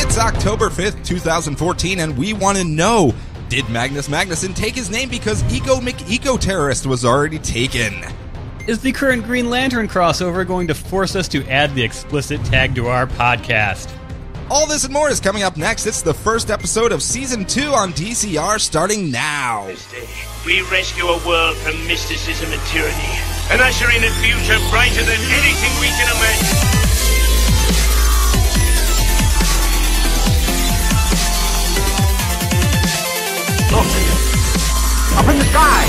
It's October 5th, 2014, and we want to know, did Magnus Magnuson take his name because McEcoTerrorist was already taken? Is the current Green Lantern crossover going to force us to add the explicit tag to our podcast? All this and more is coming up next. It's the first episode of Season 2 on DCR, starting now. This day, we rescue a world from mysticism and tyranny, and usher in a future brighter than anything we can imagine. Look! Up in the sky!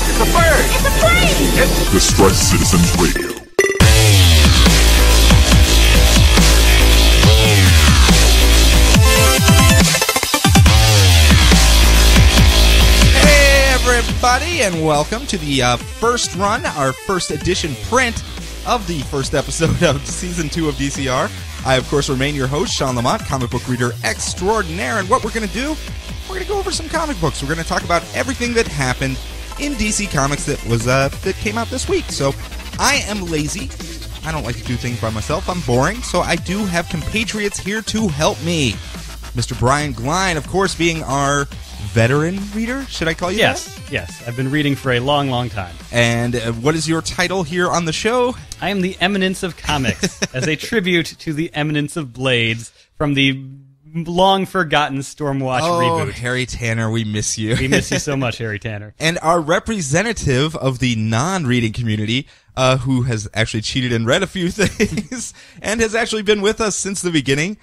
It's a bird! It's a plane! It's Distress Citizens Radio. Hey everybody, and welcome to the first run, our first edition print of the first episode of Season 2 of DCR. I, of course, remain your host, Sean Lamont, comic book reader extraordinaire, and what we're going to do, we're going to go over some comic books. We're going to talk about everything that happened in DC Comics that was that came out this week. So I am lazy. I don't like to do things by myself. I'm boring. So I do have compatriots here to help me. Mr. Brian Glein, of course, being our veteran reader. Should I call you that? Yes. I've been reading for a long, long time. And what is your title here on the show? I am the Eminence of Comics, as a tribute to the Eminence of Blades from the long-forgotten Stormwatch reboot. Harry Tanner, we miss you. We miss you so much, Harry Tanner. And our representative of the non-reading community, who has actually cheated and read a few things, and has actually been with us since the beginning,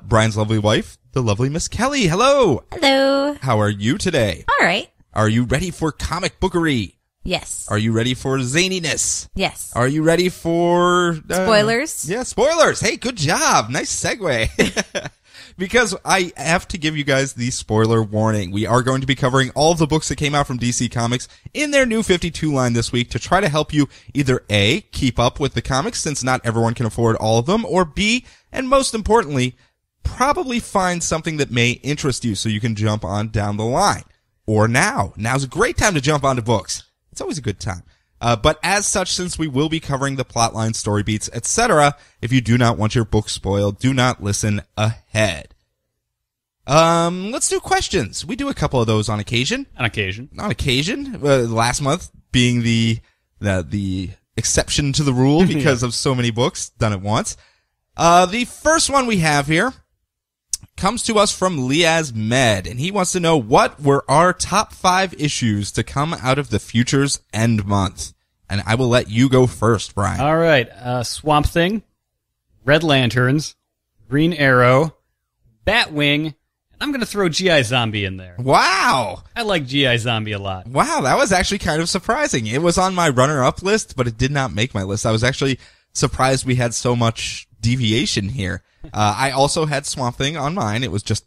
Brian's lovely wife, the lovely Miss Kelly. Hello. Hello. How are you today? All right. Are you ready for comic bookery? Yes. Are you ready for zaniness? Yes. Are you ready for... Spoilers? Yeah, spoilers. Hey, good job. Nice segue. Because I have to give you guys the spoiler warning. We are going to be covering all of the books that came out from DC Comics in their new 52 line this week to try to help you either A, keep up with the comics since not everyone can afford all of them, or B, and most importantly, probably find something that may interest you so you can jump on down the line. Or now. Now's a great time to jump onto books. It's always a good time. But as such, since we will be covering the plotline, story beats, etc., if you do not want your book spoiled, do not listen ahead. Let's do questions. We do a couple of those on occasion. On occasion. Last month being the exception to the rule because of so many books done at once. The first one we have here comes to us from Liaz Med, and he wants to know what were our top 5 issues to come out of the Future's End month. And I will let you go first, Brian. All right. Swamp Thing, Red Lanterns, Green Arrow, Batwing, and I'm going to throw G.I. Zombie in there. Wow. I like G.I. Zombie a lot. Wow, that was actually kind of surprising. It was on my runner-up list, but it did not make my list. I was actually surprised we had so much deviation here. I also had Swamp Thing on mine. It was just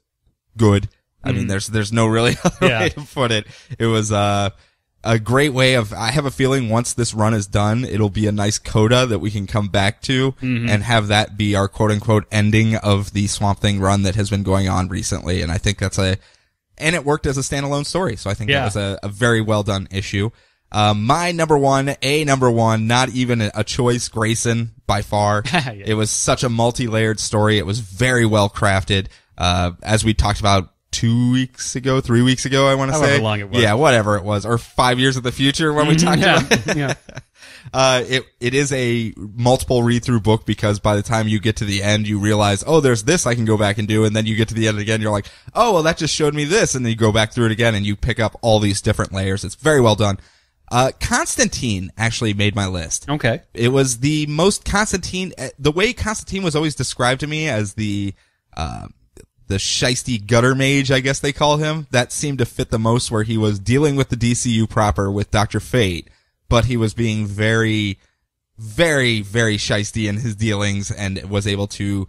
good. I mean, there's no really other way to put it. It was a great way of, I have a feeling once this run is done, it'll be a nice coda that we can come back to and have that be our quote-unquote ending of the Swamp Thing run that has been going on recently. And I think that's and it worked as a standalone story. So I think that was a very well done issue. My number one, not even a choice, Grayson, by far. It was such a multi-layered story. It was very well crafted. As we talked about 3 weeks ago, I want to say. However long it was. Yeah, whatever it was. Or 5 years of the future when we talked about it. Yeah. It is a multiple read-through book because by the time you get to the end, you realize, oh, there's this I can go back and do. And then you get to the end again, you're like, oh, well, that just showed me this. And then you go back through it again and you pick up all these different layers. It's very well done. Constantine actually made my list. Okay. It was the most Constantine, the way Constantine was always described to me as the shiesty gutter mage, I guess they call him. That seemed to fit the most where he was dealing with the DCU proper with Dr. Fate, but he was being very, very, very shiesty in his dealings and was able to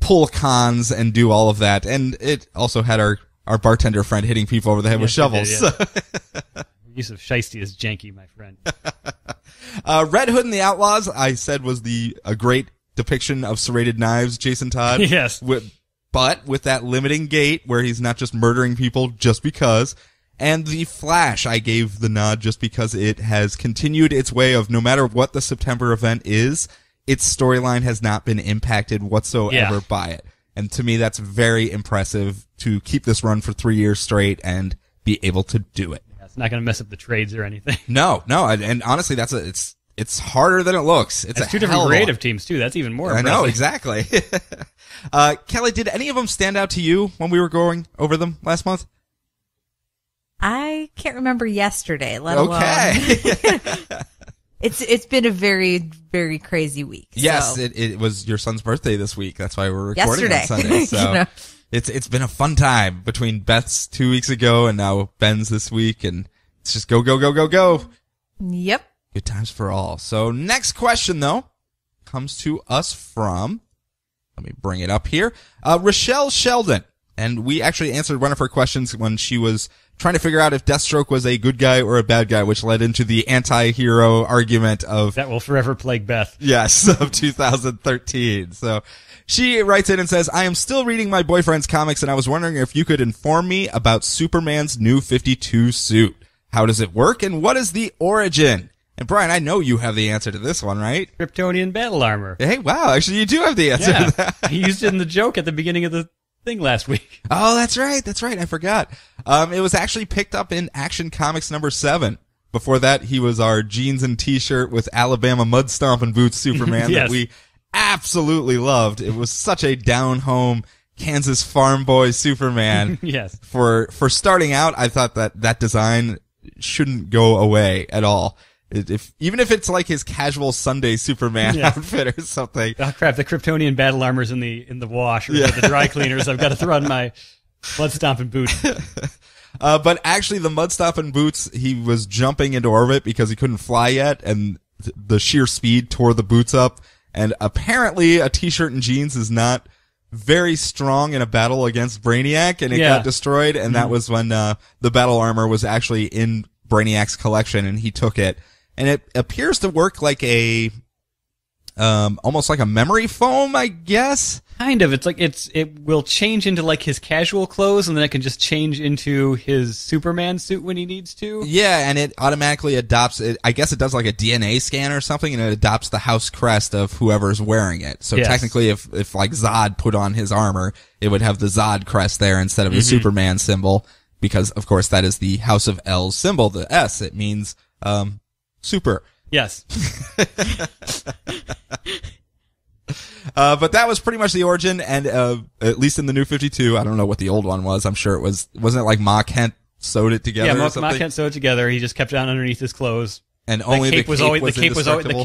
pull cons and do all of that. And it also had our bartender friend hitting people over the head with shovels. Use of shiesty is janky, my friend. Red Hood and the Outlaws, I said, was a great depiction of serrated knives, Jason Todd. Yes. But with that limiting gate where he's not just murdering people just because. And the Flash, I gave the nod just because it has continued its way of no matter what the September event is, its storyline has not been impacted whatsoever by it. And to me, that's very impressive to keep this run for 3 years straight and be able to do it. Yeah, it's not going to mess up the trades or anything. No. And honestly, it's harder than it looks. It's two different creative teams too. That's even more impressive. I know, exactly. Kelly, did any of them stand out to you when we were going over them last month? I can't remember yesterday, let alone. Okay. It's been a very, very crazy week. Yes, so. it was your son's birthday this week. That's why we're recording yesterday. on Sunday. So it's been a fun time between Beth's 2 weeks ago and now Ben's this week, and it's just go, go, go, go, go. Yep. Good times for all. So next question, though, comes to us from, let me bring it up here, Rochelle Sheldon. And we actually answered one of her questions when she was trying to figure out if Deathstroke was a good guy or a bad guy, which led into the anti-hero argument of... That will forever plague Beth. Yes, of 2013. So she writes in and says, I am still reading my boyfriend's comics, and I was wondering if you could inform me about Superman's new 52 suit. How does it work, and what is the origin? And Brian, I know you have the answer to this one, right? Kryptonian battle armor. Hey, wow, actually you do have the answer to that. He used it in the joke at the beginning of the thing last week. Oh, that's right, I forgot. It was actually picked up in Action Comics number 7. Before that, he was our jeans and t-shirt with Alabama mud stomping boots Superman Yes. that we absolutely loved. It was such a down-home Kansas farm boy Superman. Yes. For starting out, I thought that design shouldn't go away at all. Even if it's like his casual Sunday Superman outfit or something. Oh crap! The Kryptonian battle armor's in the wash or the dry cleaners. I've got to throw on my mud stomping boots. But actually, the mud stomping boots, he was jumping into orbit because he couldn't fly yet, and the sheer speed tore the boots up. And apparently, a t-shirt and jeans is not very strong in a battle against Brainiac, and it got destroyed. And that was when the battle armor was actually in Brainiac's collection, and he took it. And it appears to work like almost like a memory foam, I guess. Kind of. It's like it will change into like his casual clothes, and then it can just change into his Superman suit when he needs to. Yeah, and it automatically adopts it. I guess it does like a DNA scan or something, and it adopts the house crest of whoever's wearing it. So technically, if like Zod put on his armor, it would have the Zod crest there instead of the Superman symbol, because of course that is the House of L's symbol, the S. It means super. Yes. But that was pretty much the origin, and at least in the new 52, I don't know what the old one was. I'm sure wasn't it like Ma Kent sewed it together or something? Ma Kent sewed it together. He just kept it on underneath his clothes. And only the cape was indestructible?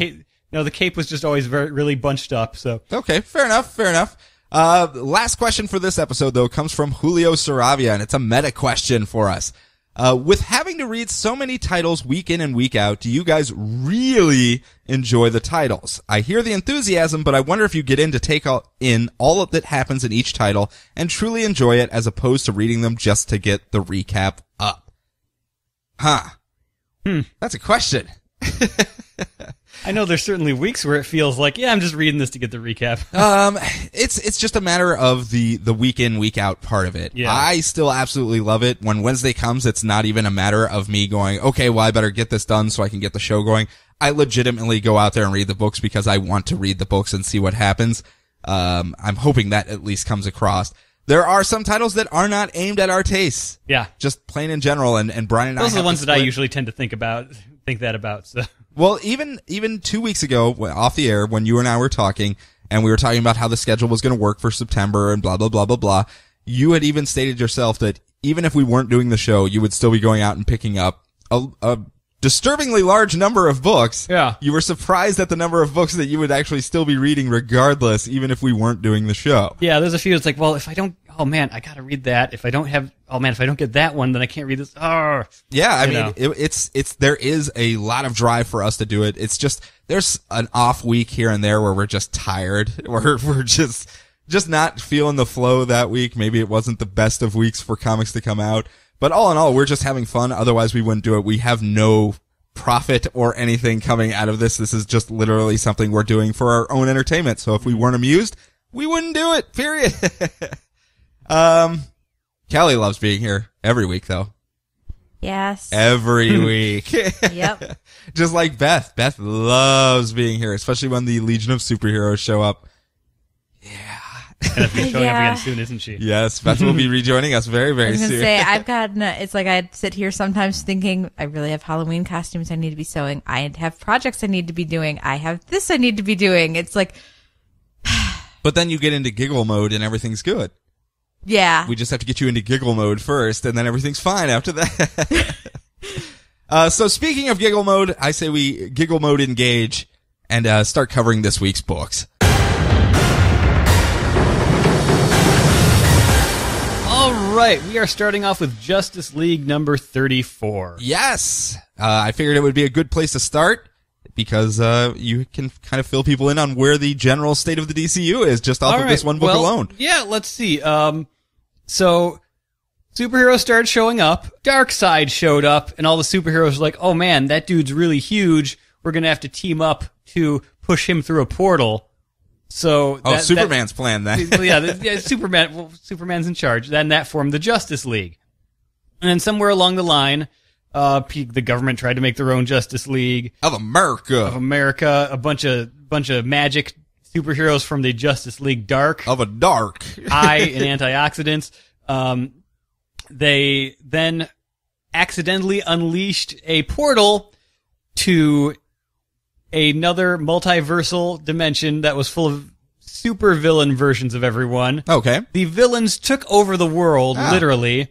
The cape was just always really bunched up, so. Okay, fair enough. Last question for this episode, though, comes from Julio Saravia, and it's a meta question for us. With having to read so many titles week in and week out, do you guys really enjoy the titles? I hear the enthusiasm, but I wonder if you get in to take in all that happens in each title and truly enjoy it as opposed to reading them just to get the recap up. That's a question. I know there's certainly weeks where it feels like, I'm just reading this to get the recap. It's just a matter of the week in, week out part of it. Yeah. I still absolutely love it. When Wednesday comes, it's not even a matter of me going, okay, well, I better get this done so I can get the show going. I legitimately go out there and read the books because I want to read the books and see what happens. I'm hoping that at least comes across. There are some titles that are not aimed at our tastes. Yeah. Just plain in general, and Brian and Those I are the ones that I usually tend to think that about, so. Well, even 2 weeks ago, off the air, when you and I were talking, and we were talking about how the schedule was going to work for September and blah, blah, blah, blah, blah, you had even stated yourself that even if we weren't doing the show, you would still be going out and picking up a disturbingly large number of books. Yeah. You were surprised at the number of books that you would actually still be reading regardless, even if we weren't doing the show. Yeah, there's a few. It's like, well, if I don't, I gotta read that. If I don't get that one, then I can't read this. Oh. Yeah, I mean, there is a lot of drive for us to do it. It's just, there's an off week here and there where we're just tired, or we're just not feeling the flow that week. Maybe it wasn't the best of weeks for comics to come out. But all in all, we're just having fun. Otherwise, we wouldn't do it. We have no profit or anything coming out of this. This is just literally something we're doing for our own entertainment. So if we weren't amused, we wouldn't do it, period. Kelly loves being here every week, though. Yes. Every week. Yep. Just like Beth. Beth loves being here, especially when the Legion of Superheroes show up. Yeah. Gonna be showing up Yeah. again soon, isn't she? Yes, Beth will be rejoining us very, I very was going to soon. say, I've gotten, it's like I sit here sometimes thinking, I really have Halloween costumes I need to be sewing. I have projects I need to be doing. I have this I need to be doing. It's like, But then you get into giggle mode and everything's good. yeah. We just have to get you into giggle mode first, and then everything's fine after that. So speaking of giggle mode, I say we giggle mode engage and start covering this week's books. All right, we are starting off with Justice League number 34. Yes! I figured it would be a good place to start because you can kind of fill people in on where the general state of the DCU is just off All of right, this one book well, alone. Yeah, let's see. So superheroes started showing up. Darkseid showed up, and all the superheroes were like, "Oh man, that dude's really huge. We're gonna have to team up to push him through a portal." So Superman's plan then. Superman. Well, Superman's in charge. Then that formed the Justice League, and then somewhere along the line, the government tried to make their own Justice League Of America. of America. A bunch of magic superheroes from the Justice League Dark. Of a dark. Eye and antioxidants. They then accidentally unleashed a portal to another multiversal dimension that was full of super villain versions of everyone. Okay. The villains took over the world, literally,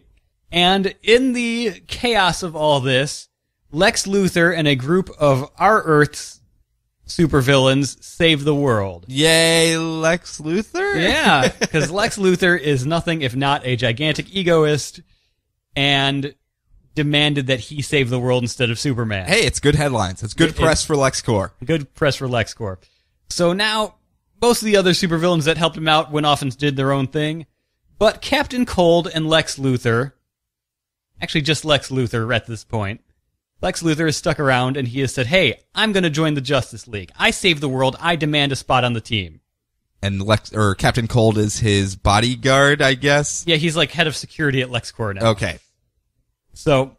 and in the chaos of all this, Lex Luthor and a group of our Earth's supervillains saved the world. Yay, Lex Luthor? Yeah, because Lex Luthor is nothing if not a gigantic egoist and demanded that he save the world instead of Superman. Hey, it's good headlines. It's good press for LexCorp. Good press for LexCorp. So now, most of the other supervillains that helped him out went off and did their own thing. But Captain Cold and Lex Luthor, actually just Lex Luthor at this point, Lex Luthor is stuck around and he has said, "Hey, I'm going to join the Justice League. I saved the world. I demand a spot on the team." And Captain Cold is his bodyguard, I guess? Yeah, he's like head of security at LexCorp now. Okay. So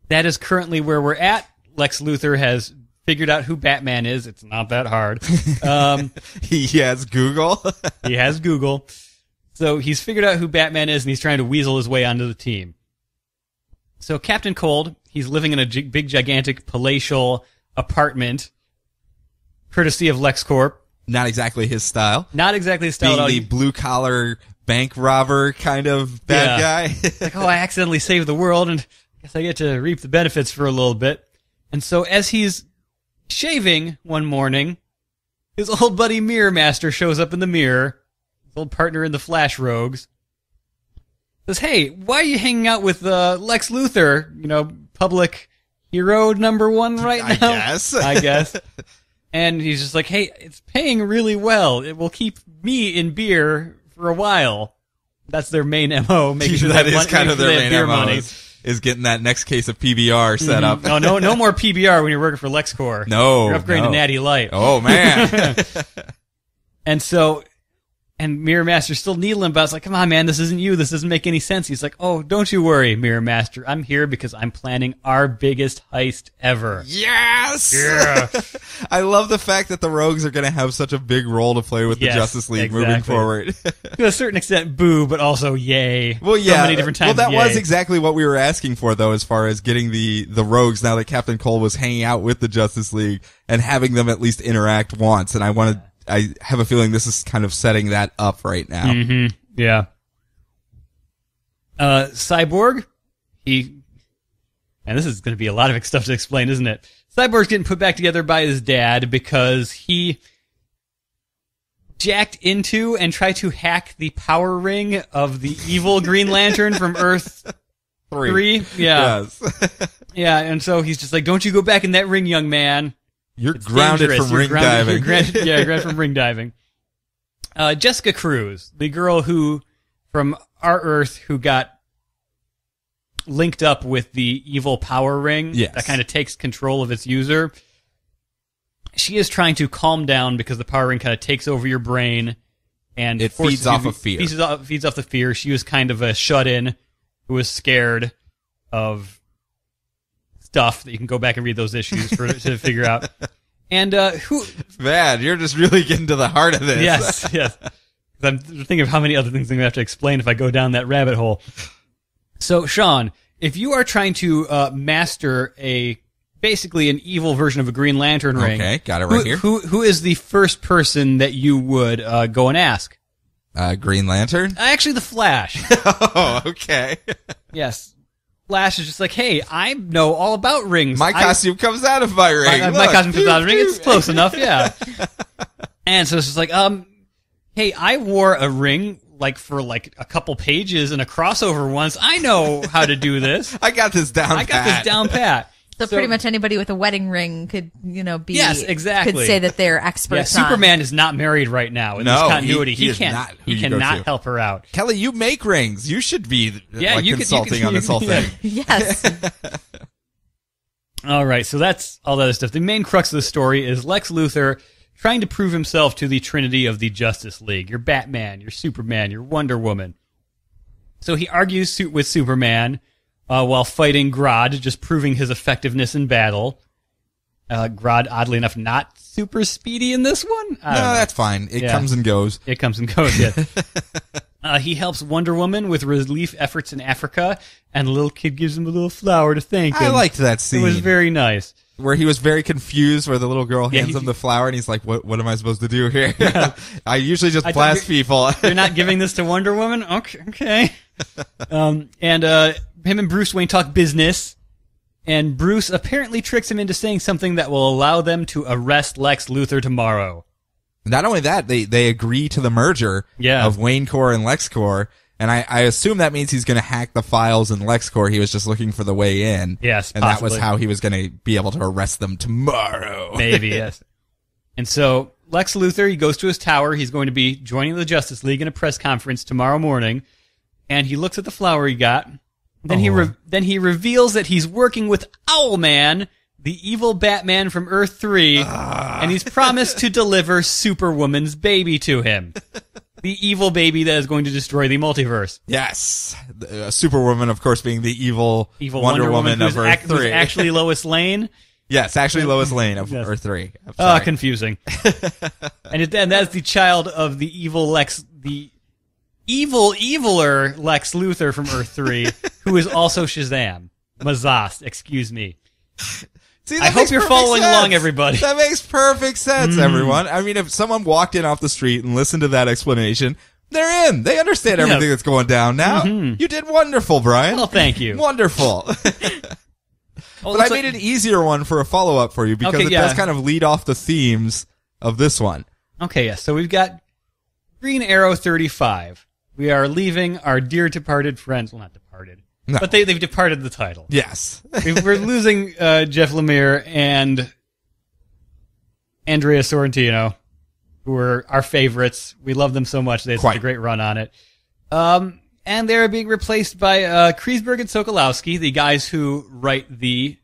that is currently where we're at. Lex Luthor has figured out who Batman is. It's not that hard. He has Google. He has Google. So he's figured out who Batman is, and he's trying to weasel his way onto the team. So Captain Cold, he's living in a big, gigantic, palatial apartment, courtesy of LexCorp. Not exactly his style. Not exactly his style at all. Being the blue-collar bank robber kind of bad guy. Like, I accidentally saved the world, and I guess I get to reap the benefits for a little bit. And so as he's shaving one morning, his old buddy Mirror Master shows up in the mirror, his old partner in the Flash Rogues, says, "Hey, why are you hanging out with Lex Luthor, public hero number one right now?" I guess. And he's just like, "Hey, it's paying really well. It will keep me in beer for a while." That's their main MO. Making sure that they have is kind of their main beer MO. money. Is getting that next case of PBR set up. No more PBR when you're working for LexCorp. No. You're upgrading to Natty Light. Oh, man. And Mirror Master's still needling about it. It's like, "Come on, man, this isn't you. This doesn't make any sense." He's like, "Oh, don't you worry, Mirror Master. I'm here because I'm planning our biggest heist ever." Yes! Yeah. I love the fact that the Rogues are going to have such a big role to play with the Yes, Justice League moving exactly. forward. To a certain extent, boo, but also yay. Well, yeah. So many different times, Well, that yay. was exactly what we were asking for, though, as far as getting the Rogues now that Captain Cole was hanging out with the Justice League and having them at least interact once. And I have a feeling this is kind of setting that up right now. Mm-hmm. Yeah. Cyborg, and this is going to be a lot of stuff to explain, isn't it? Cyborg's getting put back together by his dad because he jacked into and tried to hack the power ring of the evil Green Lantern from Earth 3. Yeah. Yes. Yeah, and so he's just like, "Don't you go back in that ring, young man. You're It's grounded dangerous. from ring diving. Grounded from ring diving." Jessica Cruz, the girl from our Earth who got linked up with the evil power ring Yes. that kind of takes control of its user. She is trying to calm down because the power ring kind of takes over your brain and It forces feeds off you- of fear. Feeds off the fear. She was kind of a shut-in who was scared of stuff that you can go back and read those issues to figure out. And Man, you're just really getting to the heart of this. Yes. I'm thinking of how many other things I'm going to have to explain if I go down that rabbit hole. So, Sean, if you are trying to master basically an evil version of a Green Lantern ring. Okay, got it right here. Who is the first person that you would go and ask? Green Lantern? Actually, the Flash. Oh, okay. Yes. Flash is just like, hey, I know all about rings. My costume comes out of my ring. My costume comes out of the ring. It's close enough, yeah. And so it's just like, hey, I wore a ring for a couple pages in a crossover once. I know how to do this. I got this down pat. So pretty much anybody with a wedding ring could, be... Yes, exactly. Could say that they're experts on. Superman is not married right now in this continuity. He cannot help her out. Kelly, you make rings. You should be consulting on this whole thing. Yes. All right, so that's all that other stuff. The main crux of the story is Lex Luthor trying to prove himself to the Trinity of the Justice League. Your Batman, your Superman, your Wonder Woman. So he argues with Superman while fighting Grodd, just proving his effectiveness in battle. Grodd, oddly enough, not super speedy in this one. No, that's fine. It comes and goes. It comes and goes, yeah. He helps Wonder Woman with relief efforts in Africa, and the little kid gives him a little flower to thank him. I liked that scene. It was very nice. Where he was very confused, where the little girl hands him the flower, and he's like, what am I supposed to do here? I usually just blast people. You're not giving this to Wonder Woman? Okay. Him and Bruce Wayne talk business, and Bruce apparently tricks him into saying something that will allow them to arrest Lex Luthor tomorrow. Not only that, they agree to the merger of Wayne Corps and Lex Corps, and I assume that means he's going to hack the files in Lex Corps. He was just looking for the way in. Yes, and possibly. that was how he was going to be able to arrest them tomorrow. Maybe, yes. And so Lex Luthor, he goes to his tower. He's going to be joining the Justice League in a press conference tomorrow morning, and he looks at the flower he got. Then he reveals that he's working with Owlman, the evil Batman from Earth 3, and he's promised to deliver Superwoman's baby to him. The evil baby that is going to destroy the multiverse. Yes. Superwoman, of course, being the evil Wonder Woman of Earth 3. Who's actually Lois Lane. Yes, actually Lois Lane of Earth 3. Confusing. and that's the child of the evil eviler Lex Luthor from Earth 3, who is also Shazam. Mazast, excuse me. See, I hope you're following along, everybody. That makes perfect sense, everyone. I mean, if someone walked in off the street and listened to that explanation, they're in. They understand everything that's going down now. You did wonderful, Brian. Well, thank you. Wonderful. But I made an easier one for a follow-up for you because it does kind of lead off the themes of this one. Okay, yes. So we've got Green Arrow 35. We are leaving our dear departed friends. Well, not departed. No. But they've departed the title. Yes. We're losing Jeff Lemire and Andrea Sorrentino, who are our favorites. We love them so much. They had such a great run on it. And they're being replaced by Kreisberg and Sokolowski, the guys who write the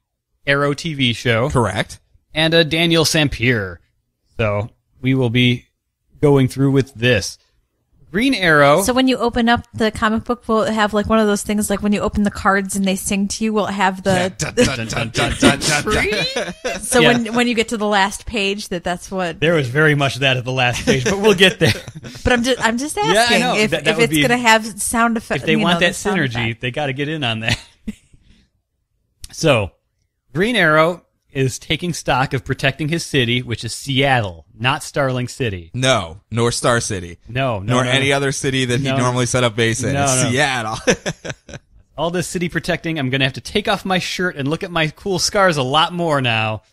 Arrow TV show. Correct. And Daniel Sampier. So we will be going through with this. Green Arrow. So when you open up the comic book, will it have like one of those things like when you open the cards and they sing to you, will it have the... So when you get to the last page, that's what... There was very much that at the last page, but we'll get there. But I'm just asking if it's going to have sound effects. If they want that synergy, they got to get in on that. So, Green Arrow is taking stock of protecting his city, which is Seattle, not Starling City. No, nor Star City. No. Any other city that he normally set up base in. It's Seattle. All this city protecting, I'm going to have to take off my shirt and look at my cool scars a lot more now.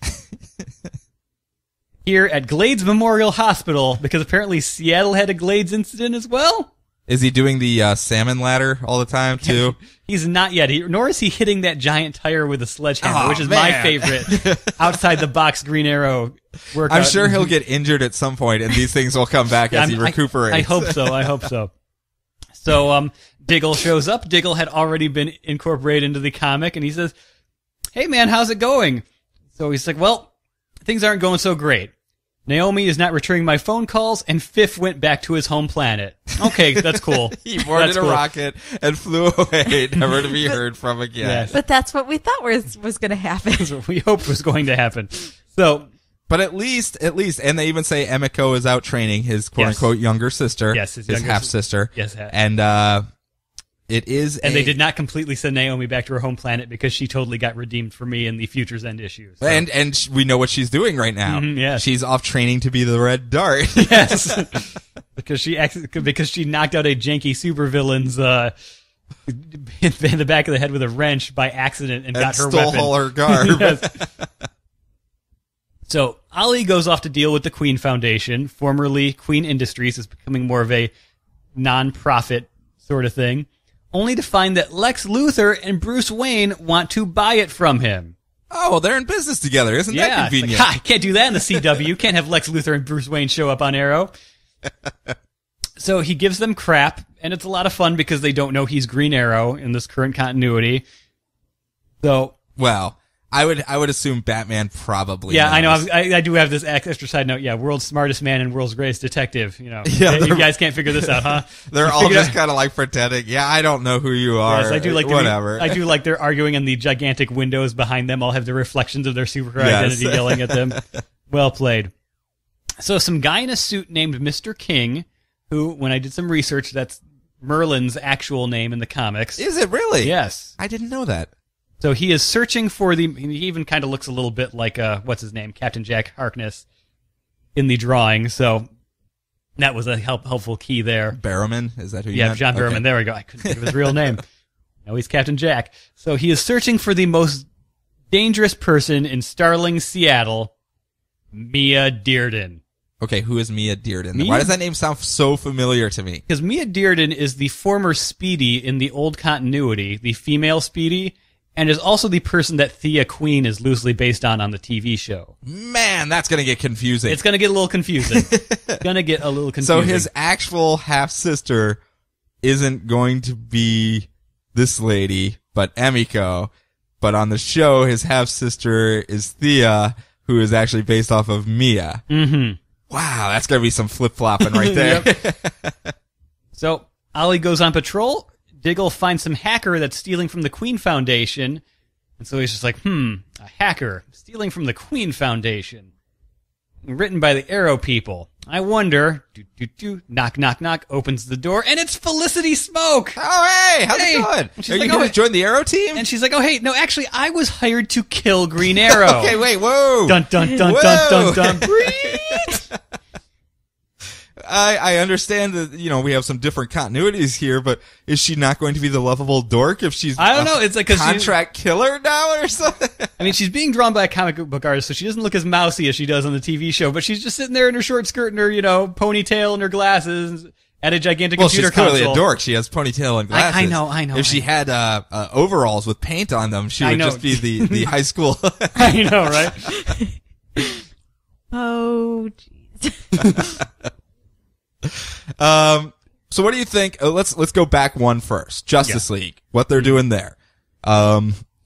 Here at Glades Memorial Hospital, because apparently Seattle had a Glades incident as well. Is he doing the salmon ladder all the time, too? He's not yet. Nor is he hitting that giant tire with a sledgehammer, which is my favorite outside-the-box Green Arrow workout. I'm sure he'll get injured at some point, and these things will come back as he recuperates. I hope so. So Diggle shows up. Diggle had already been incorporated into the comic, and he says, hey, man, how's it going? So he's like, well, things aren't going so great. Naomi is not returning my phone calls, and Fifth went back to his home planet. Okay, that's cool. He boarded a rocket and flew away, never to be heard from again. Yes. But that's what we thought was going to happen. That's what we hoped was going to happen. So But at least, and they even say Emiko is out training his quote-unquote younger sister. Yes, his half-sister. Yes. And, it is And they did not completely send Naomi back to her home planet because she totally got redeemed for me in the Future's End issues. So. And we know what she's doing right now. Yes. She's off training to be the Red Dart. Yes. because she knocked out a janky supervillain's, in the back of the head with a wrench by accident and got her stole weapon. all her garb. Yes. So Ollie goes off to deal with the Queen Foundation. Formerly Queen Industries is becoming more of a non-profit sort of thing, only to find that Lex Luthor and Bruce Wayne want to buy it from him. Oh, they're in business together. Isn't that convenient? Like, I can't do that in the CW. Can't have Lex Luthor and Bruce Wayne show up on Arrow. So he gives them crap, and it's a lot of fun because they don't know he's Green Arrow in this current continuity. So, well, I would assume Batman probably. Yeah, knows. I know. I do have this extra side note. Yeah, world's smartest man and world's greatest detective. You know, Yeah, you guys can't figure this out, huh? They're all just kind of like pretending. Yeah, I don't know who you are. Yes, I do like whatever. I do like they're arguing, and the gigantic windows behind them all have the reflections of their super identity yelling at them. Well played. So, some guy in a suit named Mr. King, who, when I did some research, that's Merlin's actual name in the comics. Is it really? Yes. I didn't know that. So he is searching for he even kind of looks a little bit like, what's his name? Captain Jack Harkness in the drawing. So that was a helpful key there. Barrowman? Is that who you Yeah, meant? John Barrowman. There we go. I couldn't think of his real name. No, he's Captain Jack. So he is searching for the most dangerous person in Starling, Seattle, Mia Dearden. Okay, who is Mia Dearden? Why does that name sound so familiar to me? Because Mia Dearden is the former Speedy in the old continuity, the female Speedy, and is also the person that Thea Queen is loosely based on the TV show. Man, that's going to get confusing. It's going to get a little confusing. So his actual half-sister isn't going to be this lady, but Emiko. But on the show, his half-sister is Thea, who is actually based off of Mia. Mm-hmm. Wow, that's going to be some flip-flopping right there. So Ollie goes on patrol. Diggle finds some hacker that's stealing from the Queen Foundation. And so he's just like, a hacker stealing from the Queen Foundation. Written by the Arrow people. I wonder, knock, knock, knock, opens the door, and it's Felicity Smoke! Oh, hey, how's it going? Are you going to join the Arrow team? And she's like, oh, hey, no, actually, I was hired to kill Green Arrow. Okay, wait, whoa. Dun, dun, dun, whoa. dun, dun, dun, breathe! I understand that, we have some different continuities here, but is she not going to be the lovable dork if she's I don't know. It's like contract killer now or something? I mean, she's being drawn by a comic book artist, so she doesn't look as mousy as she does on the TV show, but she's just sitting there in her short skirt and her, ponytail and her glasses at a gigantic computer console. Well, she's clearly a dork. She has ponytail and glasses. I know. If she had overalls with paint on them, she would just be the high school. I know, right? Oh, jeez. So what do you think? Let's go back one first. Justice League, what they're doing there.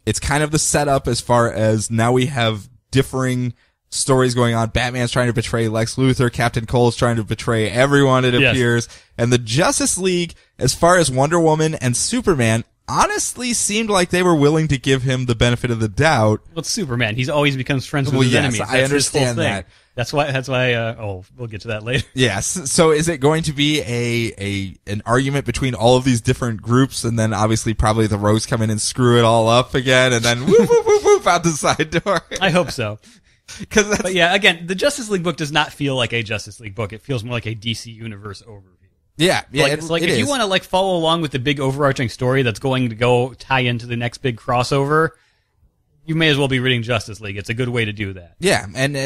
It's kind of the setup as far as now we have differing stories going on. Batman's trying to betray Lex Luthor. Captain Cole's trying to betray everyone, it appears. And the Justice League, as far as Wonder Woman and Superman, honestly seemed like they were willing to give him the benefit of the doubt. Well, it's Superman. He's always becomes friends with his enemies. That's I understand that. That's why, we'll get to that later. Yes. So is it going to be an argument between all of these different groups, and then obviously probably the Rogues come in and screw it all up again, and then whoop, whoop, whoop, whoop out the side door? I hope so. But yeah, again, the Justice League book does not feel like a Justice League book. It feels more like a DC Universe overview. Yeah. If you want to follow along with the big overarching story that's going to go tie into the next big crossover, you may as well be reading Justice League. It's a good way to do that. Yeah, and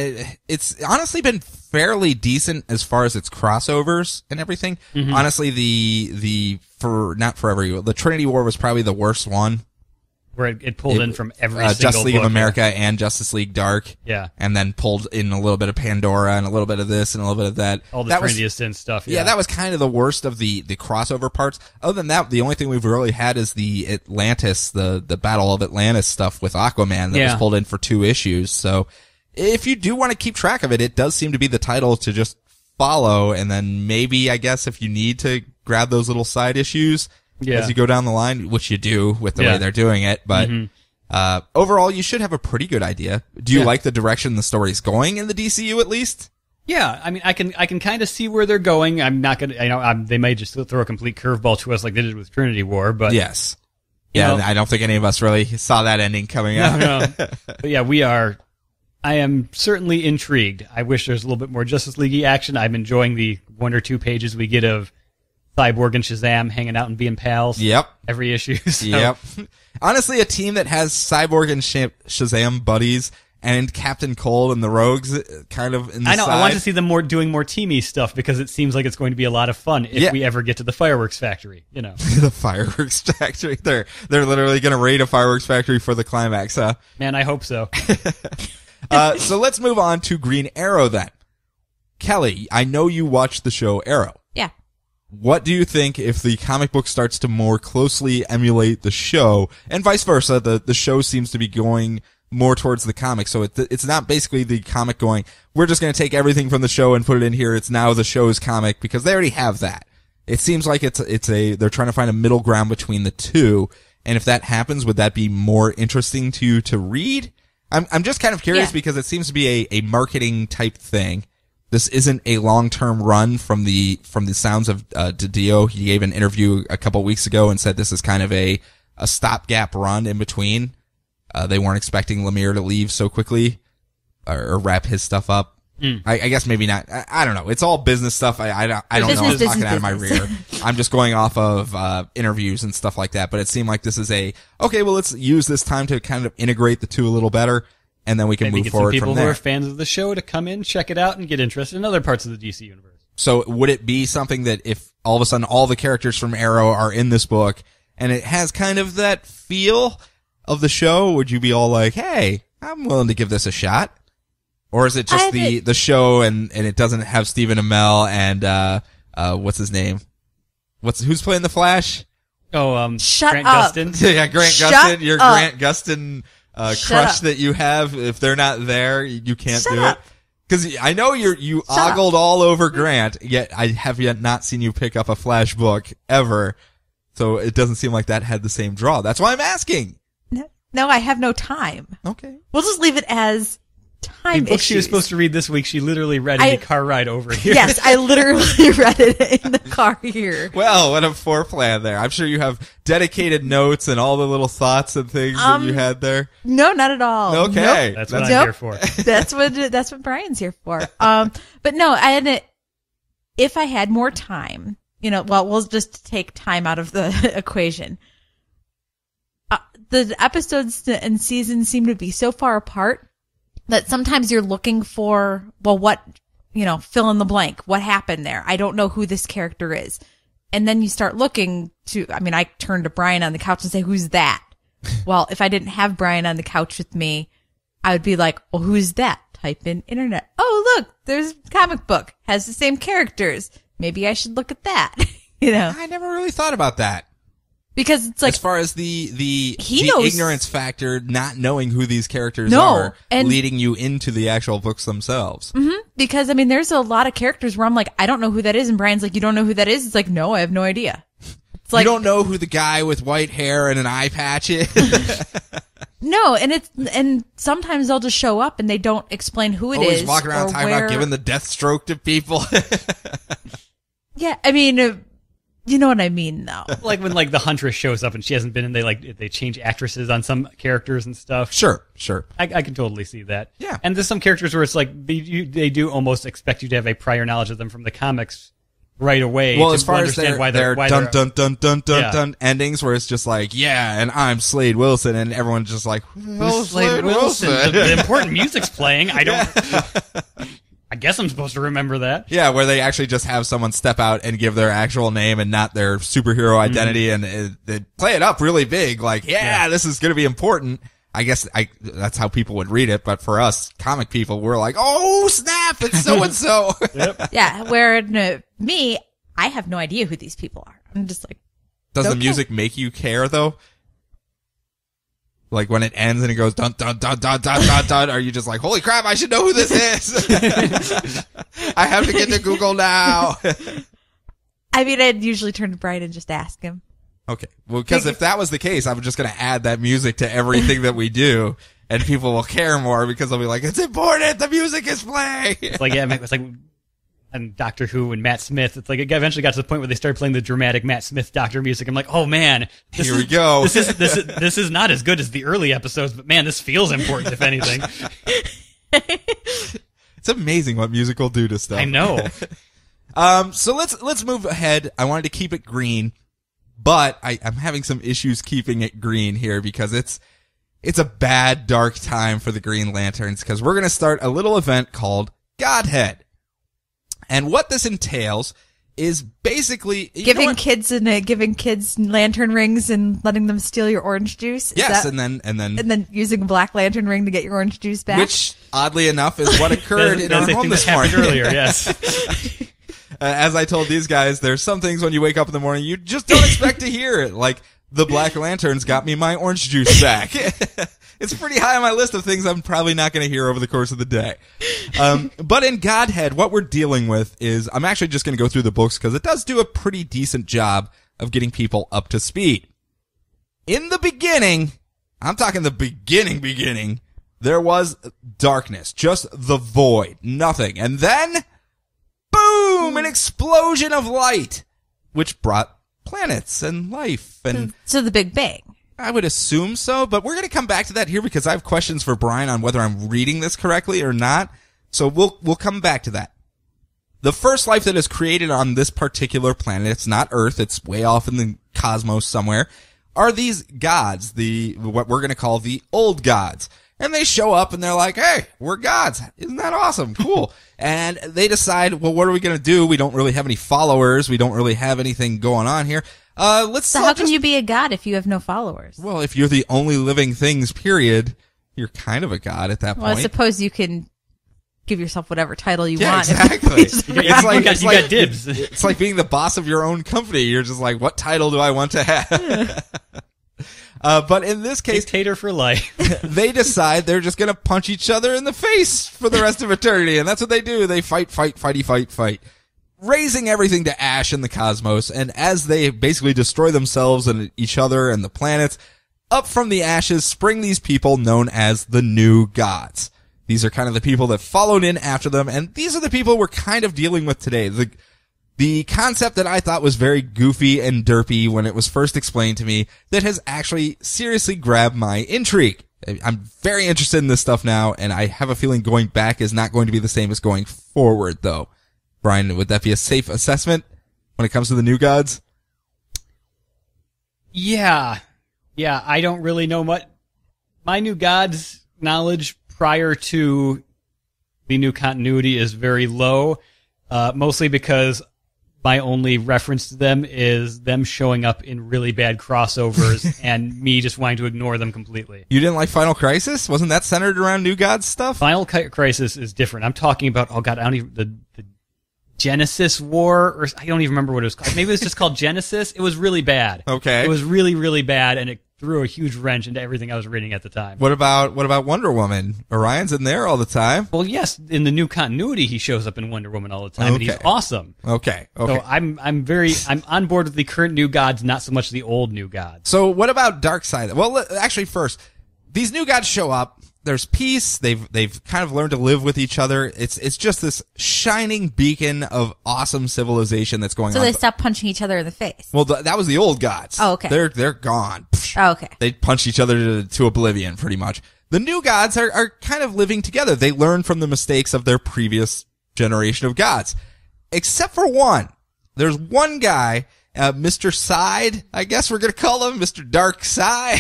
it's honestly been fairly decent as far as its crossovers and everything. Mm-hmm. Honestly, the Trinity War was probably the worst one. Where it pulled in from every single Justice League book, of America and Justice League Dark. Yeah. And then pulled in a little bit of Pandora and a little bit of this and a little bit of that. All the Trinity of Sin stuff. Yeah, that was kind of the worst of the crossover parts. Other than that, the only thing we've really had is the Atlantis, the Battle of Atlantis stuff with Aquaman that was pulled in for 2 issues. So if you do want to keep track of it, it does seem to be the title to just follow. And then maybe, I guess, if you need to grab those little side issues as you go down the line, which you do with the way they're doing it. But Overall, you should have a pretty good idea. Do you like the direction the story's going in the DCU at least? Yeah, I mean, I can kind of see where they're going. I'm not gonna, they may just throw a complete curveball to us like they did with Trinity War, but yes, yeah, I don't think any of us really saw that ending coming out. No. But yeah, I am certainly intrigued. I wish there's a little bit more Justice League action. I'm enjoying the 1 or 2 pages we get of Cyborg and Shazam hanging out and being pals. Yep. Every issue. So. Yep. Honestly, a team that has Cyborg and Shazam buddies and Captain Cold and the Rogues kind of in the I know. side. I want to see them doing more teamy stuff because it seems like it's going to be a lot of fun if we ever get to the fireworks factory. The fireworks factory. They're literally going to raid a fireworks factory for the climax, huh? Man, I hope so. So let's move on to Green Arrow then. Kelly, I know you watched the show Arrow. Yeah. What do you think if the comic book starts to more closely emulate the show, and vice versa? The show seems to be going more towards the comic, so it's not basically the comic going, we're just going to take everything from the show and put it in here. It's now the show's comic, because they already have that. It seems like they're trying to find a middle ground between the two, and if that happens, would that be more interesting to you to read? I'm just kind of curious because it seems to be a marketing type thing. This isn't a long-term run from the sounds of DiDio. He gave an interview a couple weeks ago and said this is kind of a stopgap run in between. They weren't expecting Lemire to leave so quickly or wrap his stuff up. I guess maybe not. I don't know. It's all business stuff. I don't know. I'm talking out of my rear. I'm just going off of interviews and stuff like that. But it seemed like this is okay, well, let's use this time to kind of integrate the two a little better, and then we can move forward from there. Maybe get some people who are fans of the show to come in, check it out, and get interested in other parts of the DC universe. So would it be something that if all of a sudden all the characters from Arrow are in this book, and it has kind of that feel of the show, would you be all like, hey, I'm willing to give this a shot? Or is it just the show and it doesn't have Stephen Amell and what's his name? Who's playing the Flash? Oh, Shut Grant up. Gustin. Yeah, Grant Gustin. Your Grant Gustin crush that you have. If they're not there, you can't do it. Because I know you ogled all over Grant, yet I have yet not seen you pick up a Flash book ever. So it doesn't seem like that had the same draw. That's why I'm asking. No, I have no time. Okay. We'll just leave it as time The book issues. she was supposed to read this week, she literally read in the car ride over here. Yes, I literally read it in the car here. Well, what a foreplan there. I'm sure you have dedicated notes and all the little thoughts and things that you had there. No, not at all. Okay. Nope. That's what I'm here for. That's what Brian's here for. But no, if I had more time, we'll just take time out of the equation. The episodes and seasons seem to be so far apart that sometimes you're looking for, what, fill in the blank. What happened there? I don't know who this character is. And then you start looking I turn to Brian on the couch and say, who's that? Well, if I didn't have Brian on the couch with me, I would be like, well, who's that? Type in internet. Oh, look, there's a comic book. Has the same characters. Maybe I should look at that. I never really thought about that. Because it's like, as far as the knows, ignorance factor, not knowing who these characters are, and leading you into the actual books themselves. Mm-hmm, because there's a lot of characters where I'm like, I don't know who that is, and Brian's like, you don't know who that is? It's like, no, I have no idea. It's like, you don't know who the guy with white hair and an eye patch is. No, and sometimes they'll just show up and they don't explain who it is. Always walking around talking about giving the death stroke to people. Yeah, I mean. You know what I mean, though. Like when the Huntress shows up and she hasn't been in, they change actresses on some characters and stuff. Sure. I can totally see that. Yeah. And there's some characters where it's like they do almost expect you to have a prior knowledge of them from the comics right away. Well, to as far as understand why their why dun dun dun dun dun Yeah. dun endings, where it's just like, yeah, and I'm Slade Wilson, and everyone's just like, who's Slade Wilson? The important music's playing. I guess I'm supposed to remember that. Yeah, where they actually just have someone step out and give their actual name and not their superhero identity, and they play it up really big, like, this is going to be important. I guess that's how people would read it, but for us comic people, we're like, oh snap, it's so and so. Yep. Yeah, where me, I have no idea who these people are. I'm just like, does the music make you care though? Like when it ends and it goes dun dun dun dun dun dun dun, are you just like, holy crap, I should know who this is? I have to get to Google now. I mean, I'd usually turn to Brian and just ask him. Okay. Well, because if that was the case, I'm just going to add that music to everything that we do, and people will care more because they'll be like, it's important, the music is playing. It's like, yeah, it's like and Doctor Who and Matt Smith. It's like it eventually got to the point where they started playing the dramatic Matt Smith Doctor music. I'm like, oh man, Here we go. This is not as good as the early episodes, but man, this feels important if anything. It's amazing what music will do to stuff. I know. So let's move ahead. I wanted to keep it green, but I'm having some issues keeping it green here because it's a bad, dark time for the Green Lanterns because we're going to start a little event called Godhead. And what this entails is basically giving kids lantern rings and letting them steal your orange juice. Yes, and then using a black lantern ring to get your orange juice back. Which, oddly enough, is what occurred in our home this morning. Earlier, yes. As I told these guys, there's some things when you wake up in the morning you just don't expect to hear it. Like the Black Lanterns got me my orange juice back. It's pretty high on my list of things I'm probably not going to hear over the course of the day. But in Godhead, what we're dealing with is, I'm actually just going to go through the books because it does do a pretty decent job of getting people up to speed. In the beginning, I'm talking the beginning, there was darkness, just the void, nothing. And then, boom, an explosion of light, which brought planets and life. And so the Big Bang. I would assume so, but we're going to come back to that here because I have questions for Brian on whether I'm reading this correctly or not. So we'll come back to that. The first life that is created on this particular planet, it's not Earth, it's way off in the cosmos somewhere, are these gods, what we're going to call the old gods. And they show up and they're like, hey, we're gods. Isn't that awesome? Cool. And they decide, well, what are we going to do? We don't really have any followers. We don't really have anything going on here. So how can you be a god if you have no followers? Well, if you're the only living things, period, you're kind of a god at that point. Well, I suppose you can give yourself whatever title you want. Exactly. You got dibs. It's like being the boss of your own company. You're just like, what title do I want to have? But in this case, dictator for life. They decide they're just going to punch each other in the face for the rest of eternity. And that's what they do. They fight, raising everything to ash in the cosmos. And as they basically destroy themselves and each other and the planets, up from the ashes spring these people known as the new gods. These are kind of the people that followed in after them. And these are the people we're kind of dealing with today. The concept that I thought was very goofy and derpy when it was first explained to me that has actually seriously grabbed my intrigue. I'm very interested in this stuff now, and I have a feeling going back is not going to be the same as going forward, though. Brian, would that be a safe assessment when it comes to the new gods? Yeah, I don't really know much. My new gods knowledge prior to the new continuity is very low, mostly because my only reference to them is them showing up in really bad crossovers and me just wanting to ignore them completely. You didn't like Final Crisis? Wasn't that centered around New Gods stuff? Final Crisis is different. I'm talking about, oh god, I don't even, the Genesis War, or I don't even remember what it was called. Maybe it was just called Genesis. It was really bad. Okay. It was really, really bad, and it threw a huge wrench into everything I was reading at the time. What about Wonder Woman? Orion's in there all the time. Well, yes, in the new continuity, he shows up in Wonder Woman all the time, and he's awesome. Okay. So I'm on board with the current new gods, not so much the old new gods. So what about Darkseid? Well, actually, first, these new gods show up. There's peace. They've kind of learned to live with each other. It's just this shining beacon of awesome civilization that's going on. So they stop punching each other in the face. Well, that was the old gods. Oh, okay. They're gone. Oh, okay. They punch each other to oblivion, pretty much. The new gods are kind of living together. They learn from the mistakes of their previous generation of gods. Except for one. There's one guy, Mr. Side, I guess we're going to call him Mr. Dark Side.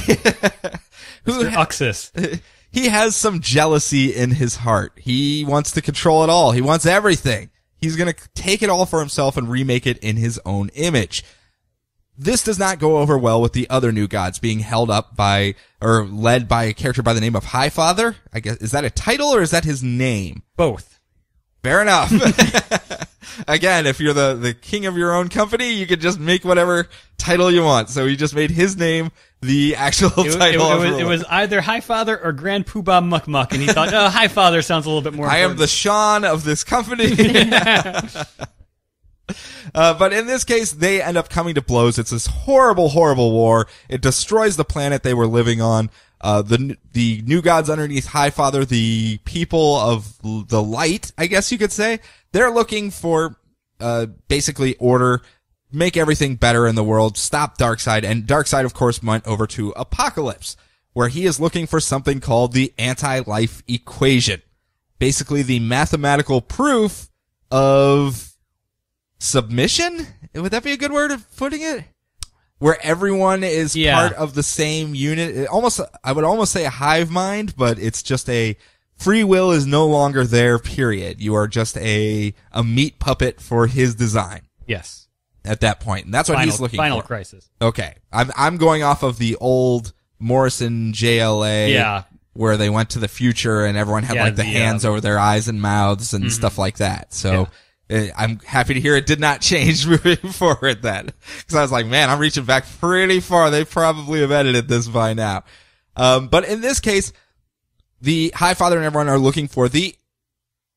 Mr. Uxus. He has some jealousy in his heart. He wants to control it all. He wants everything. He's going to take it all for himself and remake it in his own image. This does not go over well with the other new gods being held up by, or led by a character by the name of Highfather. I guess, is that a title or is that his name? Both. Fair enough. Again, if you're the king of your own company, you can just make whatever title you want. So he just made his name the actual title. It was either Highfather or Grand Poobah Muck Muck, and he thought, oh, Highfather sounds a little bit more important. I am the Sean of this company. But in this case, they end up coming to blows. It's this horrible, horrible war. It destroys the planet they were living on. The new gods underneath Highfather, the people of the light, I guess you could say, they're looking for, basically order, make everything better in the world, stop Darkseid. And Darkseid, of course, went over to Apocalypse, where he is looking for something called the anti-life equation. Basically the mathematical proof of submission? Would that be a good word of putting it? Where everyone is part of the same unit. I would almost say a hive mind, but it's just a free will is no longer there, period. You are just a meat puppet for his design. Yes. At that point. And that's what he's looking for. Final Crisis. Okay. I'm going off of the old Morrison JLA. Where they went to the future and everyone had like the hands over their eyes and mouths and stuff like that. So I'm happy to hear it did not change moving forward then. Cause I was like, man, I'm reaching back pretty far. They probably have edited this by now. But in this case, the Highfather and everyone are looking for the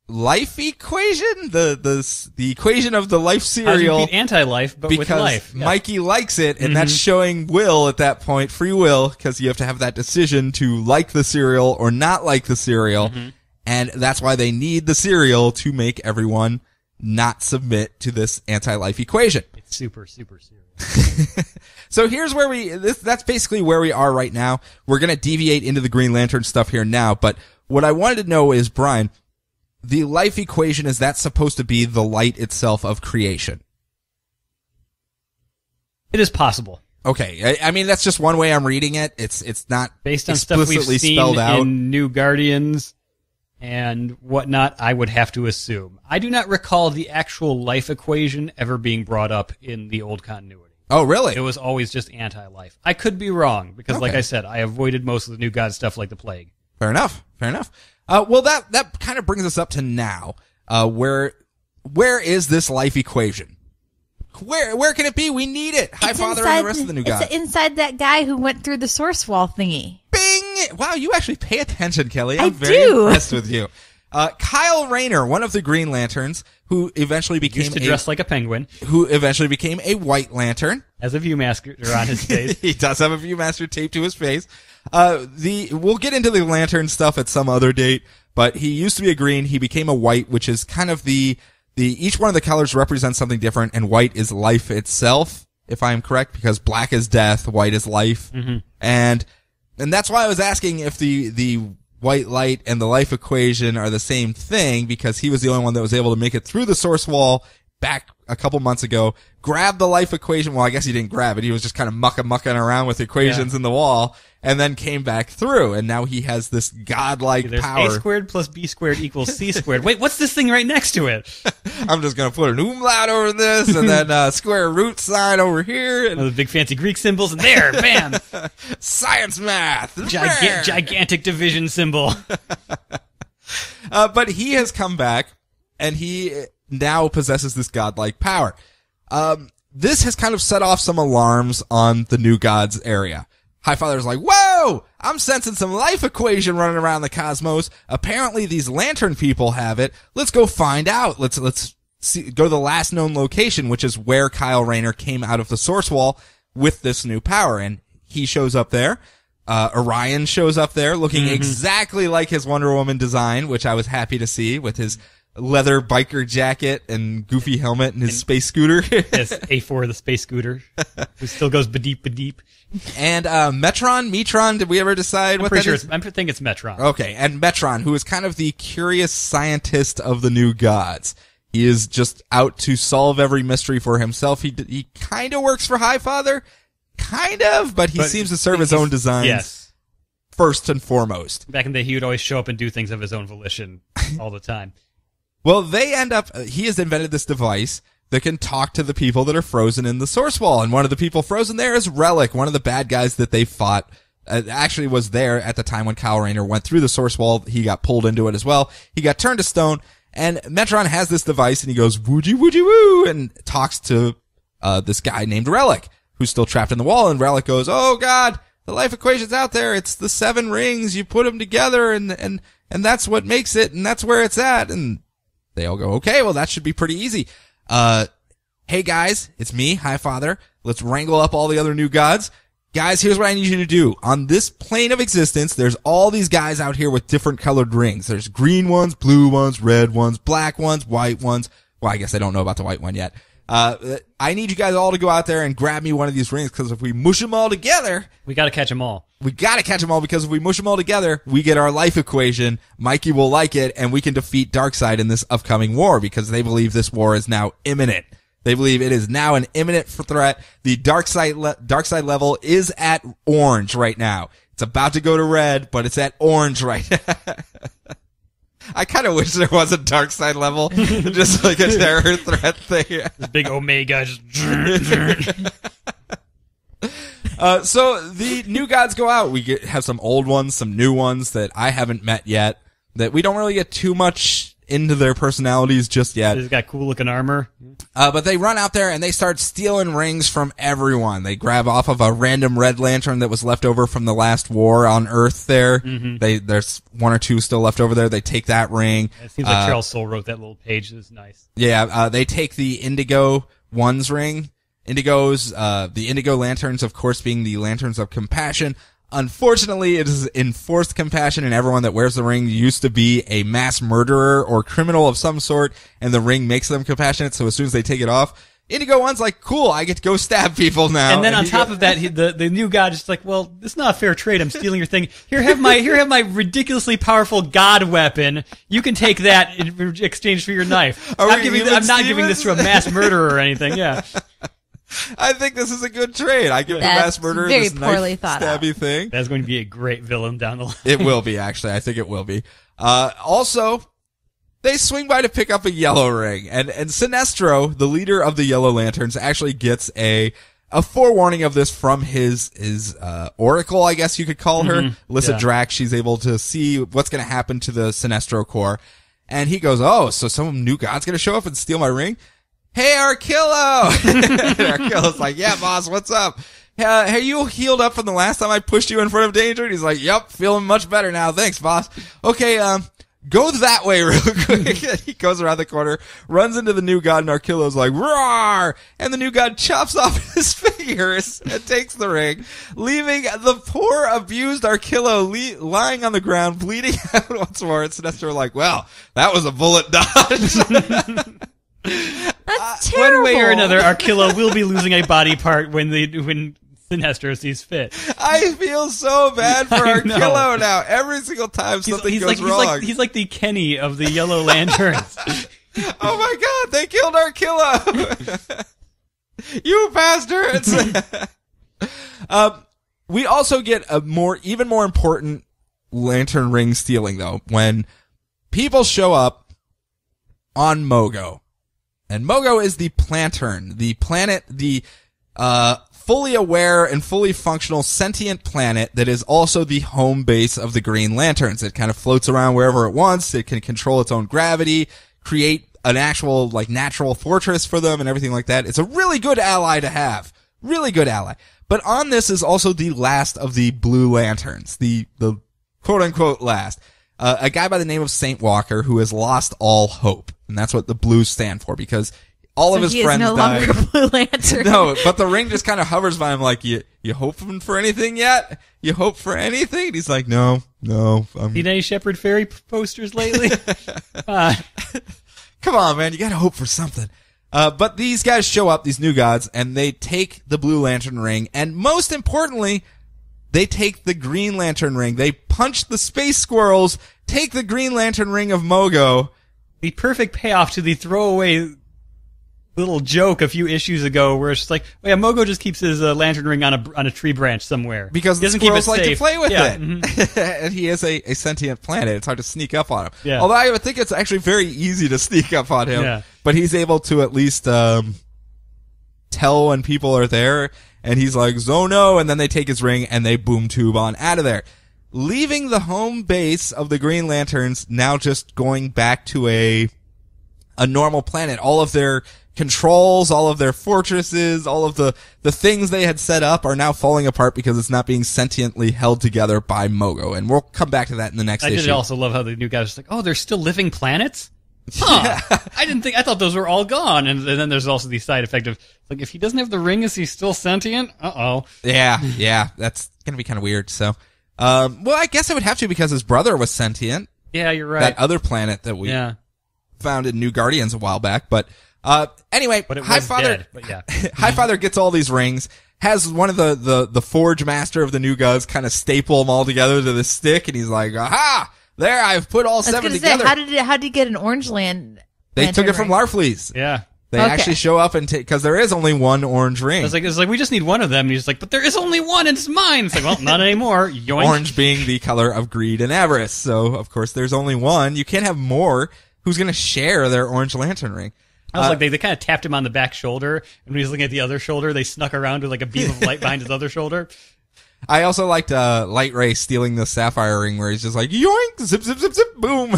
life equation, the equation of the life cereal. How do you beat anti-life, but with life? Because Mikey likes it, and that's showing will at that point, free will, because you have to have that decision to like the cereal or not like the cereal, and that's why they need the cereal to make everyone not submit to this anti-life equation. It's super, super serious. So here's where that's basically where we are right now. We're gonna deviate into the Green Lantern stuff here now, but what I wanted to know is, Brian, the life equation, is that supposed to be the light itself of creation? It is possible. Okay. I mean, that's just one way I'm reading it. It's not based on stuff we've seen in New Guardians and whatnot. I would have to assume. I do not recall the actual life equation ever being brought up in the old continuity. Oh, really? It was always just anti-life. I could be wrong because, like I said, I avoided most of the New God stuff like the Plague. Fair enough. Fair enough. Well, that kind of brings us up to now. Where is this life equation? Where can it be? We need it. Highfather and the rest of the new gods. It's inside that guy who went through the source wall thingy. Bing! Wow, you actually pay attention, Kelly. I'm very impressed with you. Kyle Rayner, one of the Green Lanterns, who eventually became used to dress like a penguin, who eventually became a White Lantern. Has a Viewmaster on his face. He does have a Viewmaster taped to his face. We'll get into the Lantern stuff at some other date, but he used to be a green. He became a white, which is kind of each one of the colors represents something different, and white is life itself, if I am correct, because black is death, white is life. And that's why I was asking if the white light and the life equation are the same thing, because he was the only one that was able to make it through the source wall back a couple months ago, grab the life equation. Well, I guess he didn't grab it. He was just kind of mucking around with equations in the wall, and then came back through. And now he has this godlike power. A squared plus B squared equals C squared. Wait, what's this thing right next to it? I'm just going to put an umlaut over this, and then square root sign over here. And the big fancy Greek symbols, and there, bam! Science math! Gigantic division symbol. But he has come back, and he now possesses this godlike power. This has kind of set off some alarms on the New Gods area. Highfather's like, whoa! I'm sensing some life equation running around the cosmos. Apparently these Lantern people have it. Let's go find out. Let's go to the last known location, which is where Kyle Rayner came out of the source wall with this new power. And he shows up there. Orion shows up there looking exactly like his Wonder Woman design, which I was happy to see, with his leather biker jacket and goofy helmet and his space scooter. Yes, A4, the space scooter, who still goes ba-deep, ba-deep. And Metron, did we ever decide what that is? I think it's Metron. Okay, and Metron, who is kind of the curious scientist of the New Gods. He is just out to solve every mystery for himself. He kind of works for Highfather, but he seems to serve his own designs first and foremost. Back in the day, he would always show up and do things of his own volition all the time. Well, he has invented this device that can talk to the people that are frozen in the source wall. And one of the people frozen there is Relic, one of the bad guys that they fought. Actually was there at the time when Kyle Rayner went through the source wall. He got pulled into it as well. He got turned to stone, and Metron has this device, and he goes, woogie woogie woo, and talks to this guy named Relic, who's still trapped in the wall. And Relic goes, oh God, the life equation's out there. It's the 7 rings. You put them together, and that's what makes it, and that's where it's at. And they all go, okay, well, that should be pretty easy. hey guys, it's me, Highfather. Let's wrangle up all the other new gods. Guys, here's what I need you to do. On this plane of existence, there's all these guys out here with different colored rings. There's green ones, blue ones, red ones, black ones, white ones. Well, I guess I don't know about the white one yet. I need you guys all to go out there and grab me one of these rings, because if we mush them all together... We gotta catch them all. We gotta catch them all, because if we mush them all together, we get our life equation. Mikey will like it, and we can defeat Darkseid in this upcoming war, because they believe this war is now imminent. They believe it is now an imminent threat. The Darkseid level is at orange right now. It's about to go to red, but it's at orange right now. I kind of wish there was a Darkseid level, just like a terror threat thing. This big Omega just... So the new gods go out. We have some old ones, some new ones that I haven't met yet, that we don't really get too much into their personalities just yet. He's got cool looking armor. But they run out there and they start stealing rings from everyone. They grab off of a random red lantern that was left over from the last war on Earth there. Mm-hmm. There's one or two still left over there. They take that ring. It seems like Charles Soule wrote that little page. It was nice. Yeah, they take the Indigo One's ring. The Indigo lanterns, of course, being the lanterns of compassion. Unfortunately, it is enforced compassion, and everyone that wears the ring used to be a mass murderer or criminal of some sort, and the ring makes them compassionate, so as soon as they take it off, Indigo One's like, cool, I get to go stab people now. And then on top of that, the new god is like, well, it's not a fair trade, I'm stealing your thing. Here, have my ridiculously powerful god weapon. You can take that in exchange for your knife. I'm not giving this to a mass murderer or anything, yeah. I think this is a good trade. I give the mass murderer this knife stabby thing. That's going to be a great villain down the line. It will be, actually. I think it will be. Also, they swing by to pick up a yellow ring, and Sinestro, the leader of the Yellow Lanterns, actually gets a forewarning of this from his oracle, I guess you could call her. Mm-hmm. Lyssa Drax. She's able to see what's going to happen to the Sinestro Corps. And he goes, oh, so some new god's going to show up and steal my ring? Hey, Arkillo! Arkillo's like, yeah, boss, what's up? Have you healed up from the last time I pushed you in front of danger? And he's like, yep, feeling much better now. Thanks, boss. Okay, go that way real quick. He goes around the corner, runs into the new god, and Arkillo's like, roar! And the new god chops off his fingers and takes the ring, leaving the poor, abused Arkillo lying on the ground, bleeding out once more. And Sinestro like, well, that was a bullet dodge. That's terrible. One way or another, Arkillo will be losing a body part when Sinestro sees fit. I feel so bad for Arkillo now. Every single time something goes wrong. He's like the Kenny of the Yellow Lanterns. Oh my god, they killed Arkillo! You bastards! We also get a even more important lantern ring stealing, though, when people show up on Mogo. And Mogo is the Plantern, the planet, the fully aware and fully functional sentient planet that is also the home base of the Green Lanterns. It kind of floats around wherever it wants. It can control its own gravity, create an actual, natural fortress for them and everything like that. It's a really good ally to have. Really good ally. But on this is also the last of the Blue Lanterns. The quote-unquote last. A guy by the name of Saint Walker who has lost all hope. And that's what the Blues stand for, because all of his friends died. He is no longer Blue Lantern. No, but the ring just kind of hovers by him like, you hoping for anything yet? You hope for anything? And he's like, no. Seen any Shepherd Fairy posters lately? Come on, man, you gotta hope for something. But these guys show up, these new gods, and they take the Blue Lantern ring, and most importantly, they take the Green Lantern ring. They punch the space squirrels, take the Green Lantern ring of Mogo. The perfect payoff to the throwaway little joke a few issues ago where it's just like, oh yeah, Mogo just keeps his lantern ring on a tree branch somewhere. Because the squirrels like to play with it. Mm-hmm. And he is a sentient planet. It's hard to sneak up on him. Yeah. Although I would think it's actually very easy to sneak up on him. Yeah. But he's able to at least tell when people are there. And he's like, Zono, and then they take his ring and they boom tube on out of there. Leaving the home base of the Green Lanterns, now just going back to a normal planet. All of their controls, all of their fortresses, all of the things they had set up are now falling apart because it's not being sentiently held together by Mogo. And we'll come back to that in the next issue. I did also love how the new guy was just like, oh, there's still living planets? I thought those were all gone. And then there's also the side effect of, like, if he doesn't have the ring, is he still sentient? Uh-oh. Yeah, that's gonna be kind of weird. So, well, I guess it would have to because his brother was sentient. Yeah, you're right. That other planet that we found in New Guardians a while back. But, anyway, But it was dead, but yeah. Highfather gets all these rings, has one of the Forge Master of the New Gods kind of staple them all together to the stick, and he's like, aha! There, I've put all seven together. How did he get an orange land? They took it from Larfleeze. Yeah. They actually show up and because there is only one orange ring. It's like, we just need one of them. And he's like, but there is only one and it's mine. It's like, well, not anymore. Yoink. Orange being the color of greed and avarice. So, of course, there's only one. You can't have more. Who's going to share their orange lantern ring? I was like, they kind of tapped him on the back shoulder. And when he was looking at the other shoulder, they snuck around with like a beam of light behind his other shoulder. I also liked Light Ray stealing the sapphire ring where he's just like, yoink, zip, zip, zip, zip, boom.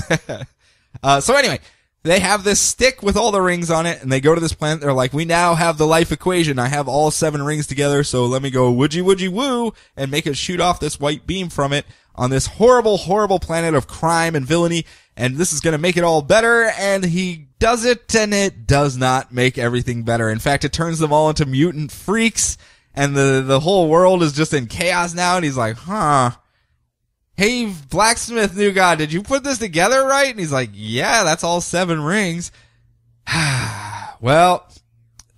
So anyway, they have this stick with all the rings on it, and they go to this planet. They're like, we now have the life equation. I have all 7 rings together, so let me go woodgy, woodgy, woo, and make it shoot off this white beam from it on this horrible, horrible planet of crime and villainy, and this is going to make it all better, and he does it, and it does not make everything better. In fact, it turns them all into mutant freaks, and the whole world is just in chaos now, and he's like, hey, Blacksmith New God, did you put this together right? And he's like, yeah, that's all 7 rings. Well,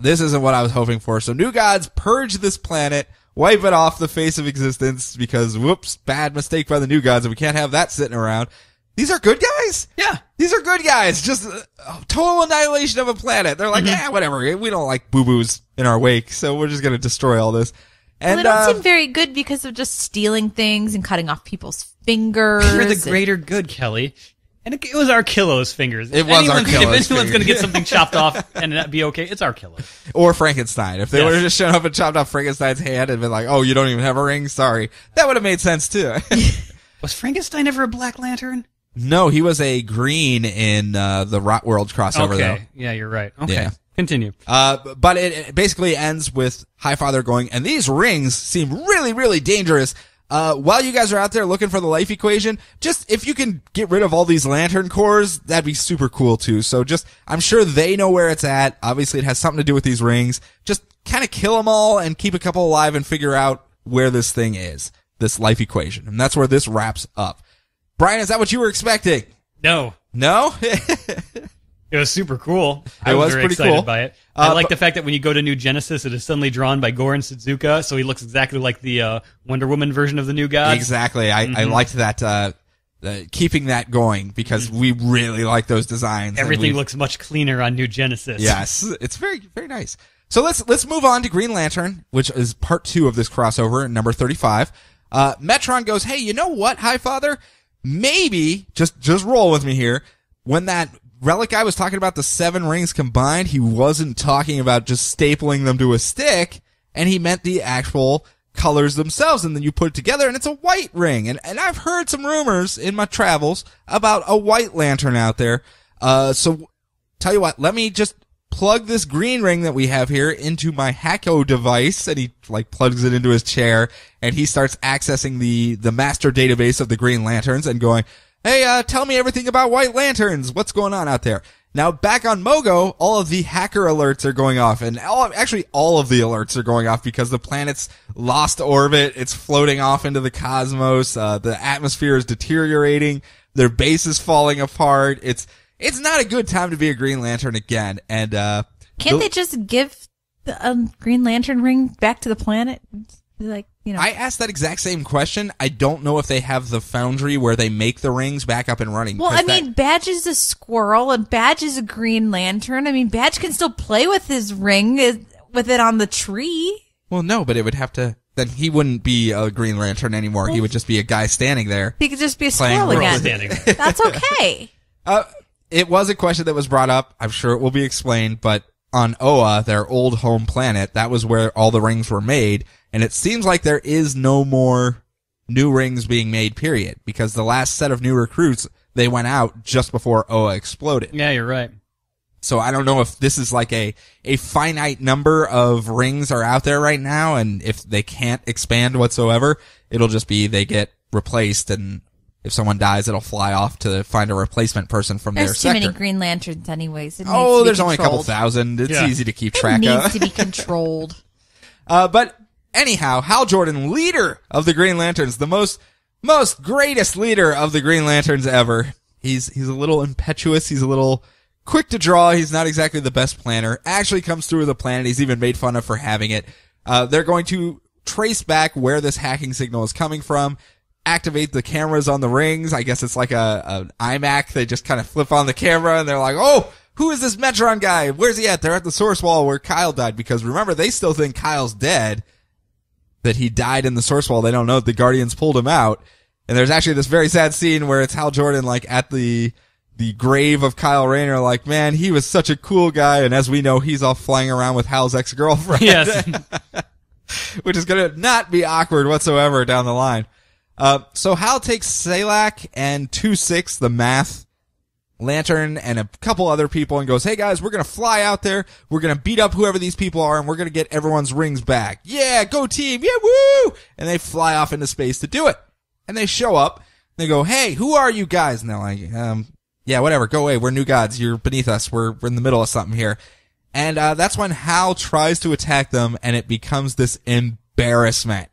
this isn't what I was hoping for. So New Gods purge this planet, wipe it off the face of existence because, whoops, bad mistake by the New Gods, and we can't have that sitting around. These are good guys? Yeah. These are good guys. Just total annihilation of a planet. They're like, whatever. We don't like boo-boos in our wake, so we're just going to destroy all this. And they don't seem very good because of just stealing things and cutting off people's fingers. You're the greater good, Kelly. And it was Arkillo's fingers. It was Arkillo's If anyone's going to get something chopped off and that be okay, it's Arkillo. Or Frankenstein. If they would have just shown up and chopped off Frankenstein's hand and been like, oh, you don't even have a ring? Sorry. That would have made sense, too. Was Frankenstein ever a Black Lantern? No, he was a green in the Rot World crossover, though. Yeah, you're right. Okay. Yeah. Continue. But it basically ends with Highfather going, and these rings seem really, really dangerous. While you guys are out there looking for the life equation, just if you can get rid of all these lantern cores, that'd be super cool too. So just, I'm sure they know where it's at. Obviously it has something to do with these rings. Just kind of kill them all and keep a couple alive and figure out where this thing is, this life equation. And that's where this wraps up. Brian, is that what you were expecting? No. No? It was super cool. I was was very pretty excited cool. by it. I like the fact that when you go to New Genesis, it is suddenly drawn by Goran Sudzuka, so he looks exactly like the Wonder Woman version of the New Gods. Exactly. I liked that, keeping that going because we really like those designs. Everything looks much cleaner on New Genesis. Yes. It's very, very nice. So let's move on to Green Lantern, which is part 2 of this crossover, number 35. Metron goes, hey, you know what, Highfather? Maybe, just roll with me here. When that Relic guy was talking about the 7 rings combined, he wasn't talking about just stapling them to a stick, and he meant the actual colors themselves, and then you put it together, and it's a white ring. And I've heard some rumors in my travels about a white lantern out there. So, tell you what, let me just plug this green ring that we have here into my Hacko device, and he, plugs it into his chair, and he starts accessing the master database of the Green Lanterns and going, hey, tell me everything about White Lanterns. What's going on out there? Now, back on Mogo, all of the hacker alerts are going off, and all of the alerts are going off because the planet's lost orbit, it's floating off into the cosmos, the atmosphere is deteriorating, their base is falling apart, it's not a good time to be a Green Lantern again, and, Can't they just give the Green Lantern ring back to the planet? I asked that exact same question. I don't know if they have the foundry where they make the rings back up and running. Well, Badge is a squirrel and Badge is a Green Lantern. Badge can still play with his ring with it on the tree. Well, no, but it would have to, then he wouldn't be a Green Lantern anymore. He would just be a guy standing there. He could just be a squirrel again. Standing there. That's okay. It was a question that was brought up. I'm sure it will be explained, but on Oa, their old home planet, that was where all the rings were made. And it seems like there is no more new rings being made, period. Because the last set of new recruits, they went out just before Oa exploded. Yeah, you're right. So I don't know if this is like a finite number of rings are out there right now, and if they can't expand whatsoever, it'll just be they get replaced and if someone dies, it'll fly off to find a replacement person from their There's too sector. many Green Lanterns anyways. It needs Oh, to be there's only a couple controlled. thousand. It's Yeah. easy to keep It track needs of. to be controlled. But anyhow, Hal Jordan, leader of the Green Lanterns, the most greatest leader of the Green Lanterns ever. He's a little impetuous. He's a little quick to draw. He's not exactly the best planner. Actually comes through with a plan. He's even made fun of for having it. They're going to trace back where this hacking signal is coming from, activate the cameras on the rings. I guess it's like an iMac. They just kind of flip on the camera and they're like, oh, who is this Metron guy? Where's he at? They're at the source wall where Kyle died, because remember, they still think Kyle's dead, that he died in the source wall. They don't know that the Guardians pulled him out. And there's actually this very sad scene where it's Hal Jordan, like, at the grave of Kyle Rayner, like, man, he was such a cool guy. And as we know, he's off flying around with Hal's ex-girlfriend. Yes. Which is going to not be awkward whatsoever down the line. So Hal takes Salak and 2-6, the math lantern, and a couple other people, and goes, hey guys, we're going to fly out there. We're going to beat up whoever these people are, and we're going to get everyone's rings back. Yeah, go team. Yeah, woo! And they fly off into space to do it. And they show up. They go, hey, who are you guys? And they're like, yeah, whatever. Go away. We're new gods. You're beneath us. We're in the middle of something here. And that's when Hal tries to attack them, and it becomes this embarrassment.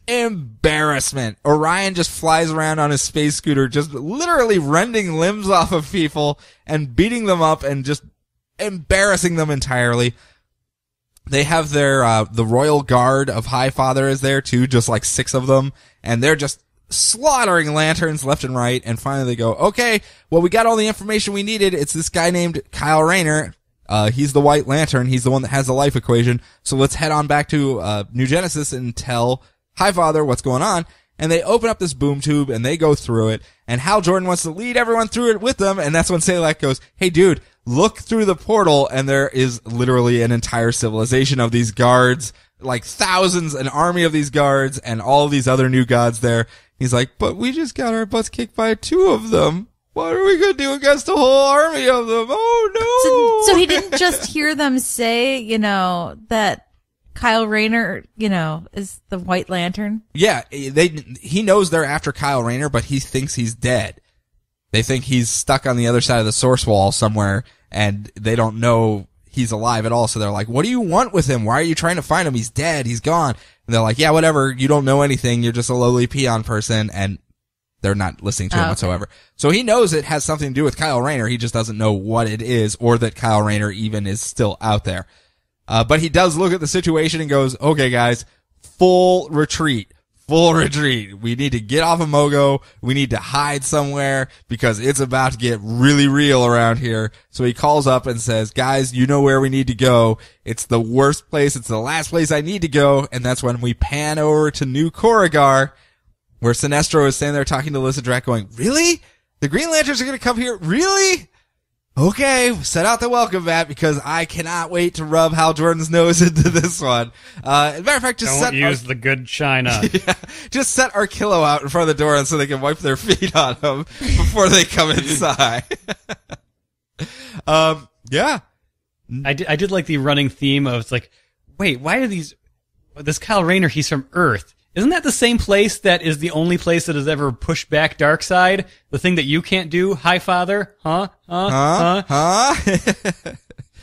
Orion just flies around on his space scooter, just literally rending limbs off of people and beating them up and just embarrassing them entirely. They have their, the Royal Guard of Highfather is there too, just like 6 of them, and they're just slaughtering lanterns left and right. And finally they go, okay, well, we got all the information we needed. It's this guy named Kyle Rayner. He's the White Lantern. He's the one that has the life equation. So let's head on back to, New Genesis and tell Highfather what's going on. And they open up this boom tube and they go through it. And Hal Jordan wants to lead everyone through it with them. And that's when Salak goes, hey dude, look through the portal. And there is literally an entire civilization of these guards, like thousands, an army of these guards and all of these other new gods there. He's like, but we just got our butts kicked by 2 of them. What are we going to do against a whole army of them? Oh no. So he didn't just hear them say, that Kyle Rayner, is the White Lantern. Yeah, he knows they're after Kyle Rayner, but he thinks he's dead. They think he's stuck on the other side of the source wall somewhere, and they don't know he's alive at all. So they're like, what do you want with him? Why are you trying to find him? He's dead. He's gone. And they're like, yeah, whatever. You don't know anything. You're just a lowly peon person. And they're not listening to him whatsoever. So he knows it has something to do with Kyle Rayner. He just doesn't know what it is, or that Kyle Rayner even is still out there. But he does look at the situation and goes, okay, guys, full retreat. We need to get off of Mogo. We need to hide somewhere because it's about to get really real around here. So he calls up and says, guys, you know where we need to go. It's the worst place. It's the last place I need to go. And that's when we pan over to New Corrigar, where Sinestro is standing there talking to Lysidrak going, really? The Green Lanterns are going to come here? Really? Okay, set out the welcome mat because I cannot wait to rub Hal Jordan's nose into this one. As a matter of fact, Don't use the good china. Yeah, just set Arquillo out in front of the door so they can wipe their feet on him before they come inside. Yeah. I did like the running theme of, it's like, wait, why are this Kyle Rayner, he's from Earth. Isn't that the same place that is the only place that has ever pushed back Darkseid? The thing that you can't do, Highfather? Huh?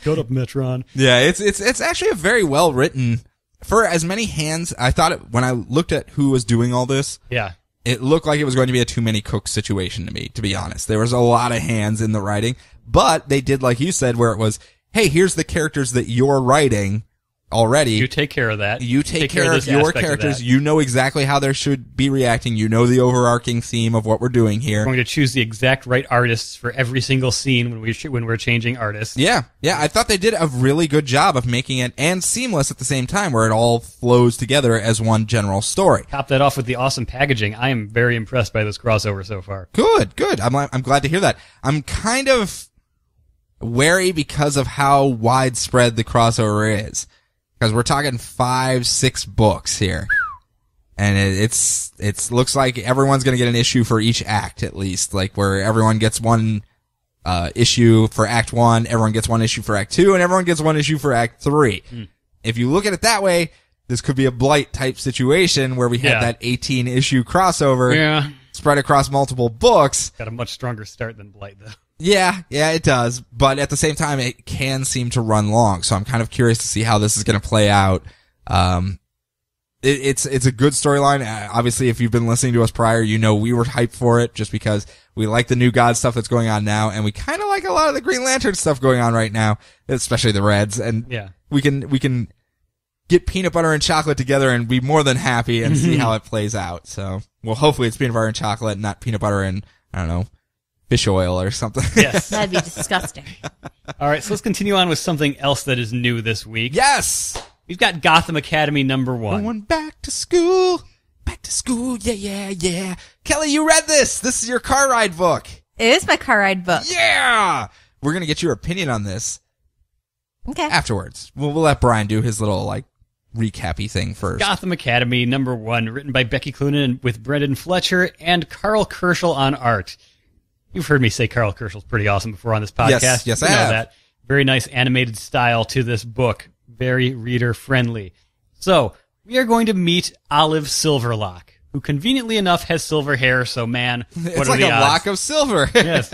Shut up, Metron. Yeah, it's actually a very well written, for as many hands. I thought it, when I looked at who was doing all this. Yeah. It looked like it was going to be a too many cooks situation to me, to be honest. There was a lot of hands in the writing, but they did, like you said, where it was, hey, here's the characters that you're writing already. You take care of that. You take care of your characters. Of you know exactly how they should be reacting. You know the overarching theme of what we're doing here. We're going to choose the exact right artists for every single scene when we're changing artists. Yeah. I thought they did a really good job of making it and seamless at the same time, where it all flows together as one general story. Top that off with the awesome packaging. I am very impressed by this crossover so far. Good. I'm glad to hear that. I'm kind of wary because of how widespread the crossover is. Because we're talking 5-6 books here. And it looks like everyone's gonna get an issue for each act, at least. Like, where everyone gets one, issue for Act 1, everyone gets one issue for Act 2, and everyone gets one issue for Act 3. If you look at it that way, this could be a Blight type situation where we had that 18 issue crossover. Yeah. spread across multiple books. Got a much stronger start than Blight, though. Yeah, it does. But at the same time, it can seem to run long. So I'm kind of curious to see how this is going to play out. It's a good storyline. Obviously, if you've been listening to us prior, you know we were hyped for it just because we like the New God stuff that's going on now, and we kind of like a lot of the Green Lantern stuff going on right now, especially the Reds. And we can get peanut butter and chocolate together and be more than happy and see how it plays out. So, well, hopefully it's peanut butter and chocolate, not peanut butter and, I don't know, fish oil or something. Yes. That'd be disgusting. All right, so let's continue on with something else that is new this week. Yes! We've got Gotham Academy #1. Going back to school. Back to school. Yeah. Kelly, you read this. This is your car ride book. It is my car ride book. Yeah! We're going to get your opinion on this Okay. afterwards. We'll let Brian do his little, recappy thing first. Gotham Academy #1, written by Becky Cloonan with Brendan Fletcher and Carl Kerschel on art. You've heard me say Carl Kerschel's pretty awesome before on this podcast. Yes, You I know have. that. Very nice animated style to this book. Very reader-friendly. So, we are going to meet Olive Silverlock, who conveniently enough has silver hair, so man, what It's are like the a odds? lock of silver. Yes.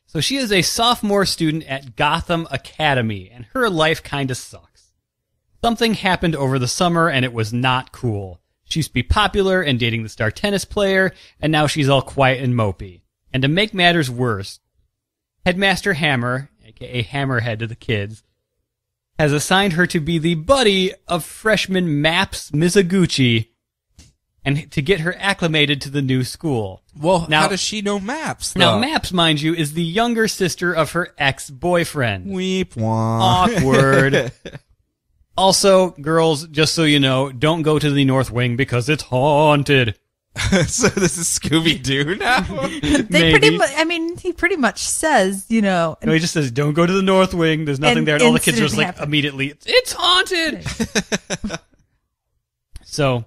So she is a sophomore student at Gotham Academy, and her life kinda sucks. Something happened over the summer, and it was not cool. She used to be popular and dating the star tennis player, and now she's all quiet and mopey. And to make matters worse, Headmaster Hammer, aka Hammerhead to the kids, has assigned her to be the buddy of freshman Maps Mizuguchi, and to get her acclimated to the new school. Well, Now- how does she know maps? Now, though? Maps, mind you, is the younger sister of her ex-boyfriend. Weep one. Awkward. Also, girls, just so you know, don't go to the North Wing because it's haunted. So this is Scooby-Doo now? They pretty Maybe. much, I mean, he pretty much says, No, he just says, don't go to the North Wing. There's nothing An there. And all the kids are just incident like, immediately, it's haunted. So,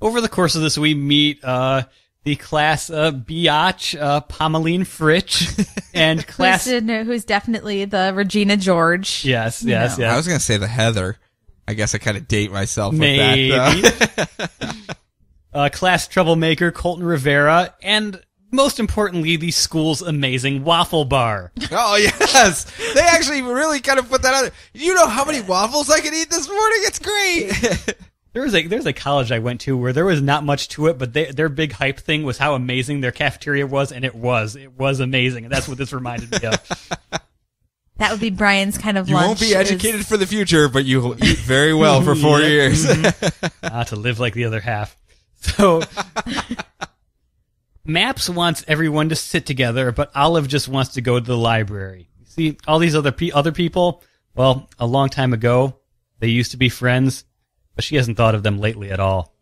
over the course of this, we meet the class Biatch, Pameline Fritch, and class... who's definitely the Regina George. Yes. I was going to say the Heather. I guess I kind of date myself Maybe. with that, though. Class troublemaker Colton Rivera, and most importantly, the school's amazing Waffle Bar. Oh, yes! They actually really kind of put that out. You know how many waffles I could eat this morning? It's great! There's a college I went to where there was not much to it, but their big hype thing was how amazing their cafeteria was, and it was amazing, and that's what this reminded me of. That would be Brian's kind of You lunch. won't be educated for the future, but you will eat very well for 4 years. To live like the other half. So, Maps wants everyone to sit together, but Olive just wants to go to the library. See, all these other people, well, a long time ago, they used to be friends, but she hasn't thought of them lately at all.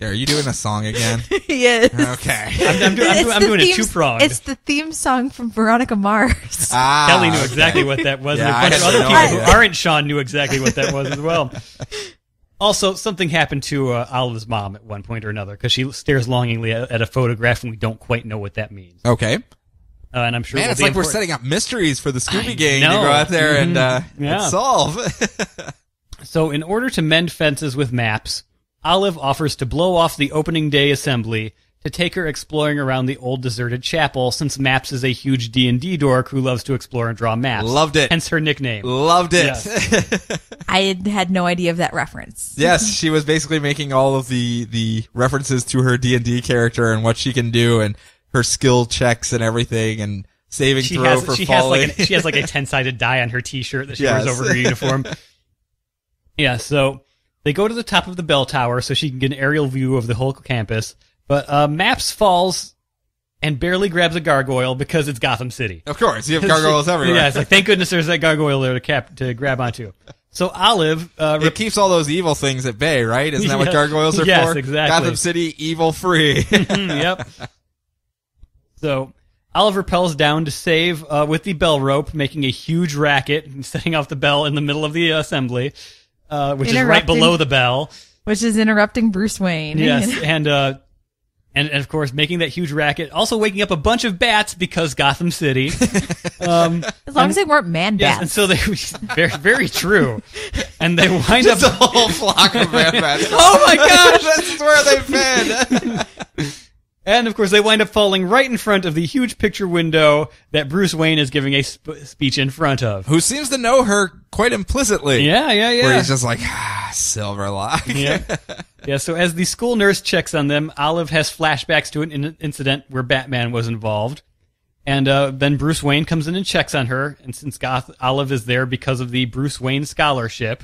Are you doing a song again? Yes. Okay. I'm doing it two-pronged. It's the theme song from Veronica Mars. Kelly knew exactly what that was, Yeah, and a bunch of I had other no people who idea. aren't Sean knew exactly what that was as well. Also, something happened to Olive's mom at one point or another, because she stares longingly at a photograph, and we don't quite know what that means. Okay. And I'm sure Man, it will it's be like we're important. setting up mysteries for the Scooby I Gang to know. go out there and Yeah. solve. So, in order to mend fences with Maps, Olive offers to blow off the opening day assembly to take her exploring around the old deserted chapel, since Maps is a huge D&D dork who loves to explore and draw maps. Loved it. Hence her nickname. Loved it. Yes. I had no idea of that reference. Yes, she was basically making all of the references to her D&D character and what she can do and her skill checks and everything and saving throw for falling. She has like a 10-sided die on her t-shirt that she Yes. wears over her uniform. Yeah, so they go to the top of the bell tower so she can get an aerial view of the whole campus. But Maps falls and barely grabs a gargoyle because it's Gotham City. Of course, you have gargoyles everywhere. Yeah, it's like, thank goodness there's that gargoyle there to grab onto. So Olive... It keeps all those evil things at bay, right? Isn't that what Yeah. gargoyles are Yes, for? exactly. Gotham City, evil free. Yep. So Olive rappels down to save with the bell rope, making a huge racket and setting off the bell in the middle of the assembly, which is right Interrupting. below the bell. Which is interrupting Bruce Wayne. Yes, and of course making that huge racket, also waking up a bunch of bats because Gotham City. As long as they weren't man Yes, bats. and so they very very true, and they wind up Just a whole flock of red bats. Oh my gosh! That's where they've been. And, of course, they wind up falling right in front of the huge picture window that Bruce Wayne is giving a speech in front of. Who seems to know her quite implicitly. Yeah. Where he's just like, Silverlock. Yeah, so as the school nurse checks on them, Olive has flashbacks to an incident where Batman was involved. And then Bruce Wayne comes in and checks on her. And since Olive is there because of the Bruce Wayne scholarship,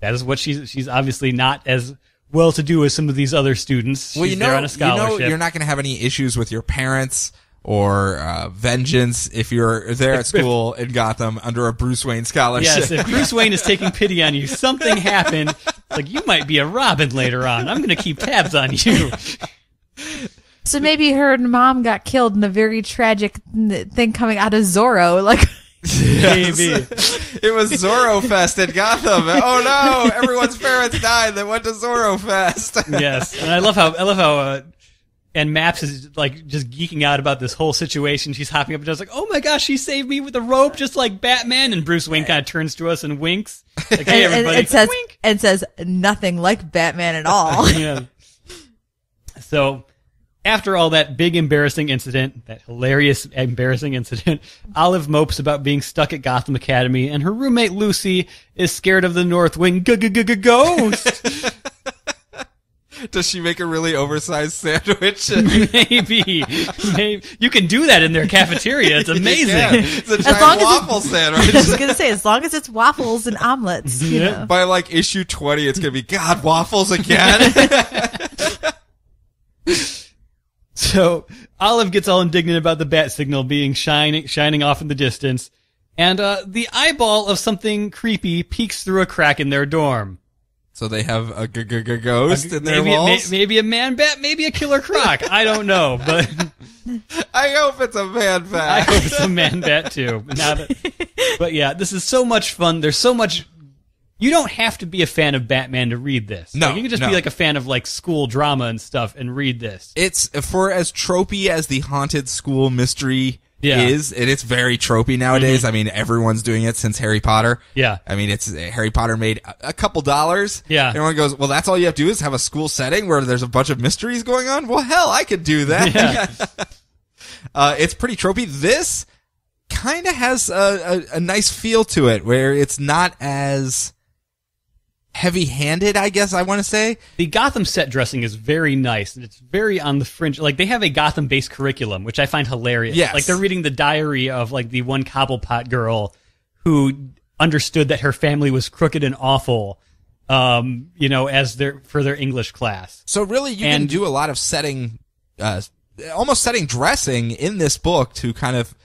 that is what she's obviously not as well-to-do as some of these other students. Well, She's there on a scholarship. you're not going to have any issues with your parents or vengeance if you're there at school in Gotham under a Bruce Wayne scholarship. Yes, if Bruce Wayne is taking pity on you, something happened. Like, you might be a Robin later on. I'm going to keep tabs on you. So maybe her mom got killed in a very tragic thing coming out of Zorro. Like, Maybe. It was Zorro Fest in Gotham. Oh no, everyone's parents died that went to Zorro Fest. Yes. And I love how and Maps is like just geeking out about this whole situation. She's hopping up and down like, "Oh my gosh, she saved me with a rope just like Batman." And Bruce Wayne kind of turns to us and winks. Like, "Hey everybody." It says nothing like Batman at all. Yeah. So, after all that big embarrassing incident, that hilarious embarrassing incident, Olive mopes about being stuck at Gotham Academy, and her roommate Lucy is scared of the North Wing ghost. Does she make a really oversized sandwich? Maybe. You can do that in their cafeteria. It's amazing. Yeah, it's a giant waffle sandwich. I was going to say, as long as it's waffles and omelets. You know. By like issue 20, it's going to be, God, waffles again? So Olive gets all indignant about the bat signal being shining off in the distance, and the eyeball of something creepy peeks through a crack in their dorm. So they have a ghost in their walls? Maybe a man bat, maybe a killer croc. I don't know, but I hope it's a man bat. I hope it's a man bat too. But yeah, this is so much fun. There's so much. You don't have to be a fan of Batman to read this. No, you can just be like a fan of like school drama and stuff and read this. It's for as tropey as the haunted school mystery is, and it's very tropey nowadays. I mean, everyone's doing it since Harry Potter. Yeah. I mean, it's Harry Potter made a couple dollars. Yeah. Everyone goes, well, that's all you have to do is have a school setting where there's a bunch of mysteries going on? Well, hell, I could do that. Yeah. It's pretty tropey. This kind of has a nice feel to it where it's not as heavy-handed, I guess I want to say. The Gotham set dressing is very nice, and it's very on the fringe. Like, they have a Gotham-based curriculum, which I find hilarious. Yes. Like, they're reading the diary of, like, the one Cobblepot girl who understood that her family was crooked and awful, as for their English class. So really, you can do a lot of almost setting dressing in this book to kind of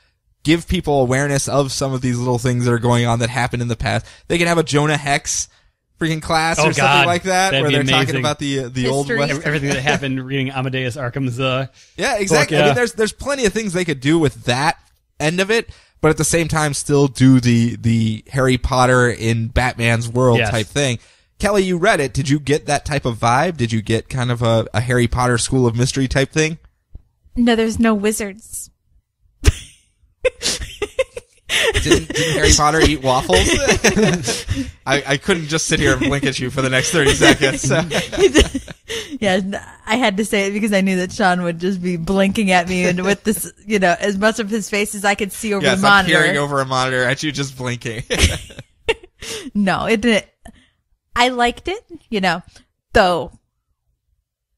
give people awareness of some of these little things that are going on that happened in the past. They can have a Jonah Hex freaking class or something like that, where they're talking about the old West. Everything that happened reading Amadeus Arkham's yeah, exactly. book, yeah. I mean, there's plenty of things they could do with that end of it, but at the same time still do the Harry Potter in Batman's world type thing. Kelly, you read it. Did you get that type of vibe? Did you get kind of a Harry Potter School of Mystery type thing? No, there's no wizards. Didn't Harry Potter eat waffles? I couldn't just sit here and blink at you for the next 30 seconds. So. Yeah, I had to say it because I knew that Sean would just be blinking at me, and with this, as much of his face as I could see over the monitor. I'm peering over a monitor at you, just blinking. No, it didn't. I liked it, though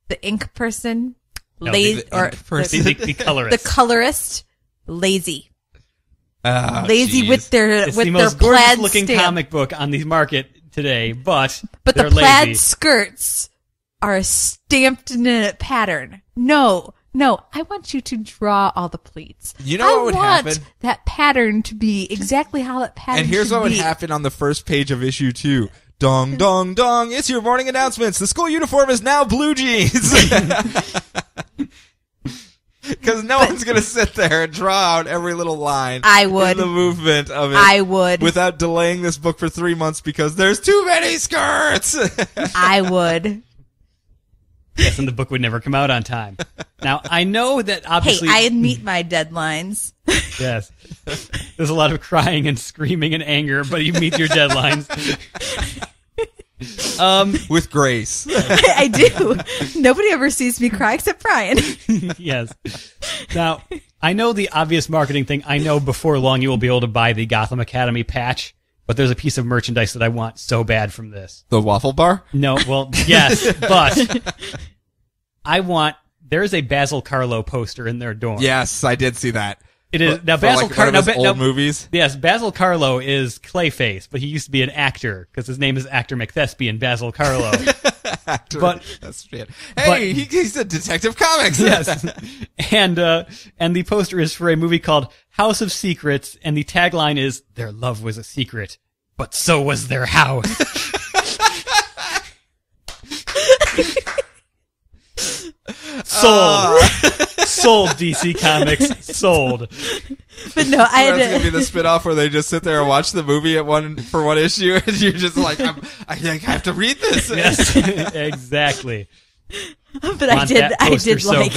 the ink person, lazy, or the colorist. The colorist, lazy. Lazy with their it's with the their most plaid gorgeous looking stamp. comic book on the market today, but the they're plaid lazy. skirts are stamped in a pattern. No, I want you to draw all the pleats. You know what would happen? I want that pattern to be exactly how that pattern And here's should what would be. happen on the first page of issue 2. Dong, dong, dong. It's your morning announcements. The school uniform is now blue jeans. Because no one's going to sit there and draw out every little line. I would. In the movement of it. I would. Without delaying this book for 3 months because there's too many skirts. I would. Yes, and the book would never come out on time. Now, I know that obviously... Hey, I meet my deadlines. Yes. There's a lot of crying and screaming and anger, but you meet your deadlines. With grace. I do. Nobody ever sees me cry except Brian. Yes. Now, I know the obvious marketing thing. I know before long you will be able to buy the Gotham Academy patch, but there's a piece of merchandise that I want so bad from this. The Waffle Bar? No, well, yes, but there's a Basil Carlo poster in their dorm. Yes, I did see that. It is now For Basil like one Carlo. of his old movies. Yes, Basil Carlo is Clayface, but he used to be an actor because his name is actor McThespian Basil Carlo. Actor. But- That's weird. Hey, he's a Detective Comics. Yes, and the poster is for a movie called House of Secrets, and the tagline is "Their love was a secret, but so was their house." Sold. Sold, DC Comics. Sold. But no, I That's had gonna be to, the spinoff where they just sit there and watch the movie for one issue, and you're just like, I have to read this. Yes, exactly. but I did poster like so it.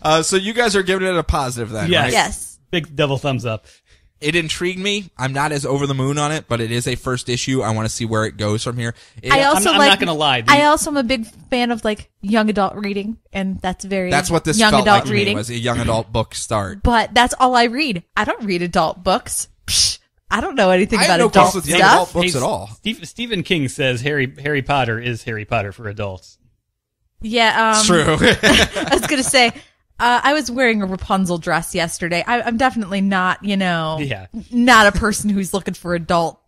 bad. So you guys are giving it a positive then, Yes. right? Yes. Big double thumbs up. It intrigued me. I'm not as over the moon on it, but it is a first issue. I want to see where it goes from here. I also I'm like, not gonna lie. I also am a big fan of like young adult reading, and that's what this young felt adult like to reading. me, was a young adult book start. But that's all I read. I don't read adult books. Psh, I don't know anything I about have no adult problems with stuff. young adult books at all. Stephen King says Harry Potter is Harry Potter for adults. Yeah, It's true. I was gonna say, I was wearing a Rapunzel dress yesterday. I'm definitely not, not a person who's looking for adult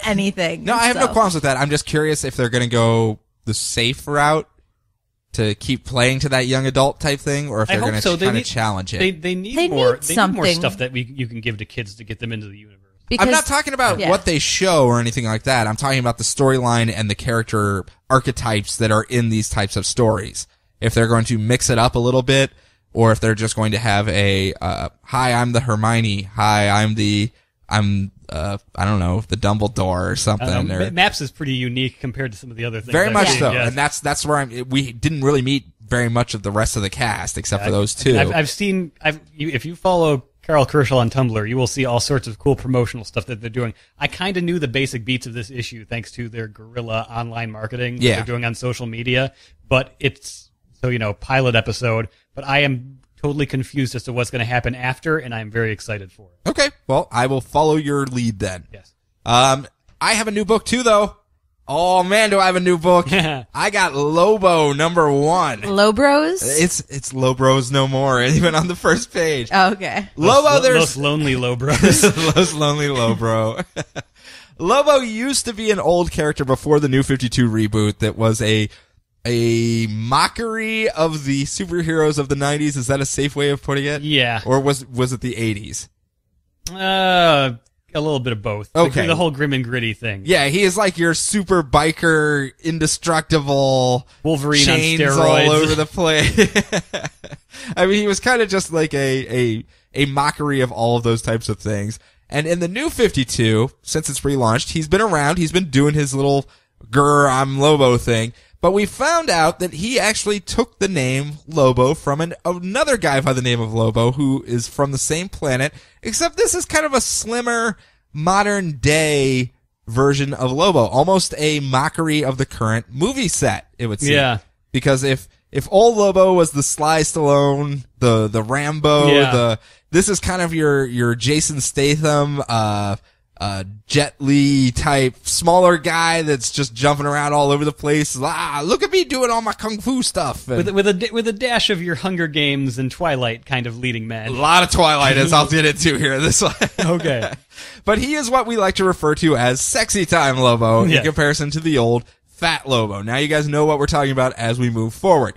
anything. No, I have no so. qualms with that. I'm just curious if they're going to go the safe route to keep playing to that young adult type thing, or if I they're hope going so. to kind of challenge it. They need They more. need They need more something. stuff that you can give to kids to get them into the universe. Because, I'm not talking about yeah. what they show or anything like that. I'm talking about the storyline and the character archetypes that are in these types of stories. If they're going to mix it up a little bit, or if they're just going to have a, hi, I'm the Hermione. Hi, I don't know, the Dumbledore or something. Or, Maps is pretty unique compared to some of the other things. very I've much seen, so. yes. And that's where we didn't really meet very much of the rest of the cast except for those two. If you follow Carol Kerschel on Tumblr, you will see all sorts of cool promotional stuff that they're doing. I kind of knew the basic beats of this issue thanks to their guerrilla online marketing that they're doing on social media, but it's, pilot episode, but I am totally confused as to what's going to happen after, and I'm very excited for it. Okay, well, I will follow your lead then. Yes. I have a new book too, though. Oh man, do I have a new book? I got Lobo #1. Lobros? It's Lobros no more, even on the first page. Oh, okay. Lobo, Los Lonely Lobros. Los Lonely Lobro. Lobo used to be an old character before the New 52 reboot that was a mockery of the superheroes of the 90s. Is that a safe way of putting it? Yeah. Or was it the 80s? A little bit of both. Okay. The whole grim and gritty thing. Yeah, he is like your super biker, indestructible Wolverine on chains steroids. all over the place. I mean, he was kind of just like a mockery of all of those types of things. And in the New 52, since it's relaunched, he's been around. He's been doing his little "grr, I'm Lobo" thing. But we found out that he actually took the name Lobo from another guy by the name of Lobo, who is from the same planet, except this is kind of a slimmer, modern day version of Lobo, almost a mockery of the current movie set, it would seem. Yeah. Because if old Lobo was the Sly Stallone, the Rambo, this is kind of your Jason Statham, Jet Li type, smaller guy that's just jumping around all over the place. Look at me doing all my kung fu stuff. And With a dash of your Hunger Games and Twilight kind of leading man. a lot of Twilight, as I'll get into here. This one. Okay. But he is what we like to refer to as Sexytime Lobo in Yes. comparison to the old Fat Lobo. Now you guys know what we're talking about as we move forward.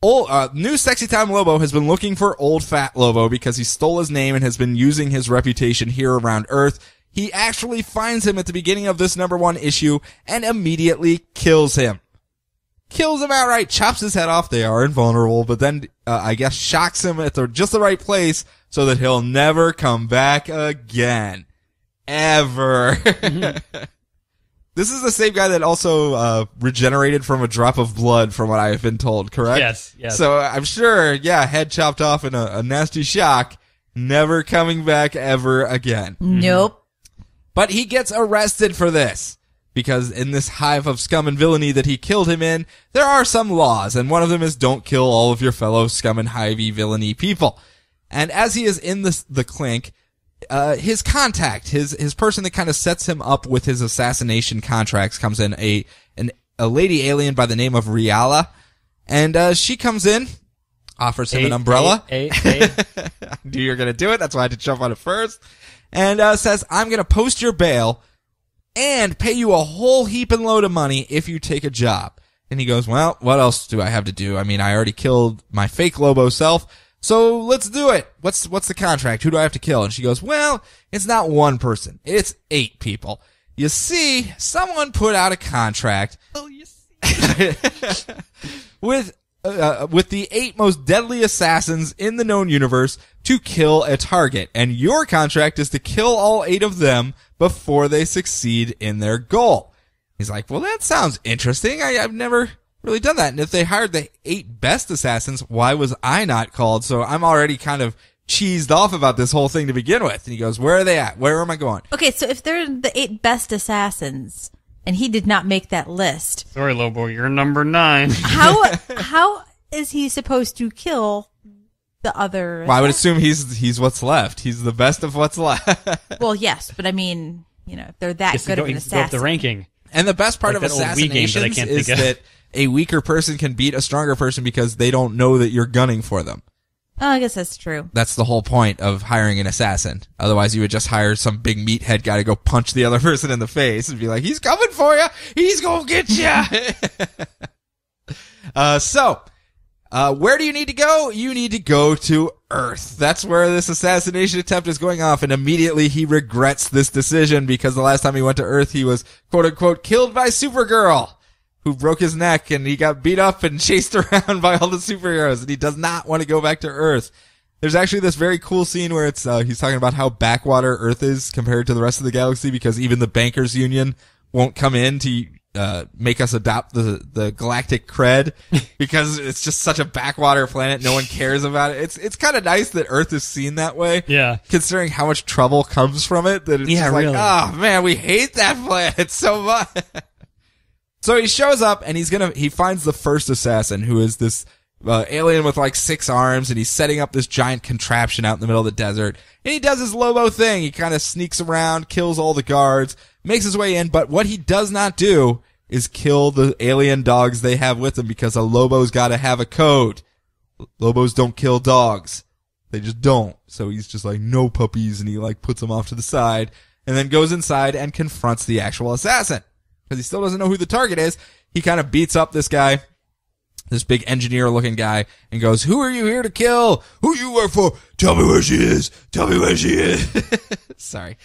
New Sexytime Lobo has been looking for old Fat Lobo because he stole his name and has been using his reputation here around Earth. He actually finds him at the beginning of this #1 issue and immediately kills him. Kills him outright, chops his head off. They are invulnerable, but then, I guess shocks him at just the right place so that he'll never come back again. Ever. This is the same guy that also regenerated from a drop of blood, from what I have been told, correct? Yes. So I'm sure, head chopped off in a nasty shock, never coming back ever again. Nope. But he gets arrested for this. Because in this hive of scum and villainy that he killed him in, there are some laws, and one of them is don't kill all of your fellow scum and hivey villainy people. And as he is in the clink, his contact, his person that kind of sets him up with his assassination contracts comes in, a lady alien by the name of Riala, and she comes in, offers him an umbrella. I knew you were gonna do it, that's why I had to jump on it first. And says, I'm gonna post your bail and pay you a whole heap and load of money if you take a job. And he goes, well, what else do I have to do? I mean, I already killed my fake Lobo self, so let's do it. What's the contract? Who do I have to kill? And she goes, well, it's not one person. It's 8 people. You see, someone put out a contract with the 8 most deadly assassins in the known universe to kill a target. And your contract is to kill all 8 of them before they succeed in their goal. He's like, well, that sounds interesting. I've never really done that. And if they hired the 8 best assassins, why was I not called? So I'm already kind of cheesed off about this whole thing to begin with. And he goes, where are they at? Where am I going? Okay, so if they're the 8 best assassins, and he did not make that list. Sorry, Lobo, you're number 9. How is he supposed to kill the other? Well, I would assume he's what's left. He's the best of what's left. Well, yes, but I mean, if they're that good of an assassin. Go up the ranking. And the best part of assassinations is that a weaker person can beat a stronger person because they don't know that you're gunning for them. Oh, I guess that's true. That's the whole point of hiring an assassin. Otherwise, you would just hire some big meathead guy to go punch the other person in the face and be like, he's coming for you. He's gonna get you. Where do you need to go? You need to go to Earth. That's where this assassination attempt is going off, and immediately he regrets this decision because the last time he went to Earth, he was quote-unquote killed by Supergirl, who broke his neck, and he got beat up and chased around by all the superheroes, and he does not want to go back to Earth. There's actually this very cool scene where it's he's talking about how backwater Earth is compared to the rest of the galaxy because even the Bankers Union won't come in to make us adopt the galactic cred because it's just such a backwater planet. No one cares about it. It's kind of nice that Earth is seen that way. Yeah. Considering how much trouble comes from it, that it's just like, really. oh man, we hate that planet so much. So he shows up and he finds the first assassin, who is this alien with like 6 arms, and he's setting up this giant contraption out in the middle of the desert. And he does his Lobo thing. He kind of sneaks around, kills all the guards, makes his way in, but what he does not do is kill the alien dogs they have with him because a Lobo's gotta have a code. Lobos don't kill dogs. They just don't. So he's just like, no puppies, and he like puts them off to the side, and then goes inside and confronts the actual assassin. Because he still doesn't know who the target is. He kind of beats up this guy, this big engineer-looking guy, and goes, who are you here to kill? Who you work for? Tell me where she is. Tell me where she is. Sorry.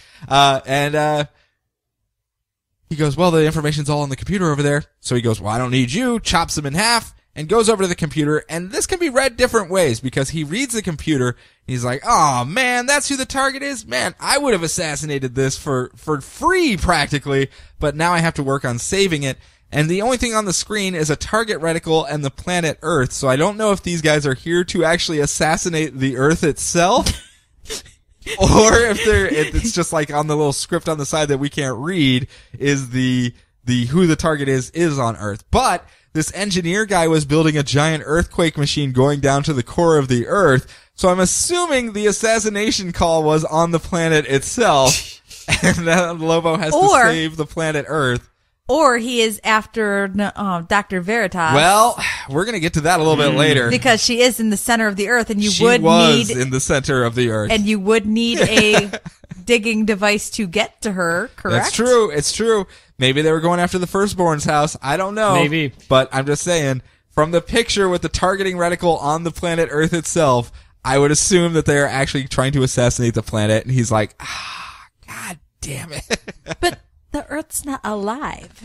He goes, well, the information's all on the computer over there. So he goes, well, I don't need you, chops him in half, and goes over to the computer. And this can be read different ways because he reads the computer, and he's like, oh man, that's who the target is? Man, I would have assassinated this for free practically, but now I have to work on saving it. And the only thing on the screen is a target reticle and the planet Earth. So I don't know if these guys are here to actually assassinate the Earth itself. Or if it's just like on the little script on the side that we can't read is the who the target is on Earth. But this engineer guy was building a giant earthquake machine going down to the core of the Earth. So I'm assuming the assassination call was on the planet itself. And that Lobo has to save the planet Earth. Or he is after Dr. Veritas. Well, we're going to get to that a little bit later. Because she is in the center of the Earth, and she was in the center of the Earth. And you would need a digging device to get to her, correct? That's true. It's true. Maybe they were going after the firstborn's house. I don't know. Maybe. But I'm just saying, from the picture with the targeting reticle on the planet Earth itself, I would assume that they are actually trying to assassinate the planet. And he's like, God damn it. But the Earth's not alive.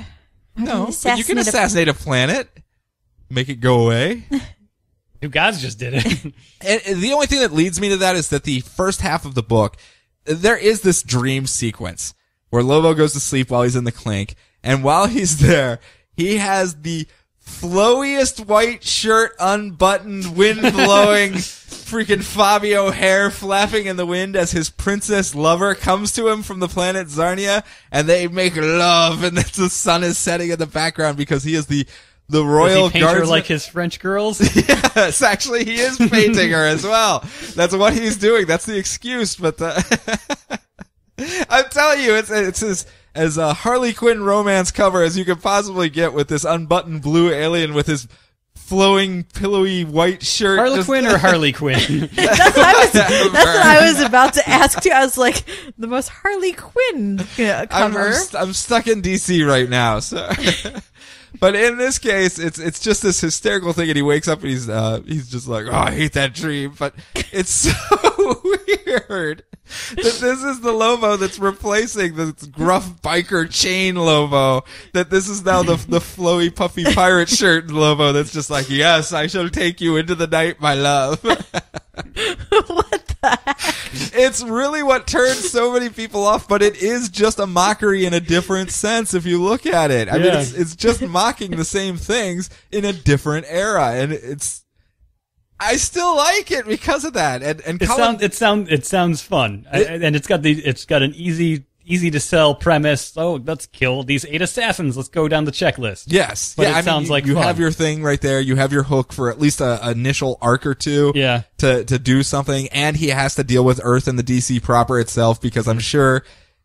No, but you can assassinate a planet, make it go away. New Gods just did it. And the only thing that leads me to that is that the first half of the book, there is this dream sequence where Lobo goes to sleep while he's in the clink, and while he's there, he has the flowiest white shirt unbuttoned, wind blowing, freaking Fabio hair flapping in the wind as his princess lover comes to him from the planet Czarnia, and they make love, and the sun is setting in the background because he is the royal Does he paint her guardsman. like his French girls? Yes, actually, he is painting her as well. That's what he's doing. That's the excuse. But I'm telling you, it's as a Harley Quinn romance cover as you could possibly get with this unbuttoned blue alien with his flowing, pillowy white shirt. Harlequin or Harley Quinn? That's what I was about to ask you. I was like, the most Harley Quinn cover. I'm stuck in DC right now, so. But in this case, it's just this hysterical thing, and he wakes up and he's just like, oh, I hate that dream. But it's so weird that this is the Lobo that's replacing the gruff biker chain Lobo. That this is now the flowy, puffy pirate shirt Lobo that's just like, yes, I shall take you into the night, my love. What the heck? It's really what turns so many people off, but it is just a mockery in a different sense if you look at it. I mean, it's just mocking the same things in a different era, and I still like it because of that. And It sounds fun, and it's got an easy to sell premise. Oh, let's kill these 8 assassins. Let's go down the checklist. Yes. But it sounds like you fun. have your thing right there. You have your hook for at least an initial arc or two. Yeah. To do something. And he has to deal with Earth and the DC proper itself because I'm sure,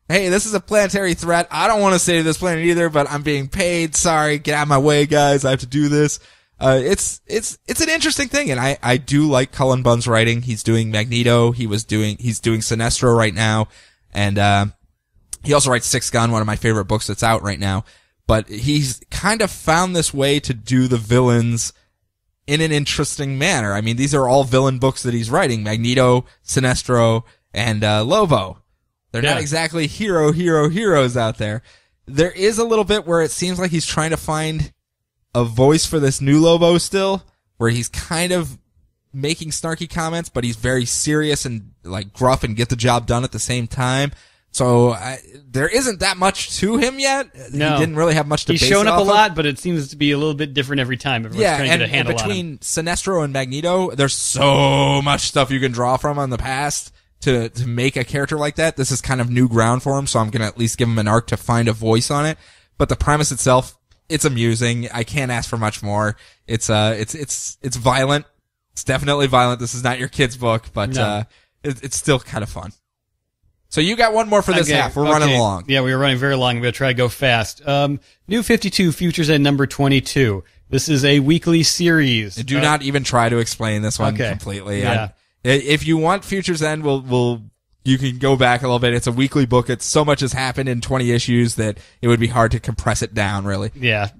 hey, this is a planetary threat. I don't want to save this planet either, but I'm being paid. Sorry. Get out of my way, guys. I have to do this. It's an interesting thing. And I do like Cullen Bunn's writing. He's doing Magneto. He's doing Sinestro right now. And, he also writes Six Gun, one of my favorite books that's out right now. But he's kind of found this way to do the villains in an interesting manner. I mean, these are all villain books that he's writing. Magneto, Sinestro, and Lobo. They're not exactly heroes out there. There is a little bit where it seems like he's trying to find a voice for this new Lobo still, where he's kind of making snarky comments, but he's very serious and like gruff and get the job done at the same time. So there isn't that much to him yet. No. He didn't really have much to base He's shown it up a off of. lot, but it seems to be a little bit different every time. Everyone's trying to get a handle and on between him. Sinestro and Magneto, there's so much stuff you can draw from on the past to make a character like that. This is kind of new ground for him, so I'm gonna at least give him an arc to find a voice on it. But the premise itself, it's amusing. I can't ask for much more. It's violent. It's definitely violent. This is not your kid's book, but No. it's still kind of fun. So you got one more for this half. We're running along. Yeah, we were running very long. I'm going to try to go fast. New 52 Futures End number 22. This is a weekly series. Do not even try to explain this one completely. Yeah. If you want Futures End, you can go back a little bit. It's a weekly book. It's so much has happened in 20 issues that it would be hard to compress it down, really. Yeah.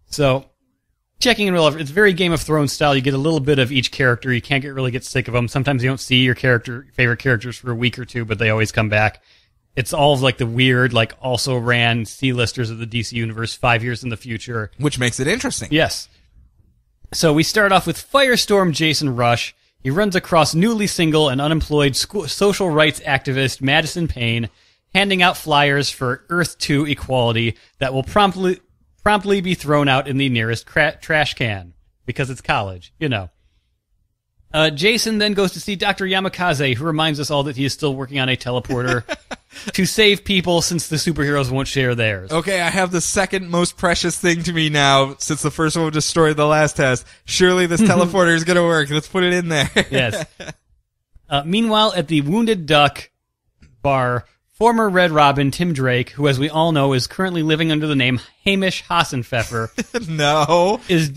So, checking in real life, it's very Game of Thrones style. You get a little bit of each character. You can't really get sick of them. Sometimes you don't see your favorite characters for a week or two, but they always come back. It's all like the weird, like also ran C-listers of the DC universe 5 years in the future. Which makes it interesting. Yes. So we start off with Firestorm Jason Rush. He runs across newly single and unemployed social rights activist Madison Payne, handing out flyers for Earth 2 equality that will promptly be thrown out in the nearest trash can, because it's college, you know. Jason then goes to see Dr. Yamakaze, who reminds us all that he is still working on a teleporter to save people since the superheroes won't share theirs. Okay, I have the second most precious thing to me now, since the first one destroyed the last test. Surely this teleporter is going to work. Let's put it in there. Yes. Meanwhile, at the Wounded Duck bar, former Red Robin Tim Drake, who as we all know is currently living under the name Hamish Hassenpfeffer, is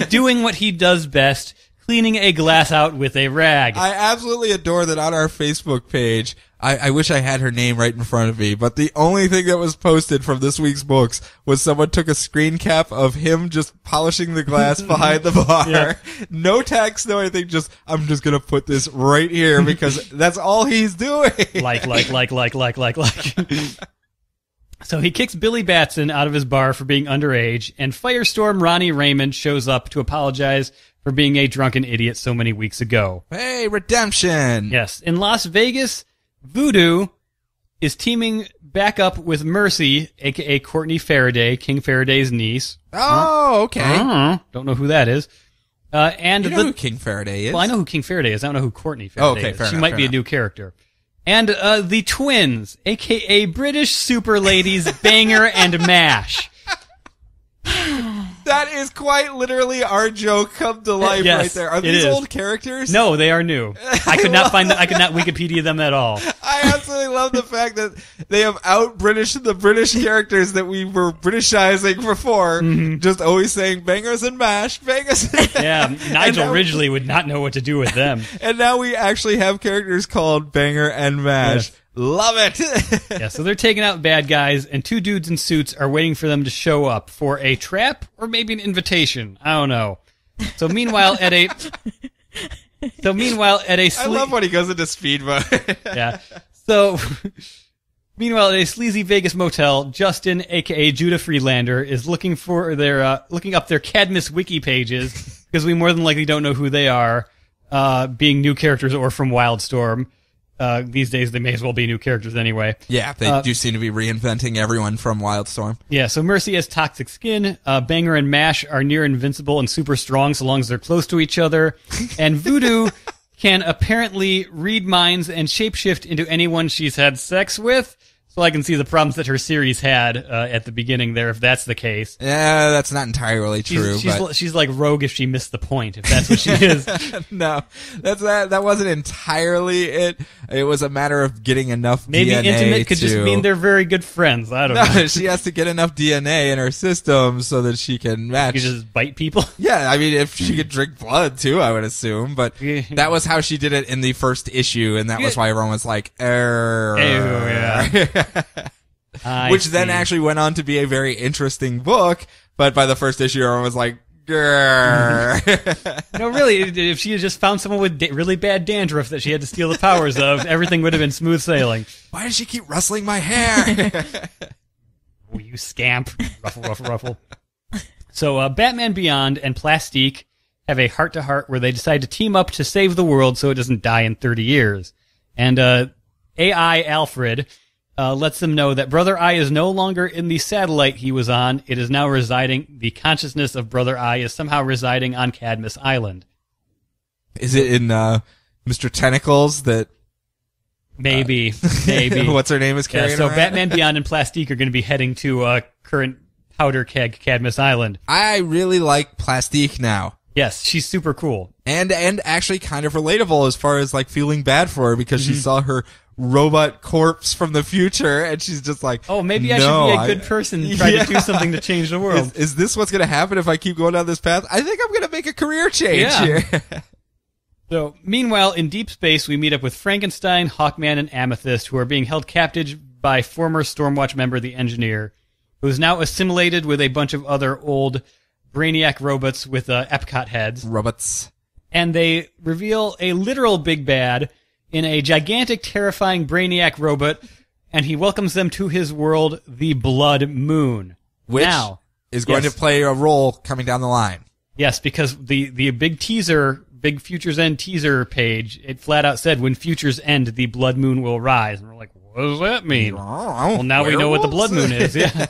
doing what he does best, cleaning a glass out with a rag. I absolutely adore that on our Facebook page. I wish I had her name right in front of me, but the only thing that was posted from this week's books was someone took a screen cap of him just polishing the glass behind the bar. Yeah. No text, no anything, I'm just gonna put this right here because that's all he's doing. Like. So he kicks Billy Batson out of his bar for being underage, and Firestorm Ronnie Raymond shows up to apologize for being a drunken idiot so many weeks ago. Hey, redemption! Yes. In Las Vegas, Voodoo is teaming back up with Mercy, a.k.a. Courtney Faraday, King Faraday's niece. Oh, okay. Don't know who that is. And You know who King Faraday is? Well, I know who King Faraday is. I don't know who Courtney Faraday is. Fair She enough, might fair be a enough. new character. And the twins, a.k.a. British super ladies Banger and Mash. That is quite literally our joke come to life Yes, right there. Are it these is. old characters? No, they are new. I could not find them. I could not Wikipedia them at all. I absolutely love the fact that they have out-British the British characters that we were Britishizing before. Just always saying bangers and mash, bangers and mash. Yeah, Nigel now- Ridgely would not know what to do with them. And now we actually have characters called Banger and Mash. Yes. Love it. Yeah, so they're taking out bad guys, and two dudes in suits are waiting for them to show up for a trap or maybe an invitation. I don't know. So meanwhile, at a I love when he goes into speed mode. yeah. So meanwhile, at a sleazy Vegas motel, Justin, aka Judah Friedlander, is looking up their Cadmus wiki pages because we more than likely don't know who they are, being new characters or from Wildstorm. These days, they may as well be new characters anyway. Yeah, they do seem to be reinventing everyone from Wildstorm. Yeah, so Mercy has toxic skin, Banger and Mash are near invincible and super strong so long as they're close to each other, and Voodoo can apparently read minds and shapeshift into anyone she's had sex with. So I can see the problems that her series had at the beginning there, if that's the case. Yeah, that's not entirely true. She's like Rogue if she missed the point, if that's what she is. No, that wasn't entirely it. It was a matter of getting enough Maybe DNA intimate could just mean they're very good friends. I don't know. No, she has to get enough DNA in her system so that she can match. You just bite people. Yeah, I mean, if she could drink blood too, I would assume. But that was how she did it in the first issue, and that was why everyone was like, yeah. Which then actually went on to be a very interesting book, but by the first issue, everyone was like, grrr. No, really, if she had just found someone with really bad dandruff that she had to steal the powers of, everything would have been smooth sailing. Why does she keep rustling my hair? Oh, you scamp. Ruffle, ruffle, ruffle. So, Batman Beyond and Plastique have a heart-to-heart where they decide to team up to save the world so it doesn't die in 30 years. And AI Alfred lets them know that Brother Eye is no longer in the satellite he was on. It is now the consciousness of Brother Eye is somehow residing on Cadmus Island. Is it in Mr. Tentacles that... Maybe. What's her name is carrying Yeah, so around? Batman Beyond and Plastique are going to be heading to current Powder Keg Cadmus Island. I really like Plastique now. Yes, she's super cool. And actually kind of relatable as far as like feeling bad for her because she saw her robot corpse from the future and she's just like, oh, maybe I should be a good person and try to do something to change the world. Is this what's going to happen if I keep going down this path? I think I'm going to make a career change here. So, meanwhile, in deep space, we meet up with Frankenstein, Hawkman, and Amethyst, who are being held captive by former Stormwatch member, the Engineer, who is now assimilated with a bunch of other old Brainiac robots with Epcot heads. Robots. And they reveal a literal big bad in a gigantic, terrifying Brainiac robot, and he welcomes them to his world, the Blood Moon. Which now, is going to play a role coming down the line. Yes, because the big Futures End teaser page, it flat out said, when Futures End, the Blood Moon will rise. And we're like, what does that mean? Well, now we know what the Blood Moon is, yeah.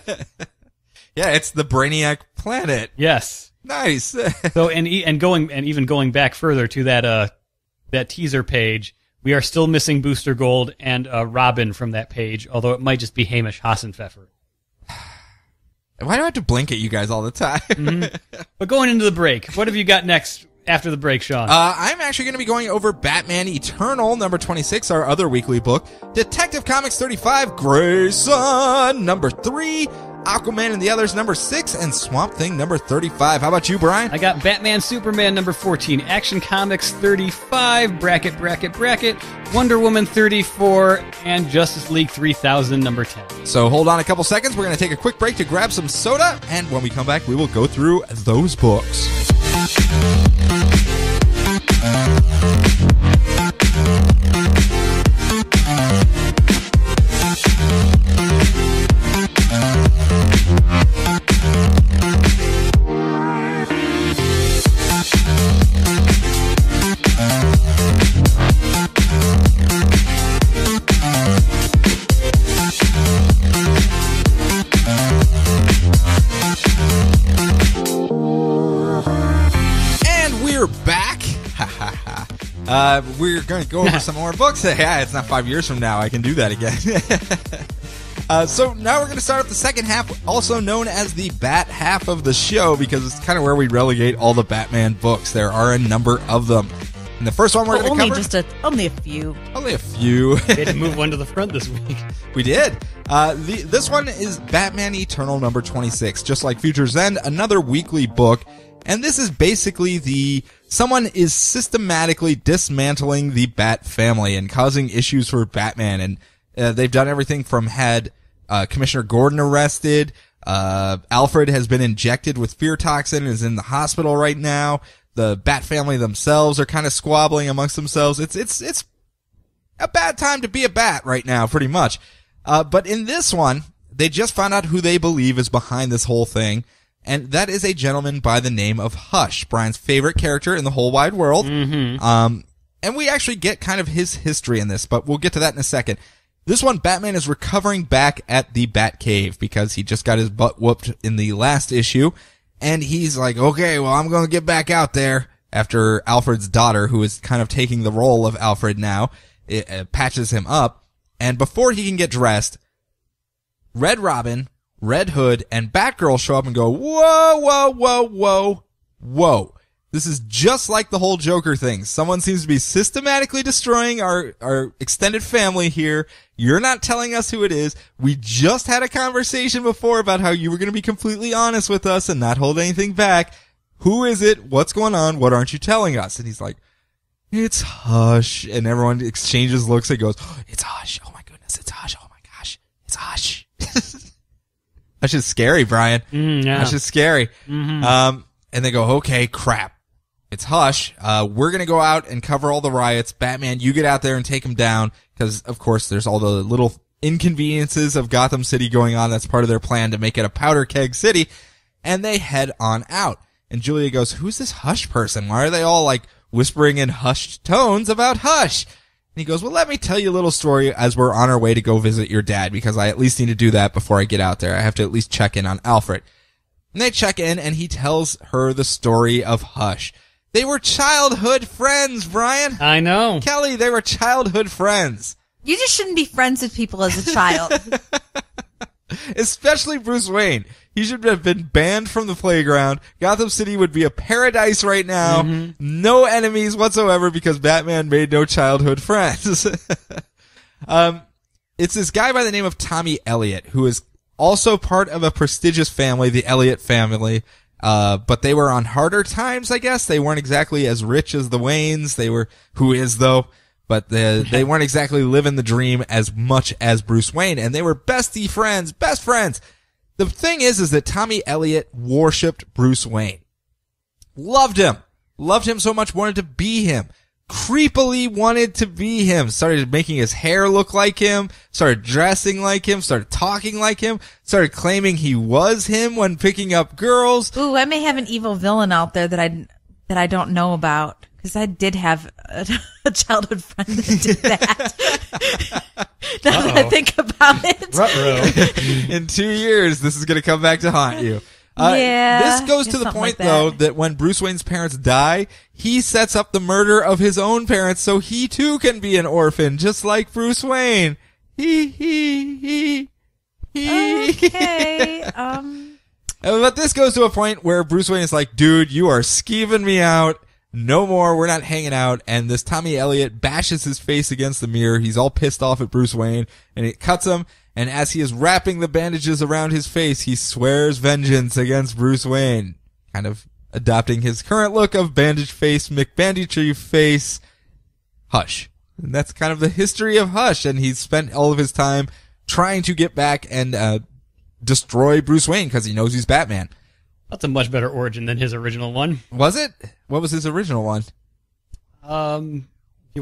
Yeah, it's the Brainiac planet. Yes. Nice. So, even going back further to that teaser page, we are still missing Booster Gold and Robin from that page, although it might just be Hamish Hassenpfeffer. Why do I have to blink at you guys all the time? But going into the break, what have you got next after the break, Sean? I'm actually going to be going over Batman Eternal, number 26, our other weekly book. Detective Comics 35, Grayson, number 3. Aquaman and the Others, number 6. And Swamp Thing, number 35. How about you, Brian? I got Batman Superman, number 14. Action Comics 35. Bracket. Wonder Woman 34. And Justice League 3000, number 10. So hold on a couple seconds. We're going to take a quick break to grab some soda. And when we come back, we will go through those books. We're going to go over some more books. Yeah, it's not 5 years from now. I can do that again. So now we're going to start up the second half, also known as the Bat half of the show, because it's kind of where we relegate all the Batman books. There are a number of them. And the first one we're going to cover... Only a few. Only a few. We had to move one to the front this week. We did. This one is Batman Eternal number 26. Just like Future's End, another weekly book. And this is basically someone is systematically dismantling the Bat family and causing issues for Batman. And they've done everything from had Commissioner Gordon arrested. Alfred has been injected with fear toxin and is in the hospital right now. The Bat family themselves are kind of squabbling amongst themselves. It's a bad time to be a Bat right now, pretty much. But in this one, they just found out who they believe is behind this whole thing. And that is a gentleman by the name of Hush, Brian's favorite character in the whole wide world. Mm-hmm. And we actually get kind of his history in this, but we'll get to that in a second. This one, Batman is recovering back at the Batcave because he just got his butt whooped in the last issue. And he's like, okay, well, I'm going to get back out there after Alfred's daughter, who is kind of taking the role of Alfred now, patches him up. And before he can get dressed, Red Robin, Red Hood, and Batgirl show up and go, whoa, whoa, whoa, whoa, whoa. This is just like the whole Joker thing. Someone seems to be systematically destroying our extended family here. You're not telling us who it is. We just had a conversation before about how you were going to be completely honest with us and not hold anything back. Who is it? What's going on? What aren't you telling us? And he's like, it's Hush. And everyone exchanges looks and goes, oh, it's Hush. Oh my goodness, it's Hush. Oh my gosh, it's Hush. Hush is scary, Brian. Yeah. Hush is scary. Mm-hmm. And they go, okay, crap. It's Hush. We're going to go out and cover all the riots. Batman, you get out there and take them down. Because, of course, there's all the little inconveniences of Gotham City going on. That's part of their plan to make it a powder keg city. And they head on out. And Julia goes, who's this Hush person? Why are they all, like, whispering in hushed tones about Hush? And he goes, well, let me tell you a little story as we're on our way to go visit your dad. Because I at least need to do that before I get out there. I have to at least check in on Alfred. And they check in, and he tells her the story of Hush. They were childhood friends, Brian. I know. Kelly, they were childhood friends. You just shouldn't be friends with people as a child. Especially Bruce Wayne. He should have been banned from the playground. Gotham City would be a paradise right now. Mm-hmm. No enemies whatsoever because Batman made no childhood friends. It's this guy by the name of Tommy Elliott, who is also part of a prestigious family, the Elliott family. But they were on harder times, I guess. They weren't exactly as rich as the Waynes. They were, who is though, but they weren't exactly living the dream as much as Bruce Wayne. And they were best friends. The thing is that Tommy Elliott worshipped Bruce Wayne. Loved him so much, wanted to be him. Creepily wanted to be him. Started making his hair look like him. Started dressing like him. Started talking like him. Started claiming he was him when picking up girls. Ooh, I may have an evil villain out there that I don't know about. Because I did have a childhood friend that did that. Now that I think about it. Ruh-roh. In 2 years, this is going to come back to haunt you. Yeah. This goes to the point, though, that when Bruce Wayne's parents die, he sets up the murder of his own parents so he, too, can be an orphan, just like Bruce Wayne. He. Okay, But this goes to a point where Bruce Wayne is like, dude, you are skeeving me out. No more. We're not hanging out. And this Tommy Elliott bashes his face against the mirror. He's all pissed off at Bruce Wayne, and it cuts him. And as he is wrapping the bandages around his face, he swears vengeance against Bruce Wayne, kind of adopting his current look of bandage face, McBanditry face, Hush. And that's kind of the history of Hush. And he's spent all of his time trying to get back and destroy Bruce Wayne because he knows he's Batman. That's a much better origin than his original one. Was it? What was his original one? You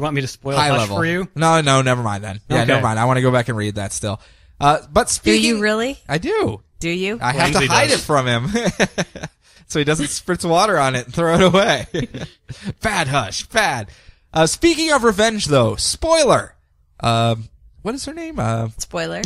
want me to spoil High Hush level. for you? No, never mind then. Yeah, Okay. never mind. I want to go back and read that still. But speaking... Do you really? I do. Do you? I have to He hide does. it from him. So he doesn't spritz water on it and throw it away. Bad Hush. Bad. Speaking of revenge, though, spoiler. What is her name? Spoiler.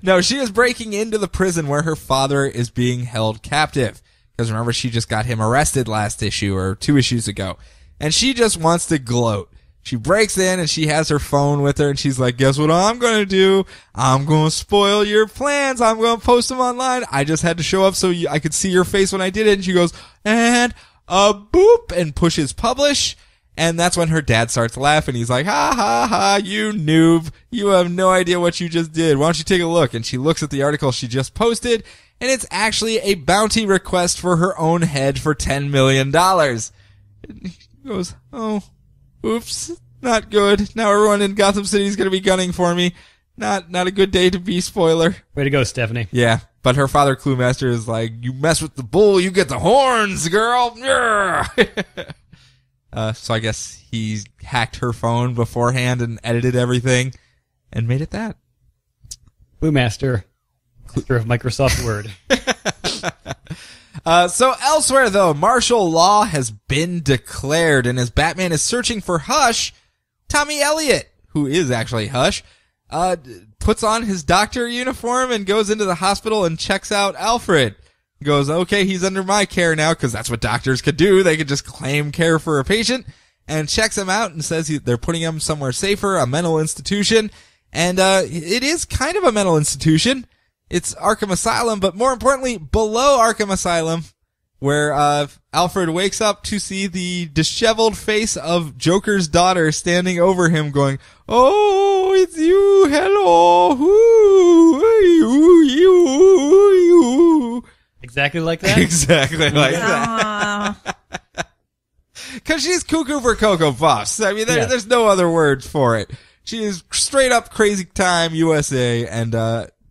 No, she is breaking into the prison where her father is being held captive. Because remember, she just got him arrested last issue or 2 issues ago. And she just wants to gloat. She breaks in and she has her phone with her and she's like, guess what I'm going to do? I'm going to spoil your plans. I'm going to post them online. I just had to show up so I could see your face when I did it. And she goes, and boop, and pushes publish. And that's when her dad starts laughing. He's like, ha ha ha, you noob. You have no idea what you just did. Why don't you take a look? And she looks at the article she just posted and it's actually a bounty request for her own head for $10 million. And he goes, oh. Oops, not good. Now everyone in Gotham City is going to be gunning for me. Not a good day to be, spoiler. Way to go, Stephanie. Yeah, but her father, Cluemaster, is like, you mess with the bull, you get the horns, girl. So I guess he hacked her phone beforehand and edited everything and made it that. Cluemaster, master of Microsoft Word. So elsewhere, though, martial law has been declared, and as Batman is searching for Hush, Tommy Elliott, who is actually Hush, puts on his doctor uniform and goes into the hospital and checks out Alfred. He goes, okay, he's under my care now, because that's what doctors could do. They could just claim care for a patient, and checks him out and says they're putting him somewhere safer, a mental institution, and it is kind of a mental institution. It's Arkham Asylum, but more importantly, below Arkham Asylum, where Alfred wakes up to see the disheveled face of Joker's daughter standing over him going, oh, it's you, hello, you. Exactly like that? Exactly like that. Because she's cuckoo for Cocoa Puffs. I mean, there's no other word for it. She is straight up crazy time USA, and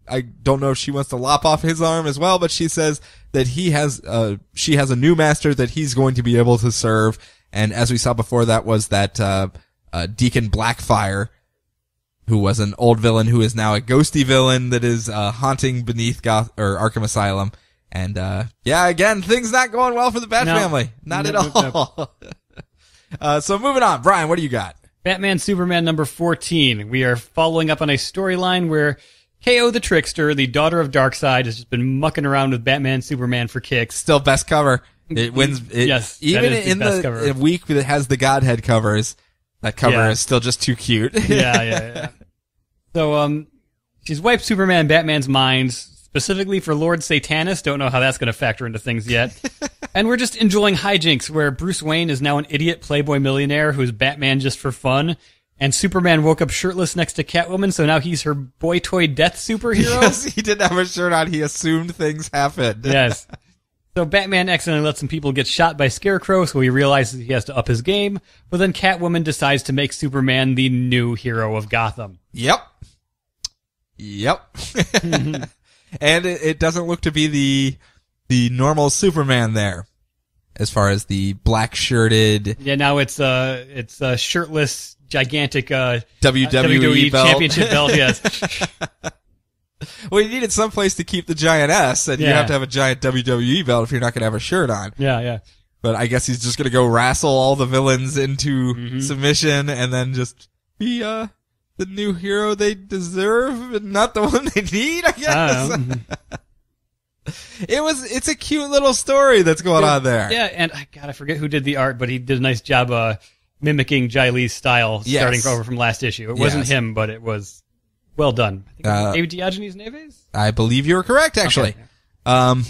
I don't know if she wants to lop off his arm as well, but she says that she has a new master that he's going to be able to serve. And as we saw before, that was that, Deacon Blackfire, who was an old villain who is now a ghosty villain that is, haunting beneath Arkham Asylum. And, again, things not going well for the Bat family. Not at all. So moving on. Brian, what do you got? Batman Superman number 14. We are following up on a storyline where KO the Trickster, the daughter of Darkseid, has just been mucking around with Batman Superman for kicks. Still best cover. It wins. Yes, even in the week that has the Godhead covers, that cover is still just too cute. Yeah. So, she's wiped Superman and Batman's minds, specifically for Lord Satanus. Don't know how that's going to factor into things yet. And we're just enjoying hijinks where Bruce Wayne is now an idiot playboy millionaire who's Batman just for fun. And Superman woke up shirtless next to Catwoman, so now he's her boy toy death superhero. Yes, he didn't have a shirt on. He assumed things happened. Yes. So Batman accidentally lets some people get shot by Scarecrow, so he realizes he has to up his game. But then Catwoman decides to make Superman the new hero of Gotham. Yep. And it doesn't look to be the normal Superman there, as far as the black shirted. Yeah, now it's shirtless, gigantic WWE belt. championship belt. Yes. Well, you needed someplace to keep the giant S, and you have to have a giant WWE belt if you're not going to have a shirt on. Yeah. But I guess he's just going to go wrestle all the villains into submission, and then just be the new hero they deserve, and not the one they need. I guess. It's a cute little story that's going on there. Yeah, and I forget who did the art, but he did a nice job mimicking Jai Lee's style, starting over from last issue. It wasn't him, but it was well done. I think it was David Diogenes Neves? I believe you were correct, actually. Okay.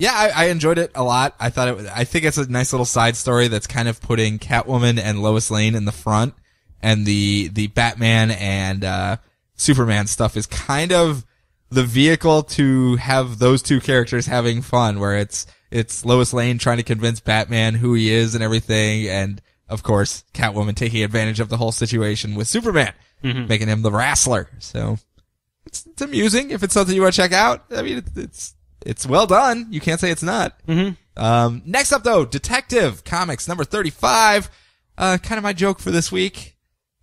I enjoyed it a lot. I think it's a nice little side story that's kind of putting Catwoman and Lois Lane in the front, and the Batman and Superman stuff is kind of the vehicle to have those two characters having fun, where it's Lois Lane trying to convince Batman who he is and everything, and of course Catwoman taking advantage of the whole situation with Superman, making him the wrestler. So it's amusing if it's something you want to check out. I mean, it's well done. You can't say it's not. Next up though, Detective Comics number 35. Kind of my joke for this week.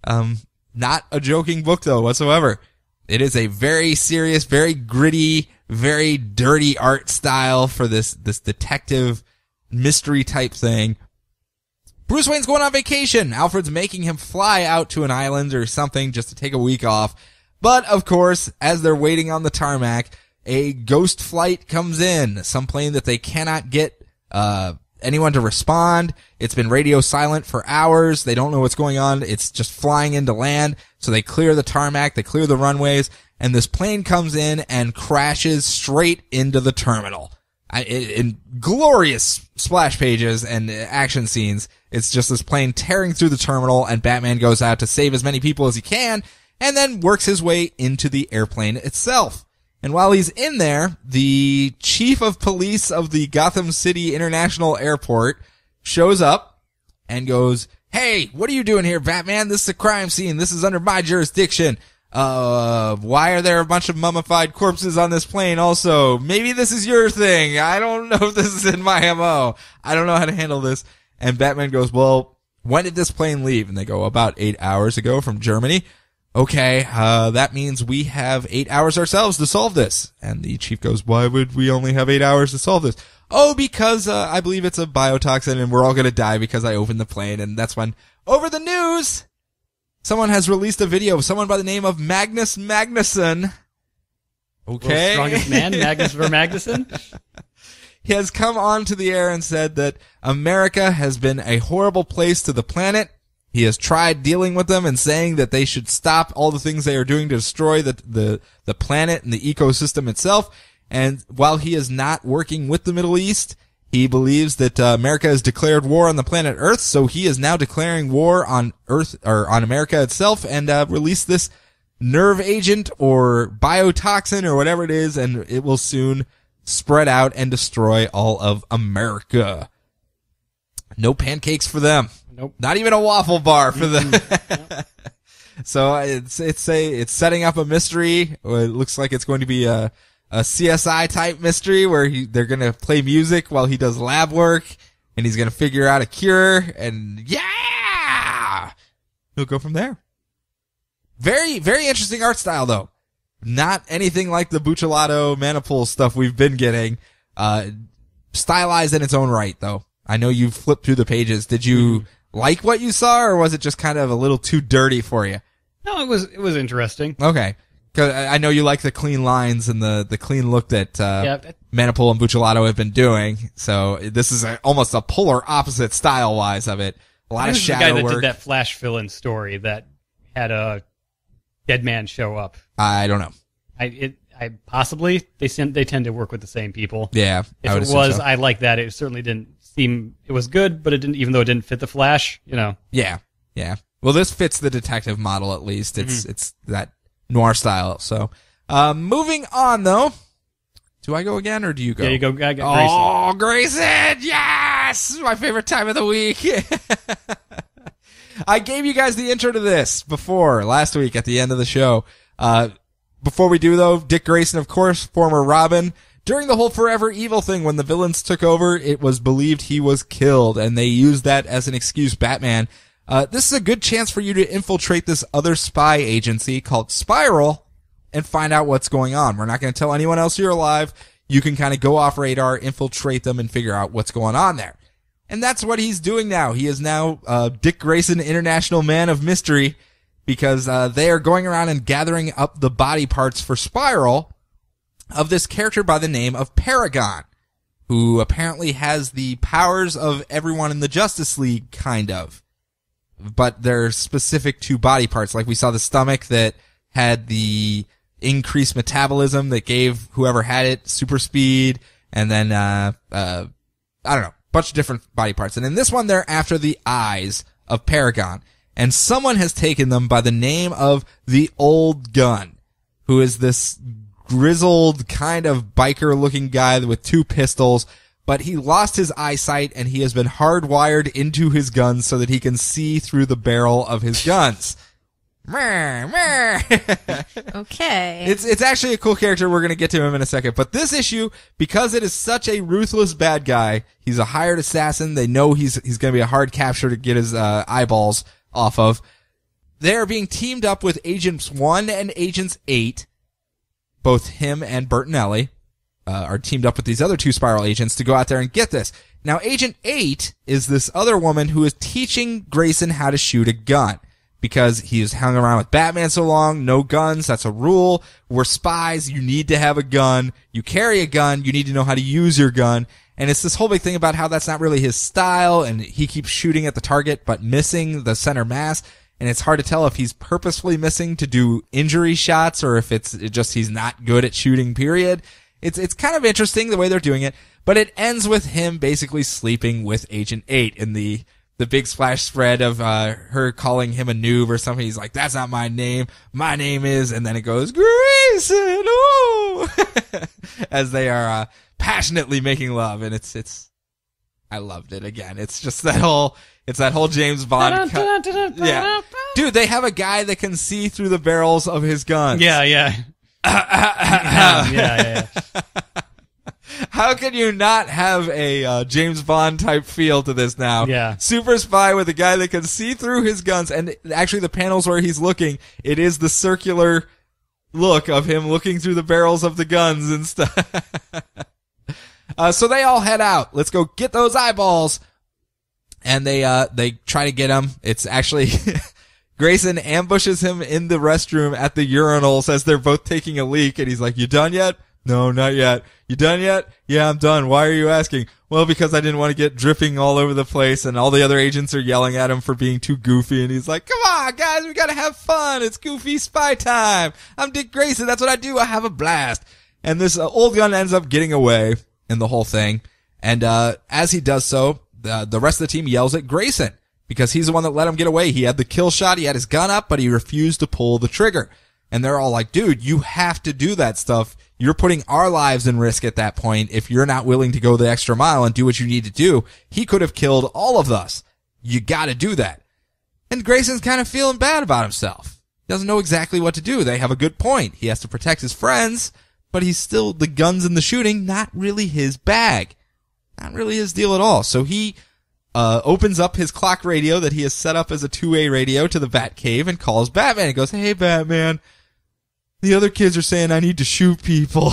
Not a joking book though whatsoever. It is a very serious, very gritty, very dirty art style for this detective mystery type thing. Bruce Wayne's going on vacation. Alfred's making him fly out to an island or something just to take a week off. But of course, as they're waiting on the tarmac, a ghost flight comes in, some plane that they cannot get anyone to respond. It's been radio silent for hours. They don't know what's going on. It's just flying into land. So they clear the tarmac, they clear the runways, and this plane comes in and crashes straight into the terminal. In glorious splash pages and action scenes, it's just this plane tearing through the terminal, and Batman goes out to save as many people as he can, and then works his way into the airplane itself. And while he's in there, the chief of police of the Gotham City International Airport shows up and goes, "Hey, what are you doing here, Batman? This is a crime scene. This is under my jurisdiction. Why are there a bunch of mummified corpses on this plane also? Maybe this is your thing. I don't know if this is in my MO. I don't know how to handle this." And Batman goes, "Well, when did this plane leave?" And they go, "About 8 hours ago from Germany." "Okay, that means we have 8 hours ourselves to solve this." And the chief goes, "Why would we only have 8 hours to solve this?" "Oh, because, I believe it's a biotoxin and we're all gonna die because I opened the plane." And that's when, over the news, someone has released a video of someone by the name of Magnus Magnusson. Okay. Strongest man, Magnus Vermagnuson. He has come onto the air and said that America has been a horrible place to the planet. He has tried dealing with them and saying that they should stop all the things they are doing to destroy the planet and the ecosystem itself. And while he is not working with the Middle East, he believes that America has declared war on the planet Earth, so he is now declaring war on Earth, or on America itself, and released this nerve agent or biotoxin or whatever it is, and it will soon spread out and destroy all of America. No pancakes for them. Nope. Not even a waffle bar for them. So it's setting up a mystery. It looks like it's going to be a CSI type mystery where they're going to play music while he does lab work, and he's going to figure out a cure, and yeah! He'll go from there. Very, very interesting art style though. Not anything like the Buccellato Manipool stuff we've been getting. Stylized in its own right though. I know you flipped through the pages. Did you like what you saw, or was it just kind of a little too dirty for you? No, it was interesting. Okay. 'Cause I know you like the clean lines and the clean look that Manipool and Buccellato have been doing. So this is almost a polar opposite style-wise of it. A lot of shadow work. The guy that did that Flash fill-in story that had a dead man show up. I don't know. I possibly they tend to work with the same people. Yeah, if it was, I like that. It certainly didn't seem it was good, but it didn't. Even though it didn't fit the Flash, you know. Yeah. Well, this fits the detective model at least. It's that noir style. So, moving on though. Do I go again or do you go? Yeah, you go. Grayson. Oh, Grayson! Yes, my favorite time of the week. I gave you guys the intro to this last week at the end of the show. Before we do though, Dick Grayson, of course, former Robin. During the whole Forever Evil thing, when the villains took over, it was believed he was killed, and they used that as an excuse, Batman. This is a good chance for you to infiltrate this other spy agency called Spiral and find out what's going on. We're not going to tell anyone else you're alive. You can kind of go off radar, infiltrate them, and figure out what's going on there. And that's what he's doing now. He is now Dick Grayson, International Man of Mystery, because they are going around and gathering up the body parts for Spiral of this character by the name of Paragon, who apparently has the powers of everyone in the Justice League, kind of. But they're specific to body parts. Like we saw the stomach that had the increased metabolism that gave whoever had it super speed, and then I don't know, bunch of different body parts. And in this one, they're after the eyes of Paragon. And someone has taken them by the name of the Old Gun, who is this grizzled kind of biker-looking guy with two pistols, but he lost his eyesight and he has been hardwired into his guns so that he can see through the barrel of his guns. Okay. It's actually a cool character. We're going to get to him in a second. But this issue, because it is such a ruthless bad guy, he's a hired assassin. They know he's going to be a hard capture to get his eyeballs off of. They're being teamed up with Agents 1 and Agents 8. Both him and Bertinelli are teamed up with these other two Spiral agents to go out there and get this. Now, Agent 8 is this other woman who is teaching Grayson how to shoot a gun. Because he's hung around with Batman so long, no guns, that's a rule. We're spies, you need to have a gun. You carry a gun, you need to know how to use your gun. And it's this whole big thing about how that's not really his style, and he keeps shooting at the target but missing the center mass. And it's hard to tell if he's purposefully missing to do injury shots or if it's just he's not good at shooting, period. It's kind of interesting the way they're doing it, but it ends with him basically sleeping with Agent 8 in the big splash spread of her calling him a noob or something. He's like, that's not my name. My name is, and then it goes, Grayson, ooh! As they are passionately making love, and it's I loved it again. It's just that whole James Bond yeah. Dude, they have a guy that can see through the barrels of his guns. Yeah. Yeah. How can you not have a James Bond type feel to this now? Yeah. Super spy with a guy that can see through his guns, and actually the panels where he's looking, it is the circular look of him looking through the barrels of the guns and stuff. So they all head out. Let's go get those eyeballs. And they try to get him. It's actually Grayson ambushes him in the restroom at the urinals as they're both taking a leak, and he's like, you done yet? No, not yet. You done yet? Yeah, I'm done. Why are you asking? Well, because I didn't want to get dripping all over the place, and all the other agents are yelling at him for being too goofy, and he's like, come on, guys, we gotta have fun. It's goofy spy time. I'm Dick Grayson. That's what I do. I have a blast. And this old gun ends up getting away in the whole thing. And as he does so, the rest of the team yells at Grayson because he's the one that let him get away. He had the kill shot. He had his gun up, but he refused to pull the trigger. And they're all like, dude, you have to do that stuff. You're putting our lives in risk at that point if you're not willing to go the extra mile and do what you need to do. He could have killed all of us. You got to do that. And Grayson's kind of feeling bad about himself. He doesn't know exactly what to do. They have a good point. He has to protect his friends, but he's still, the guns and the shooting, not really his bag. Not really his deal at all. So he opens up his clock radio that he has set up as a two-way radio to the Batcave and calls Batman. He goes, hey, Batman, the other kids are saying I need to shoot people.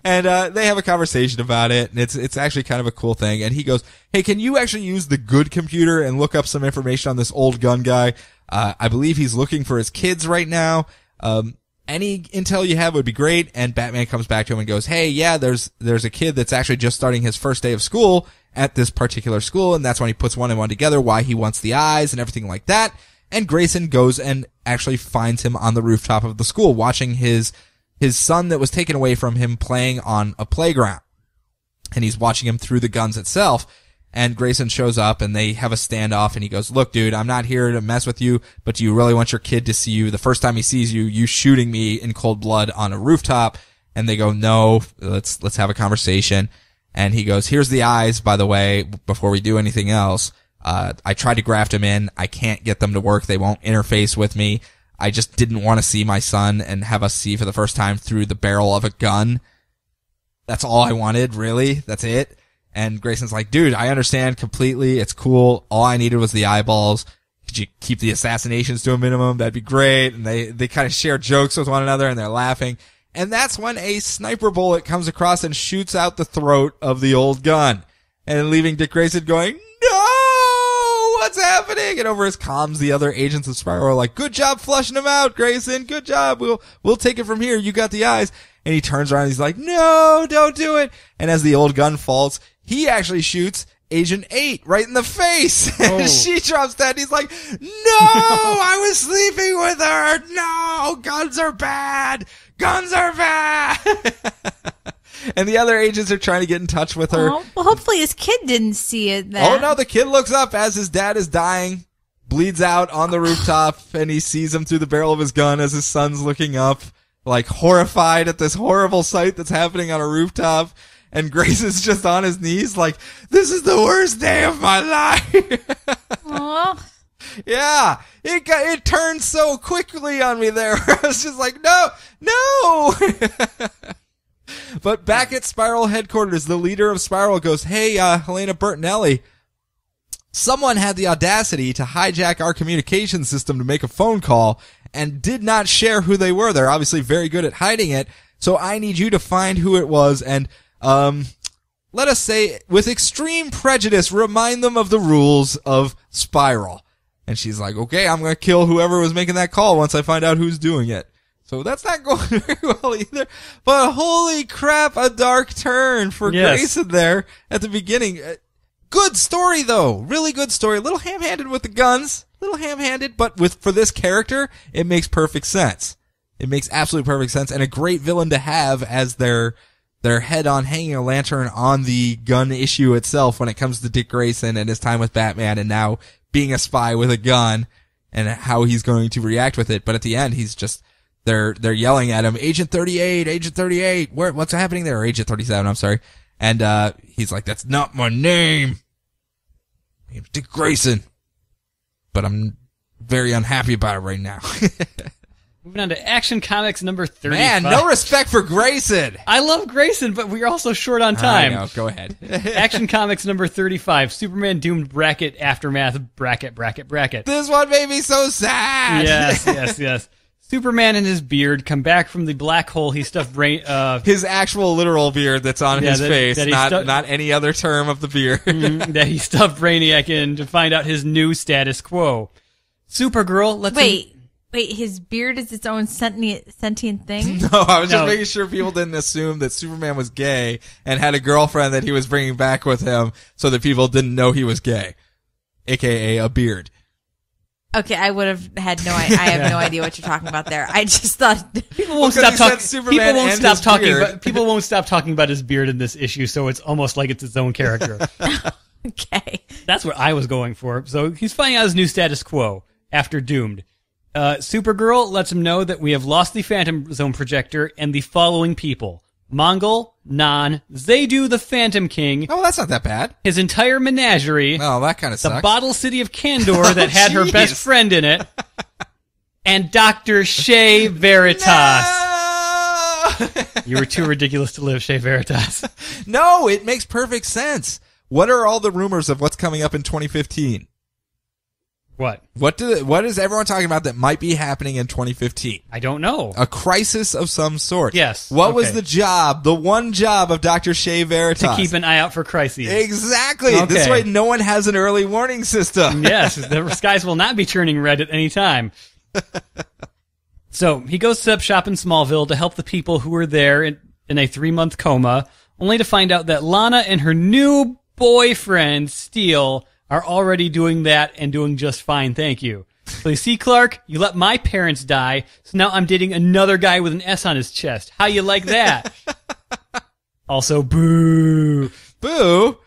And they have a conversation about it, and it's actually kind of a cool thing. And he goes, hey, can you actually use the good computer and look up some information on this old gun guy? I believe he's looking for his kids right now. Any intel you have would be great. And Batman comes back to him and goes, hey, yeah, there's a kid that's actually just starting his first day of school at this particular school, and that's when he puts one and one together, why he wants the eyes and everything like that. And Grayson goes and actually finds him on the rooftop of the school, watching his son that was taken away from him playing on a playground. And he's watching him through the guns itself. And Grayson shows up and they have a standoff, and he goes, look, dude, I'm not here to mess with you, but do you really want your kid to see you the first time he sees you shooting me in cold blood on a rooftop? And they go, no, let's have a conversation. And he goes, here's the eyes, by the way, before we do anything else. I tried to graft them in. I can't get them to work. They won't interface with me. I just didn't want to see my son and have us see for the first time through the barrel of a gun. That's all I wanted, really. That's it. And Grayson's like, dude, I understand completely. It's cool. All I needed was the eyeballs. Could you keep the assassinations to a minimum? That'd be great. And they kind of share jokes with one another, and they're laughing. And that's when a sniper bullet comes across and shoots out the throat of the old gun, and leaving Dick Grayson going, no, what's happening? And over his comms, the other agents of Spiral are like, good job flushing him out, Grayson. Good job. We'll take it from here. You got the eyes. And he turns around and he's like, no, don't do it. And as the old gun falls, he actually shoots Agent 8 right in the face. Oh. And she drops dead. And he's like, no, I was sleeping with her. No, guns are bad. Guns are bad. And the other agents are trying to get in touch with her. Oh, well, hopefully his kid didn't see it then. Oh, no, the kid looks up as his dad is dying, bleeds out on the rooftop, and he sees him through the barrel of his gun as his son's looking up, like horrified at this horrible sight that's happening on a rooftop. And Grayson's just on his knees like, this is the worst day of my life. Aw. Yeah, it turned so quickly on me there. I was just like, no. But back at Spiral headquarters, the leader of Spiral goes, hey, Helena Bertinelli, someone had the audacity to hijack our communication system to make a phone call and did not share who they were. They're obviously very good at hiding it. So I need you to find who it was and, let us say, with extreme prejudice, remind them of the rules of Spiral. And she's like, okay, I'm going to kill whoever was making that call once I find out who's doing it. So that's not going very well either. But holy crap, a dark turn for Grayson there at the beginning. Good story though. Really good story. A little ham-handed with the guns. But for this character, it makes perfect sense. It makes absolute perfect sense, and a great villain to have as their head on hanging a lantern on the gun issue itself when it comes to Dick Grayson and his time with Batman and now being a spy with a gun and how he's going to react with it. But at the end, he's just, they're yelling at him, Agent 38, what's happening there? Or Agent 37, I'm sorry. And, he's like, that's not my name. My name's Dick Grayson. But I'm very unhappy about it right now. Moving on to Action Comics number 35. Man, no respect for Grayson. I love Grayson, but we're also short on time. I know, go ahead. Action Comics number 35. Superman Doomed bracket aftermath bracket. This one made me so sad. Yes. Superman and his beard come back from the black hole he stuffed his actual literal beard that's on his face, not any other term of the beard. That he stuffed Brainiac in to find out his new status quo. Supergirl lets him... Wait, his beard is its own sentient thing? No, I was just making sure people didn't assume that Superman was gay and had a girlfriend that he was bringing back with him so that people didn't know he was gay. AKA a beard. Okay, I would have had I have no idea what you're talking about there. I just thought people won't stop talking about his beard in this issue, so it's almost like it's its own character. Okay. That's what I was going for. So he's finding out his new status quo after Doomed. Supergirl lets him know that we have lost the Phantom Zone projector and the following people. Mongol, Nan, Zaydu the Phantom King. Oh, that's not that bad. His entire menagerie. Oh, that kind of sucks. The bottle city of Kandor that had her best friend in it. And Dr. Shea Veritas. No! You were too ridiculous to live, Shea Veritas. No, it makes perfect sense. What are all the rumors of what's coming up in 2015? What? What is everyone talking about that might be happening in 2015? I don't know. A crisis of some sort. Yes. What was the one job of Dr. Shea Veritas? To keep an eye out for crises. Exactly. Okay. This way no one has an early warning system. Yes, the skies will not be turning red at any time. So he goes to set up shop in Smallville to help the people who were there in a 3-month coma, only to find out that Lana and her new boyfriend, Steel, are already doing that and doing just fine, thank you. So you see, Clark, you let my parents die, so now I'm dating another guy with an S on his chest. How you like that? Also, boo. Boo?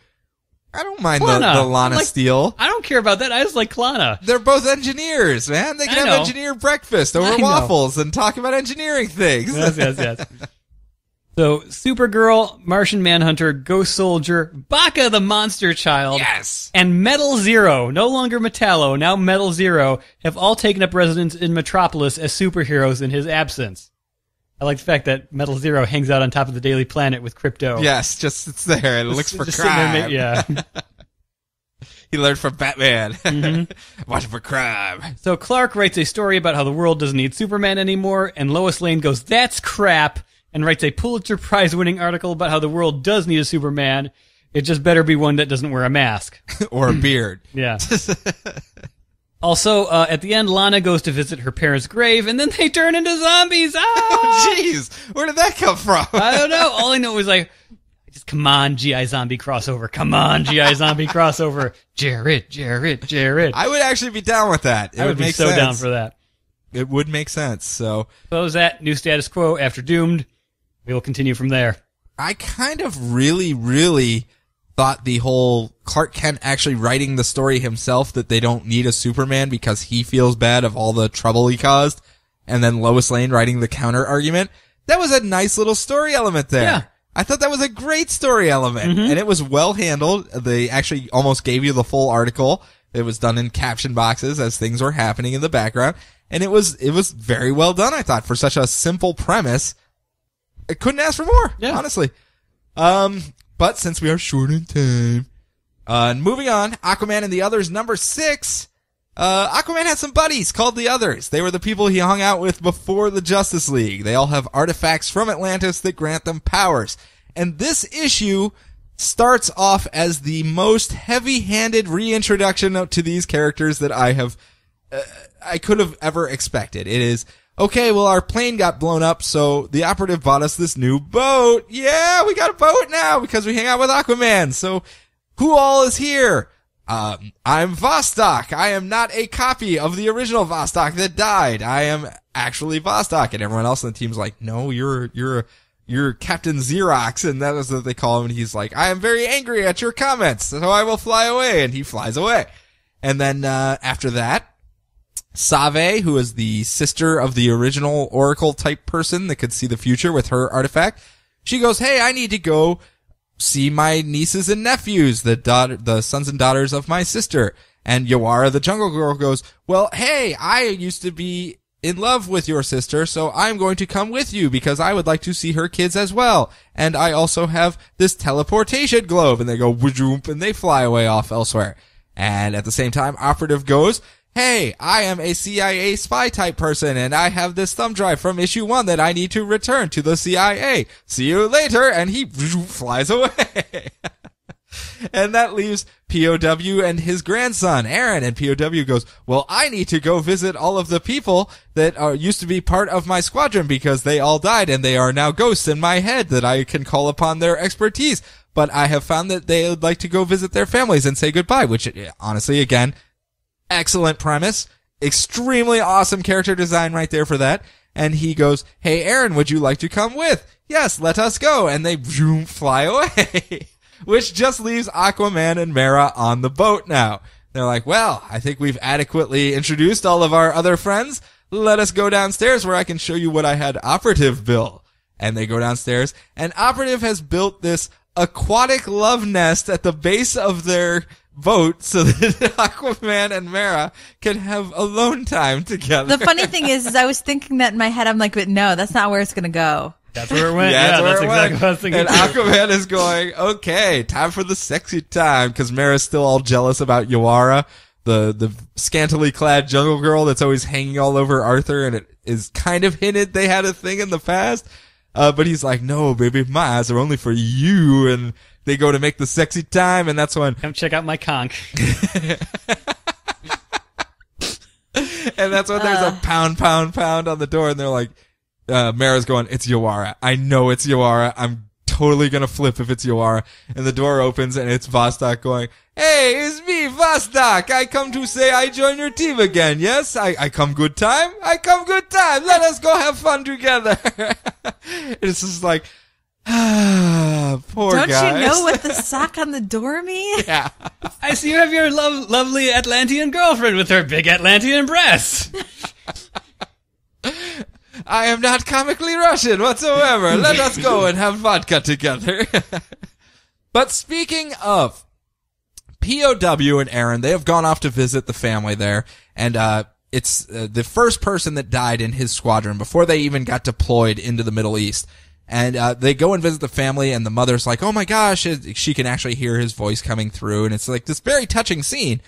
I don't mind the Lana Steel. I don't care about that. I just like Lana. They're both engineers, man. They can have engineer breakfast over waffles and talk about engineering things. Yes. So, Supergirl, Martian Manhunter, Ghost Soldier, Baka the Monster Child, yes, and Metal Zero, no longer Metallo, now Metal Zero, have all taken up residence in Metropolis as superheroes in his absence. I like the fact that Metal Zero hangs out on top of the Daily Planet with Crypto. Yes, just sits there and looks for crime. Yeah. He learned from Batman. Mm-hmm. Watching for crime. So Clark writes a story about how the world doesn't need Superman anymore, and Lois Lane goes, "That's crap," and writes a Pulitzer Prize-winning article about how the world does need a Superman. It just better be one that doesn't wear a mask. Or a beard. Yeah. Also, at the end, Lana goes to visit her parents' grave, and then they turn into zombies. Ah! Oh, jeez. Where did that come from? I don't know. All I know was like, just come on, G.I. Zombie crossover. Come on, G.I. Zombie crossover. Jarrett. I would actually be down with that. I would be so down for that. It would make sense. So was that new status quo after Doomed. We will continue from there. I kind of really thought the whole Clark Kent actually writing the story himself, that they don't need a Superman because he feels bad of all the trouble he caused, and then Lois Lane writing the counter argument. That was a nice little story element there. Yeah. I thought that was a great story element, and it was well handled. They actually almost gave you the full article. It was done in caption boxes as things were happening in the background, and it was very well done, I thought, for such a simple premise. I couldn't ask for more, honestly. But since we are short in time, moving on, Aquaman and the Others, number 6. Aquaman had some buddies called the Others. They were the people he hung out with before the Justice League. They all have artifacts from Atlantis that grant them powers. And this issue starts off as the most heavy-handed reintroduction to these characters that I could have ever expected. It is, okay, well, our plane got blown up, so the operative bought us this new boat. Yeah, we got a boat now because we hang out with Aquaman. So who all is here? I'm Vostok. I am not a copy of the original Vostok that died. I am actually Vostok. And everyone else on the team's like, no, you're Captain Xerox. And that is what they call him. And he's like, I am very angry at your comments, so I will fly away. And he flies away. And then, after that, Save, who is the sister of the original Oracle type person that could see the future with her artifact, she goes, hey, I need to go see my nieces and nephews, the sons and daughters of my sister. And Yawara, the Jungle Girl, goes, well, hey, I used to be in love with your sister, so I'm going to come with you because I would like to see her kids as well. And I also have this teleportation globe. And they go, whoop, and they fly away off elsewhere. And at the same time, Operative goes, hey, I am a CIA spy type person, and I have this thumb drive from issue 1 that I need to return to the CIA. See you later. And he flies away. And that leaves POW and his grandson, Aaron. And POW goes, well, I need to go visit all of the people that used to be part of my squadron because they all died and they are now ghosts in my head that I can call upon their expertise. But I have found that they would like to go visit their families and say goodbye, which honestly, again, excellent premise. Extremely awesome character design right there for that. And he goes, hey, Aaron, would you like to come with? Yes, let us go. And they fly away, which just leaves Aquaman and Mera on the boat now. They're like, well, I think we've adequately introduced all of our other friends. Let us go downstairs where I can show you what I had Operative build. And they go downstairs, and Operative has built this aquatic love nest at the base of their boat so that Aquaman and Mera can have alone time together. The funny thing is I was thinking that in my head. I'm like, but no, that's not where it's going to go. That's where it went. Yeah, that's exactly what I was thinking. And Aquaman is going, okay, time for the sexy time, because Mera's still all jealous about Yawara, the scantily clad jungle girl that's always hanging all over Arthur, and it is kind of hinted they had a thing in the past. But he's like, no, baby, my eyes are only for you. And they go to make the sexy time, and that's when... Come check out my conch. And that's when there's a pound on the door, and they're like, Mera's going, it's Yawara. I know it's Yawara. I'm totally gonna flip if it's Yawara. And the door opens, and it's Vostok going, hey, it's me, Vostok. I come to say I join your team again. Yes, I come good time. I come good time. Let us go have fun together. It's just like, poor Don't guys. you know what the sock on the door means? Yeah. I see you have your lovely Atlantean girlfriend with her big Atlantean breasts. I am not comically Russian whatsoever. Let us go and have vodka together. But speaking of POW and Aaron, they have gone off to visit the family there, and it's the first person that died in his squadron before they even got deployed into the Middle East. And they go and visit the family, and the mother's like, oh my gosh, she can actually hear his voice coming through, and it's like this very touching scene.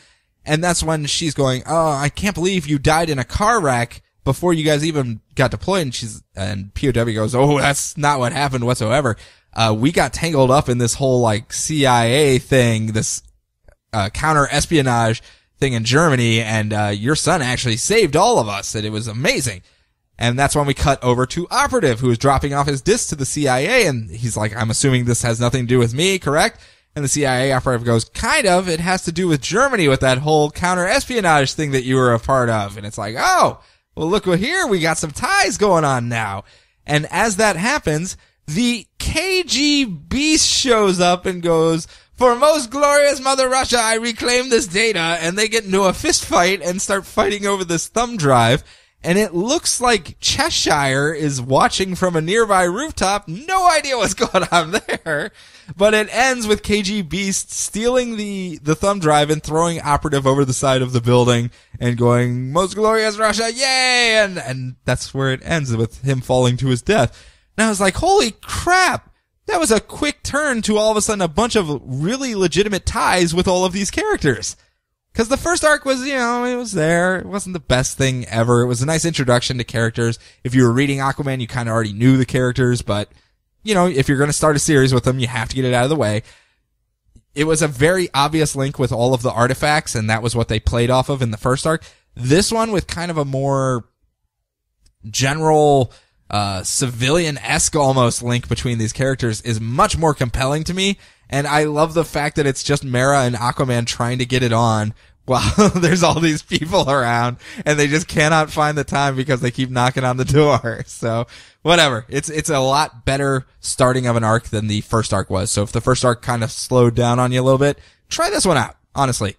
And that's when she's going, oh, I can't believe you died in a car wreck before you guys even got deployed. And POW goes, oh, that's not what happened whatsoever. We got tangled up in this whole like CIA thing, this counter espionage thing in Germany, and your son actually saved all of us, and it was amazing. And that's when we cut over to Operative, who is dropping off his disc to the CIA, and he's like, I'm assuming this has nothing to do with me, correct? And the CIA operative goes, kind of, it has to do with Germany with that whole counter-espionage thing that you were a part of. And it's like, oh, well, look here, we got some ties going on now. And as that happens, the KG Beast shows up and goes, for most glorious Mother Russia, I reclaim this data. And they get into a fist fight and start fighting over this thumb drive. And it looks like Cheshire is watching from a nearby rooftop. No idea what's going on there. But it ends with KG Beast stealing the thumb drive and throwing Operative over the side of the building and going, most glorious Russia, yay! And that's where it ends, with him falling to his death. And I was like, holy crap! That was a quick turn to all of a sudden a bunch of really legitimate ties with all of these characters. Because the first arc was, it was there. It wasn't the best thing ever. It was a nice introduction to characters. If you were reading Aquaman, you kind of already knew the characters, but, if you're going to start a series with them, you have to get it out of the way. It was a very obvious link with all of the artifacts, and that was what they played off of in the first arc. This one with kind of a more general civilian-esque almost link between these characters is much more compelling to me, and I love the fact that it's just Mera and Aquaman trying to get it on while there's all these people around, and they just cannot find the time because they keep knocking on the door. So, whatever. It's a lot better starting of an arc than the first arc was. So if the first arc kind of slowed down on you a little bit, try this one out, honestly.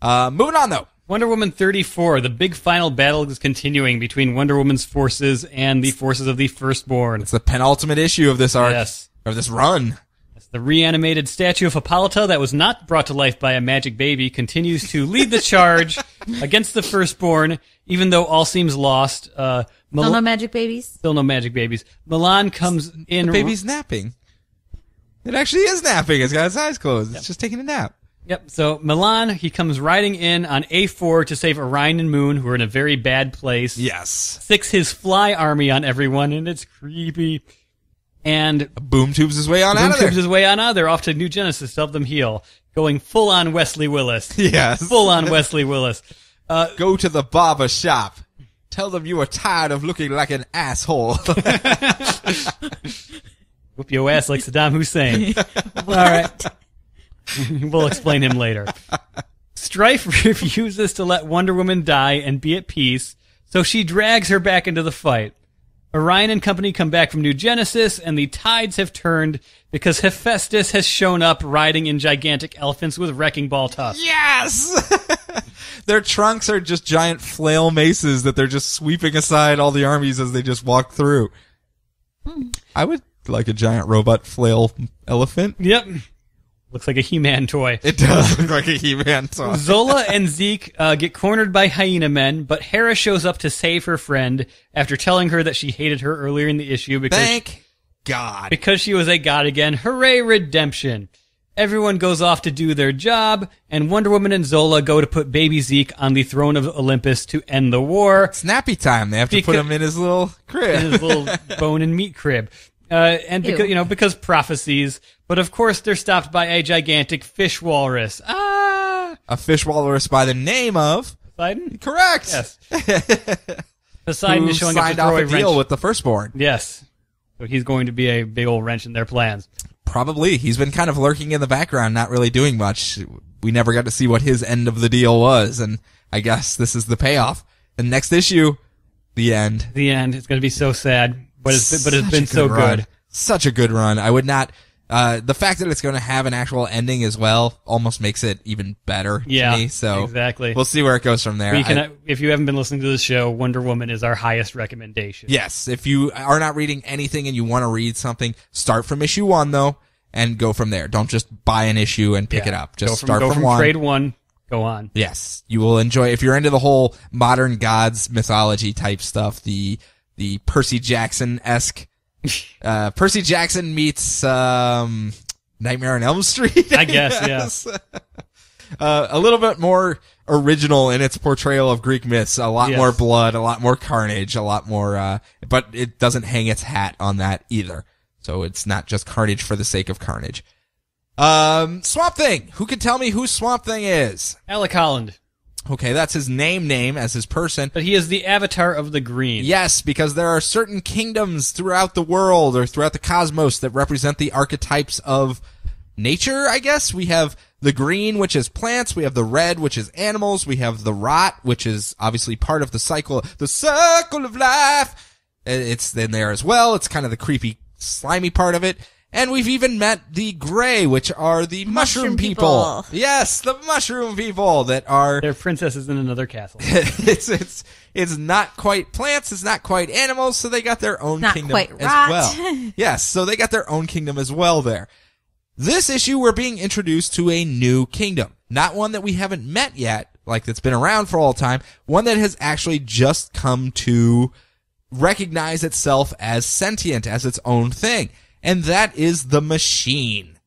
Moving on, though. Wonder Woman 34, the big final battle is continuing between Wonder Woman's forces and the forces of the Firstborn. It's the penultimate issue of this arc. Yes. Of this run. It's the reanimated statue of Hippolyta that was not brought to life by a magic baby continues to lead the charge against the Firstborn, even though all seems lost. Still no magic babies? Still no magic babies. Milan comes in. The baby's napping. It actually is napping. It's got its eyes closed. It's just taking a nap. Yep, so Milan, he comes riding in on A4 to save Orion and Moon, who are in a very bad place. Yes. Sticks his fly army on everyone, and it's creepy. And Boom tubes his way on out of there. his way on out of there, off to New Genesis to help them heal. Going full-on Wesley Willis. Yes. Full-on Wesley Willis. Go to the barber shop. Tell them you are tired of looking like an asshole. Whoop your ass like Saddam Hussein. All right. We'll explain him later. Strife refuses to let Wonder Woman die and be at peace, so she drags her back into the fight. Orion and company come back from New Genesis, and the tides have turned because Hephaestus has shown up riding in gigantic elephants with wrecking ball tusks. Yes! Their trunks are just giant flail maces that they're just sweeping aside all the armies as they just walk through. I would like a giant robot flail elephant. Yep. Looks like a He-Man toy. It does look like a He-Man toy. Zola and Zeke get cornered by hyena men, but Hera shows up to save her friend after telling her that she hated her earlier in the issue Thank God. because she was a god again. Hooray, redemption. Everyone goes off to do their job, and Wonder Woman and Zola go to put baby Zeke on the throne of Olympus to end the war. Snappy time. They have to put him in his little crib. In his little bone and meat crib. And because, because prophecies, but of course they're stopped by a gigantic fish walrus. Ah! A fish walrus by the name of Poseidon? Correct. Yes. Poseidon Who is showing up to signed throw off a a deal wrench. with the Firstborn. Yes. So he's going to be a big old wrench in their plans. Probably. He's been kind of lurking in the background, not really doing much. We never got to see what his end of the deal was, and I guess this is the payoff. The next issue, the end. The end. It's going to be so sad, but it's been so run. good. Such a good run. I would not. The fact that it's going to have an actual ending as well almost makes it even better to me. So exactly. We'll see where it goes from there. If you haven't been listening to the show, Wonder Woman is our highest recommendation. Yes. If you are not reading anything and you want to read something, start from issue 1 though, and go from there. Don't just buy an issue and pick it up. Just start from 1. Trade 1. Go on. Yes. You will enjoy, if you're into the whole modern gods mythology type stuff, the Percy Jackson-esque Percy Jackson meets Nightmare on Elm Street, I guess, yeah. A little bit more original in its portrayal of Greek myths. A lot more blood, a lot more carnage, a lot more, but it doesn't hang its hat on that either. So it's not just carnage for the sake of carnage. Swamp Thing. Who can tell me who Swamp Thing is? Alec Holland. Okay, that's his name as his person. But he is the avatar of the green. Yes, because there are certain kingdoms throughout the world or throughout the cosmos that represent the archetypes of nature, I guess. We have the green, which is plants. We have the red, which is animals. We have the rot, which is obviously part of the circle of life. It's in there as well. It's kind of the creepy, slimy part of it. And we've even met the gray, which are the mushroom people. Yes, the mushroom people that are... They're princesses in another castle. It's not quite plants, it's not quite animals, so they got their own kingdom as well. Yes, so they got their own kingdom as well there. This issue, we're being introduced to a new kingdom. Not one that we haven't met yet, like that's been around for all time. One that has actually just come to recognize itself as sentient, as its own thing. And that is the Machine.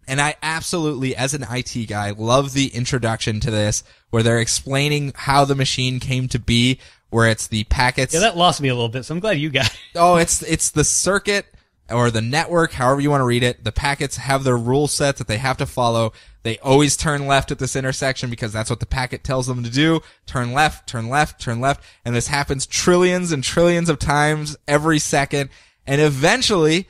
And I absolutely, as an IT guy, love the introduction to this, where they're explaining how the Machine came to be, where it's the packets. Yeah, that lost me a little bit, so I'm glad you got it. Oh, it's the circuit or the network, however you want to read it. The packets have their rule set that they have to follow. They always turn left at this intersection because that's what the packet tells them to do. Turn left, turn left, turn left. And this happens trillions and trillions of times every second. And eventually,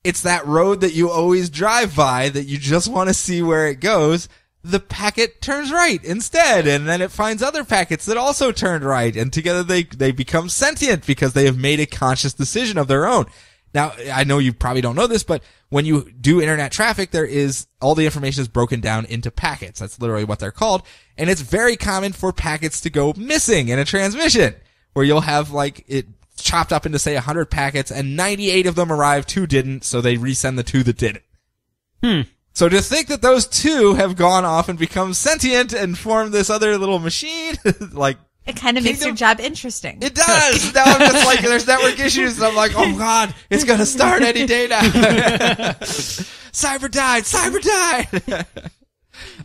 it's that road that you always drive by that you just want to see where it goes. The packet turns right instead, and then it finds other packets that also turned right, and together they become sentient because they have made a conscious decision of their own. Now, I know you probably don't know this, but when you do internet traffic, all the information is broken down into packets. That's literally what they're called. And it's very common for packets to go missing in a transmission, where you'll have it chopped up into, say, 100 packets, and 98 of them arrived, 2 didn't, so they resend the 2 that didn't. So to think that those 2 have gone off and become sentient and formed this other little machine, it kind of makes your job interesting. It does. Now I'm just there's network issues, and I'm like, oh God, it's gonna start any day now. Cyber died.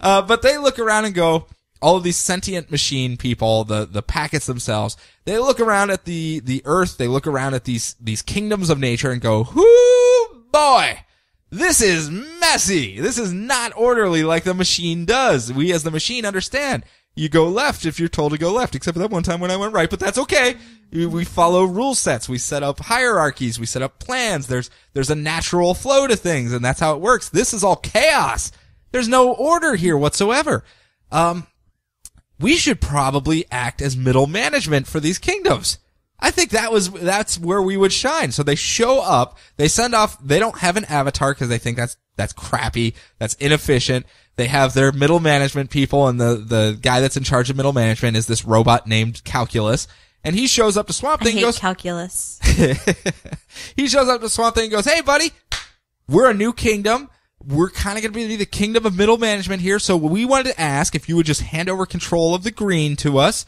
But they look around and go, all of these sentient machine people, the packets themselves, they look around at the Earth, they look around at these kingdoms of nature and go, whoo, boy, this is messy. This is not orderly like the machine does. We as the machine understand. You go left if you're told to go left, except for that one time when I went right, but that's okay. We follow rule sets. We set up hierarchies. We set up plans. There's a natural flow to things, and that's how it works. This is all chaos. There's no order here whatsoever. We should probably act as middle management for these kingdoms. I think that's where we would shine. So they show up, they send off, they don't have an avatar because they think that's crappy, that's inefficient. They have their middle management people, and the guy that's in charge of middle management is this robot named Calculus. And he shows up to Swamp Thing and goes, calculus. He shows up to Swamp Thing and goes, hey buddy, we're a new kingdom. We're kind of going to be the kingdom of middle management here. So we wanted to ask if you would just hand over control of the green to us.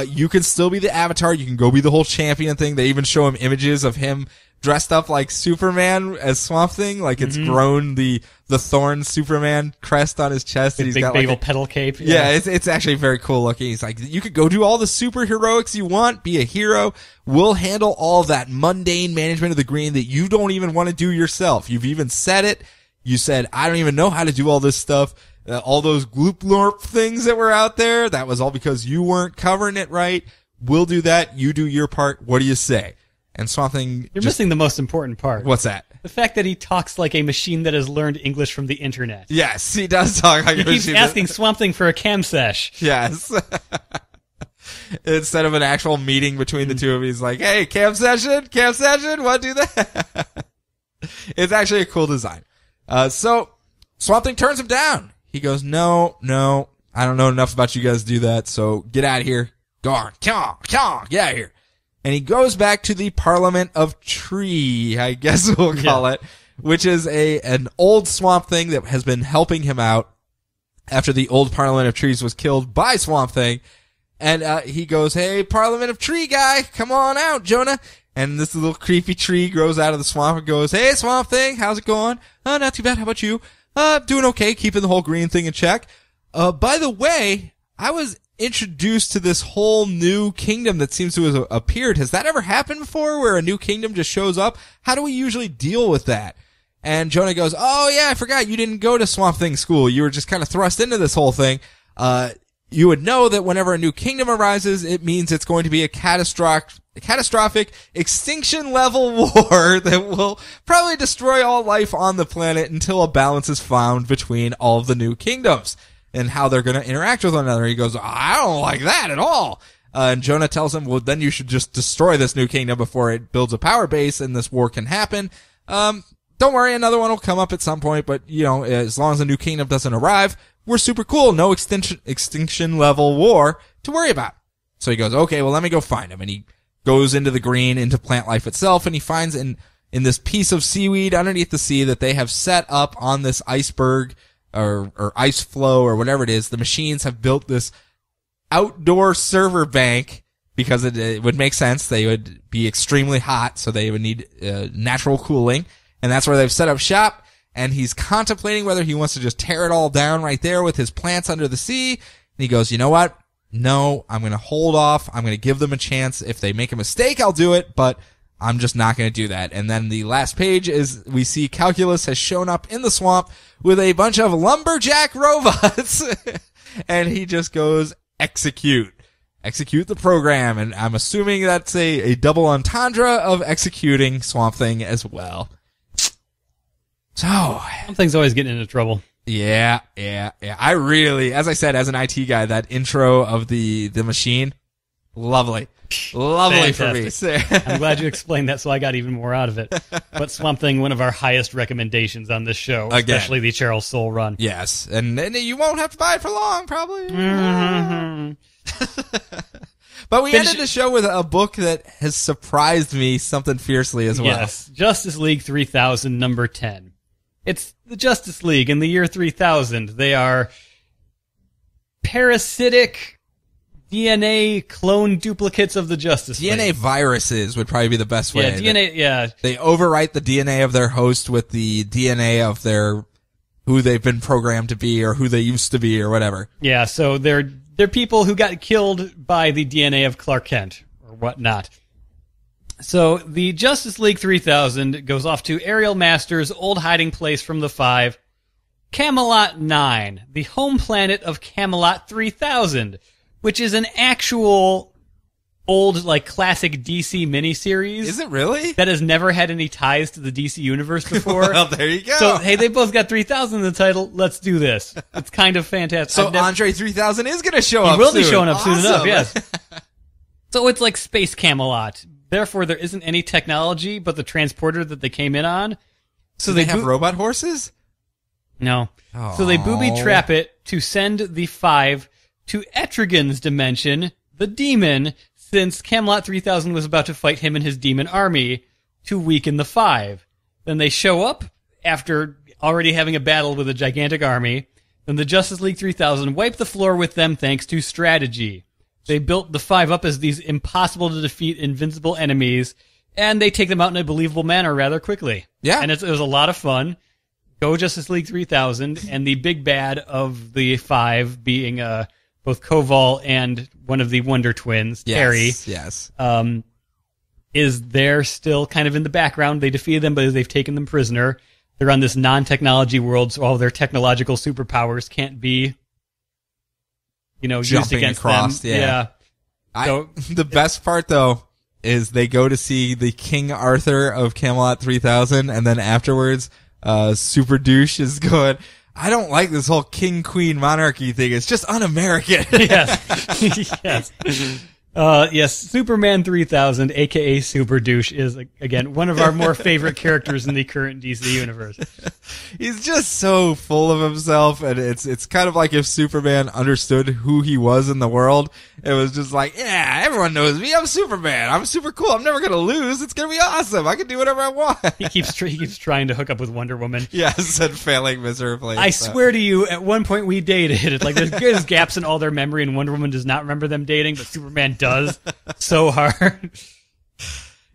You can still be the avatar. You can go be the whole champion thing. They even show him images of him dressed up like Superman as Swamp Thing. Like it's grown the thorn Superman crest on his chest. And he's big got bagel pedal cape. Yeah, it's actually very cool looking. He's like, you could go do all the superheroics you want, be a hero. We'll handle all that mundane management of the green that you don't even want to do yourself. You've even said it. You said, I don't even know how to do all this stuff. All those gloop lorp things that were out there, that was all because you weren't covering it right. We'll do that. You do your part. What do you say? And Swamp Thing... You're missing the most important part. What's that? The fact that he talks like a machine that has learned English from the internet. Yes, he does talk like a machine. He keeps asking Swamp Thing for a cam sesh. Yes. Instead of an actual meeting between the two of them, he's like, hey, cam session, want to do that? It's actually a cool design. So Swamp Thing turns him down. He goes, no, I don't know enough about you guys to do that, so get out of here. Go on, get out of here. And he goes back to the Parliament of Tree, I guess we'll call it, which is an old Swamp Thing that has been helping him out after the old Parliament of Trees was killed by Swamp Thing. And he goes, hey, Parliament of Tree guy, come on out, Jonah. And this little creepy tree grows out of the swamp and goes, hey, Swamp Thing, how's it going? Oh, not too bad. How about you? Doing okay, keeping the whole green thing in check. By the way, I was introduced to this whole new kingdom that seems to have appeared. Has that ever happened before, where a new kingdom just shows up? How do we usually deal with that? And Jonah goes, oh yeah, I forgot you didn't go to Swamp Thing school. You were just kind of thrust into this whole thing. You would know that whenever a new kingdom arises, it means it's going to be a catastrophic extinction level war that will probably destroy all life on the planet until a balance is found between all of the new kingdoms and how they're going to interact with one another. He goes, I don't like that at all. And Jonah tells him, well, then you should just destroy this new kingdom before it builds a power base and this war can happen. Don't worry, another one will come up at some point, but as long as a new kingdom doesn't arrive, we're super cool. No extinction level war to worry about. So he goes, okay, well, let me go find him. And he goes into the green, into plant life itself, and he finds in this piece of seaweed underneath the sea that they have set up on this iceberg or ice flow or whatever it is. The machines have built this outdoor server bank because it would make sense. They would be extremely hot, so they would need natural cooling. And that's where they've set up shop. And he's contemplating whether he wants to just tear it all down right there with his plants under the sea. And he goes, you know what? No, I'm going to hold off. I'm going to give them a chance. If they make a mistake, I'll do it. But I'm just not going to do that. And then the last page is we see Calculus has shown up in the swamp with a bunch of lumberjack robots. And he just goes, execute the program. And I'm assuming that's a double entendre of executing Swamp Thing as well. So Swamp Thing's always getting into trouble. Yeah. I really, as I said, as an IT guy, that intro of the machine, lovely for me. I'm glad you explained that, so I got even more out of it. But Swamp Thing, one of our highest recommendations on this show, especially the Cheryl Soul run. Yes, and you won't have to buy it for long, probably. Mm-hmm. But we ended the show with a book that has surprised me something fiercely as well. Yes, Justice League 3000, number 10. It's the Justice League in the year 3000. They are parasitic DNA clone duplicates of the Justice League. DNA viruses would probably be the best way. Yeah, DNA, yeah. They overwrite the DNA of their host with the DNA of who they've been programmed to be or who they used to be or whatever. Yeah, so they're people who got killed by the DNA of Clark Kent or whatnot. So the Justice League 3000 goes off to Ariel Master's old hiding place from the 5, Camelot 9, the home planet of Camelot 3000, which is an actual old, like, classic DC miniseries. Is it really? That has never had any ties to the DC universe before. Well, there you go. So, hey, they both got 3000 in the title. Let's do this. It's kind of fantastic. So Andre 3000 is going to show up soon. He will be showing up Awesome. soon enough, yes. So it's like Space Camelot. Therefore, there isn't any technology but the transporter that they came in on. So they have robot horses? No. Oh. So they booby-trap it to send the 5 to Etrigan's dimension, the demon, since Camelot 3000 was about to fight him and his demon army to weaken the 5. Then they show up after already having a battle with a gigantic army. Then the Justice League 3000 wipe the floor with them thanks to strategy. They built the 5 up as these impossible to defeat invincible enemies, and they take them out in a believable manner rather quickly. Yeah. And it was a lot of fun. Go Justice League 3000, and the big bad of the 5 being both Koval and one of the Wonder Twins, Terry. Yes. Is there still kind of in the background. They defeated them, but they've taken them prisoner. They're on this non-technology world, so all their technological superpowers can't be, used Jumping against across, them. Yeah. The best part, though, is they go to see the King Arthur of Camelot 3000, and then afterwards, Super Douche is going, I don't like this whole king-queen monarchy thing. It's just un-American. Yes. Yes. Yes, Superman 3000, aka Super Douche, is, again, one of our more favorite characters in the current DC universe. He's just so full of himself, and it's kind of like if Superman understood who he was in the world. It was just like, yeah, everyone knows me. I'm Superman. I'm super cool. I'm never gonna lose. It's gonna be awesome. I can do whatever I want. He keeps trying to hook up with Wonder Woman. Yes, and failing miserably. I swear to you, at one point we dated. It's like there's gaps in all their memory, and Wonder Woman does not remember them dating, but Superman does so hard.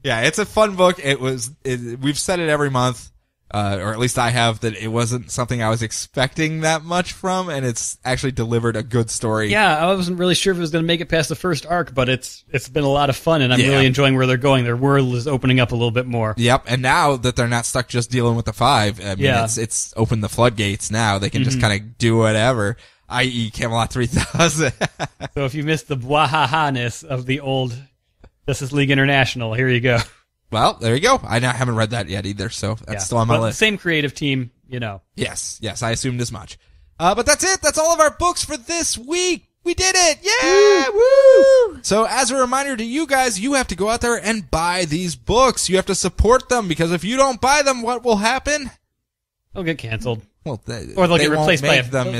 Yeah, it's a fun book. We've said it every month, or at least I have, that it wasn't something I was expecting that much from, and it's actually delivered a good story. Yeah, I wasn't really sure if it was going to make it past the first arc, but it's been a lot of fun, and I'm really enjoying where they're going. Their world is opening up a little bit more. Yep, and now that they're not stuck just dealing with the 5, I mean, it's opened the floodgates now. They can just kind of do whatever, i.e. Camelot 3000. So if you missed the bwahaha-ness of the old Justice League International, here you go. Well, there you go. I haven't read that yet either, so that's still on my list. Same creative team, Yes, I assumed as much. But that's it. That's all of our books for this week. We did it! Yeah! Woo! So as a reminder to you guys, you have to go out there and buy these books. You have to support them, because if you don't buy them, what will happen? They'll get canceled. Well, or they'll get replaced by them.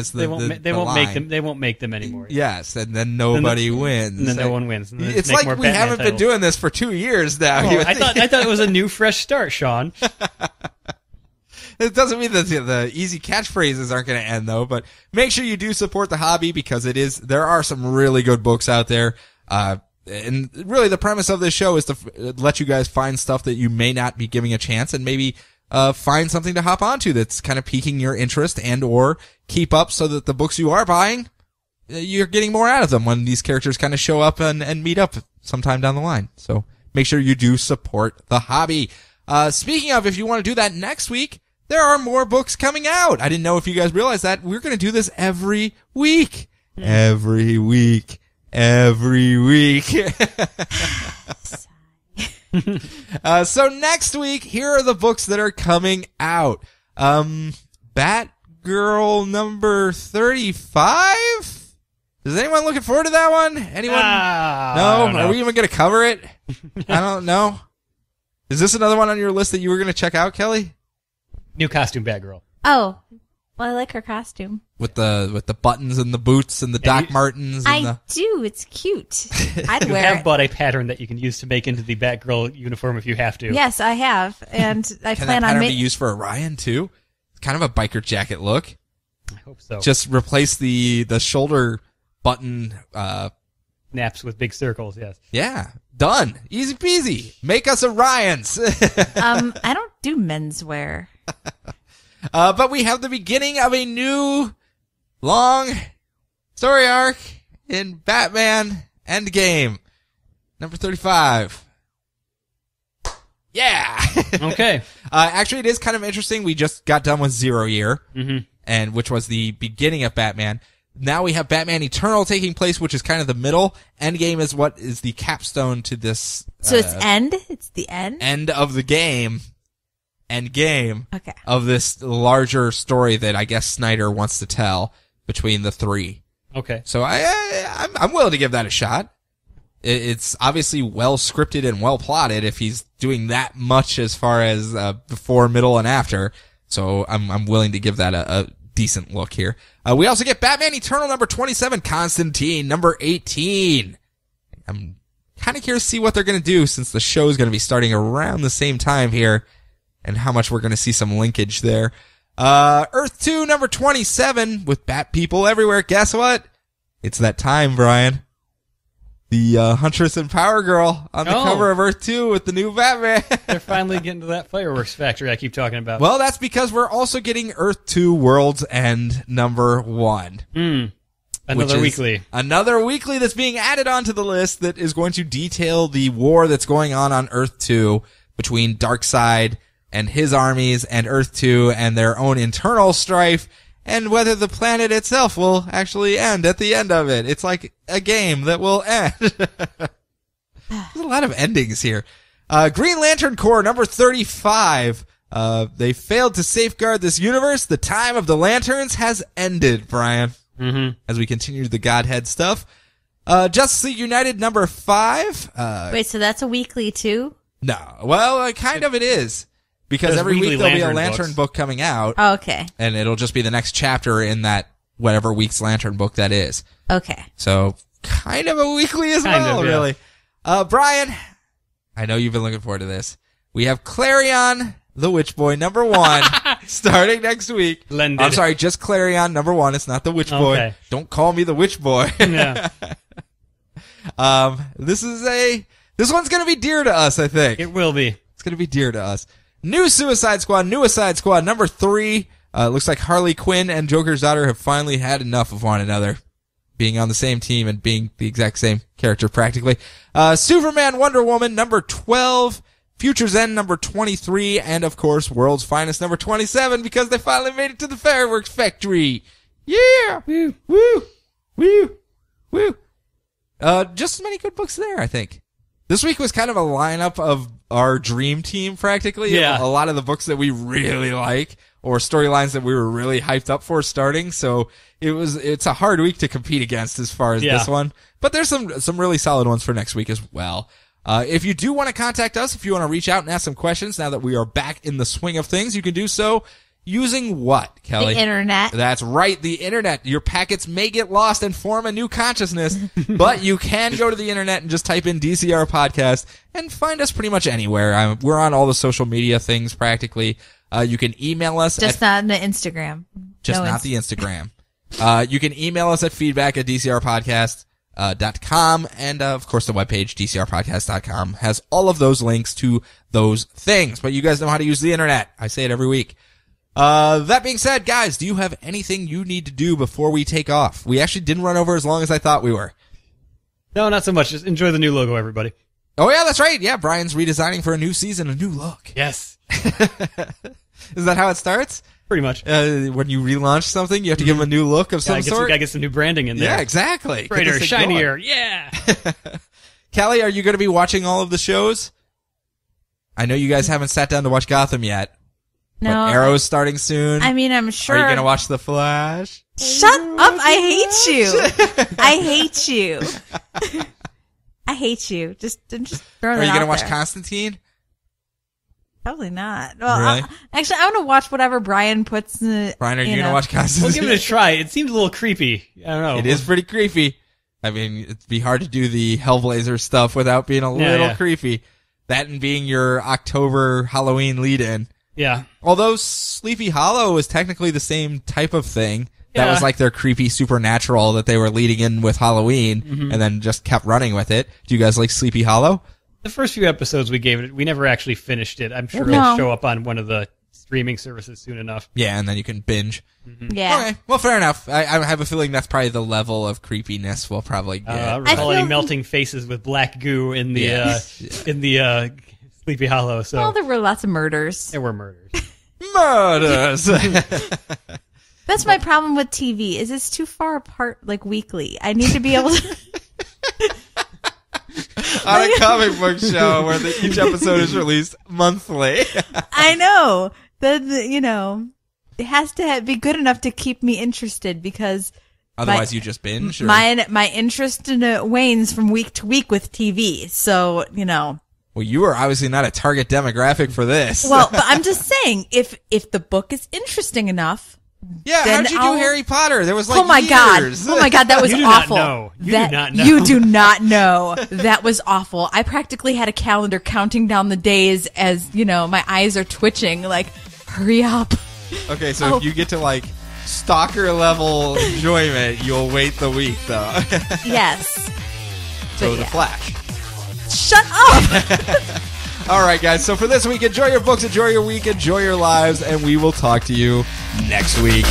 They won't make them anymore. Yes, and then nobody wins. And then no one wins. It's like we haven't been doing this for 2 years now. Oh, I thought it was a new, fresh start, Sean. It doesn't mean that the easy catchphrases aren't going to end, though. But make sure you do support the hobby, because there are some really good books out there. And really, the premise of this show is to let you guys find stuff that you may not be giving a chance, and maybe find something to hop onto that's kind of piquing your interest, and or keep up so that the books you are buying, you're getting more out of them when these characters kind of show up and meet up sometime down the line. So make sure you do support the hobby. Speaking of, if you want to do that next week, there are more books coming out. I didn't know if you guys realized that. We're going to do this every week. Every week. Every week. So next week, here are the books that are coming out. Batgirl number 35? Is anyone looking forward to that one? Anyone? No? Are we even going to cover it? I don't know. Is this another one on your list that you were going to check out, Kelly? New costume Batgirl. Oh, well, I like her costume. With the buttons and the boots and the Doc Martens. And I do. It's cute. I'd You wear have it. bought a pattern that you can use to make into the Batgirl uniform if you have to. Yes, I have, and I Can plan that on pattern be used for Orion too? It's kind of a biker jacket look. I hope so. Just replace the shoulder button. Naps with big circles, yes. Yeah, done. Easy peasy. Make us Orions. I don't do menswear. But we have the beginning of a new long story arc in Batman Endgame, number 35. Yeah. Okay. Actually, it is kind of interesting. We just got done with 0 Year, and which was the beginning of Batman. Now we have Batman Eternal taking place, which is kind of the middle. Endgame is what is the capstone to this. So it's end? It's the end? End of the game. Endgame. Okay. Of this larger story that I guess Snyder wants to tell between the three. Okay. So I'm willing to give that a shot. It's obviously well scripted and well plotted if he's doing that much as far as before, middle, and after. So I'm willing to give that a decent look here. We also get Batman Eternal number 27, Constantine number 18. I'm kind of curious to see what they're going to do since the show is going to be starting around the same time here and how much we're going to see some linkage there. Earth 2 number 27 with Bat People everywhere. Guess what? It's that time, Brian. The Huntress and Power Girl on the cover of Earth 2 with the new Batman. They're finally getting to that fireworks factory I keep talking about. Well, that's because we're also getting Earth 2 World's End number 1. Another weekly. Another weekly that's being added onto the list that is going to detail the war that's going on Earth 2 between Darkseid and his armies and Earth 2 and their own internal strife, and whether the planet itself will actually end at the end of it. It's like a game that will end. There's a lot of endings here. Green Lantern Corps number 35. They failed to safeguard this universe. The time of the lanterns has ended, Brian. As we continue the Godhead stuff. Justice League United number 5. Wait, so that's a weekly too? No. Well, kind of it is. Because There's every week there'll be a Lantern Lantern books. book coming out. Oh, okay. And it'll just be the next chapter in that whatever week's Lantern book that is. Okay. So, kind of a weekly as well, yeah. really. Brian, I know you've been looking forward to this. We have Clarion, the Witch Boy, number 1, starting next week. Blended. I'm sorry, just Clarion, number 1. It's not the Witch Boy. Okay. Don't call me the Witch Boy. Yeah. This one's gonna be dear to us, I think. It will be. It's gonna be dear to us. New Suicide Squad number 3. Looks like Harley Quinn and Joker's daughter have finally had enough of one another. Being on the same team and being the exact same character practically. Superman Wonder Woman number 12. Future's End number 23. And of course, World's Finest number 27 because they finally made it to the fireworks factory. Yeah! Woo! Woo! Woo! Woo! Just as many good books there, I think. This week was kind of a lineup of our dream team, practically. Yeah. A lot of the books that we really like, or storylines that we were really hyped up for starting. So it's a hard week to compete against as far as this one. But there's some really solid ones for next week as well. If you do want to contact us, if you want to reach out and ask some questions now that we are back in the swing of things, you can do so using what, Kelly? The internet. That's right, the internet. Your packets may get lost and form a new consciousness, but you can go to the internet and just type in DCR Podcast and find us pretty much anywhere. We're on all the social media things practically. You can email us. Just not on the Instagram. Just No not the Instagram. You can email us at feedback@dcrpodcast.com, and of course the webpage dcrpodcast.com has all of those links to those things. But you guys know how to use the internet. I say it every week. That being said, guys, do you have anything you need to do before we take off? We actually didn't run over as long as I thought we were. No, not so much. Just enjoy the new logo, everybody. Oh, yeah, that's right. Yeah, Brian's redesigning for a new season, a new look. Yes. Is that how it starts? Pretty much. When you relaunch something, you have to give them a new look of some sort? I get some new branding in there. Yeah, exactly. Brighter, shinier. Yeah. Callie, are you going to be watching all of the shows? I know you guys haven't sat down to watch Gotham yet. No. But Arrow's starting soon. I mean, I'm sure. Are you going to watch The Flash? Shut up. I hate you. I hate you. I hate you. Just throw that out. Are you going to watch there. Constantine? Probably not. Well, Really? Actually, I'm going to watch whatever Brian puts in the, Brian, are you going to watch Constantine? We'll give it a try. It seems a little creepy. I don't know. It is pretty creepy. I mean, it'd be hard to do the Hellblazer stuff without being a little creepy. That and being your October Halloween lead-in. Yeah. Although Sleepy Hollow is technically the same type of thing. That was like their creepy supernatural that they were leading in with Halloween and then just kept running with it. Do you guys like Sleepy Hollow? The first few episodes we gave it, we never actually finished it. I'm sure No. it'll show up on one of the streaming services soon enough. Yeah, and then you can binge. Yeah. Okay, well, fair enough. I have a feeling that's probably the level of creepiness we'll probably get. Recalling melting faces with black goo in the Sleepy Hollow. So Well, there were lots of murders. there were murders. Murders! That's my problem with TV, is it's too far apart, like, weekly. I need to be able to... On a comic book show where each episode is released monthly. I know. It has to be good enough to keep me interested, because... Otherwise you just binge? Or? My interest in it wanes from week to week with TV, so, Well, you are obviously not a target demographic for this. Well, but I'm just saying, if the book is interesting enough... Yeah, then how'd you do Harry Potter? There was like Oh my years. god, that was You do awful. not know. You do not know. You do not know. That was awful. I practically had a calendar counting down the days as, my eyes are twitching, like, hurry up. Okay, so if you get to like stalker level enjoyment, you'll wait the week though. Yes. So But The yeah. Flash. Shut up! All right, guys. So for this week, enjoy your books, enjoy your week, enjoy your lives, and we will talk to you next week.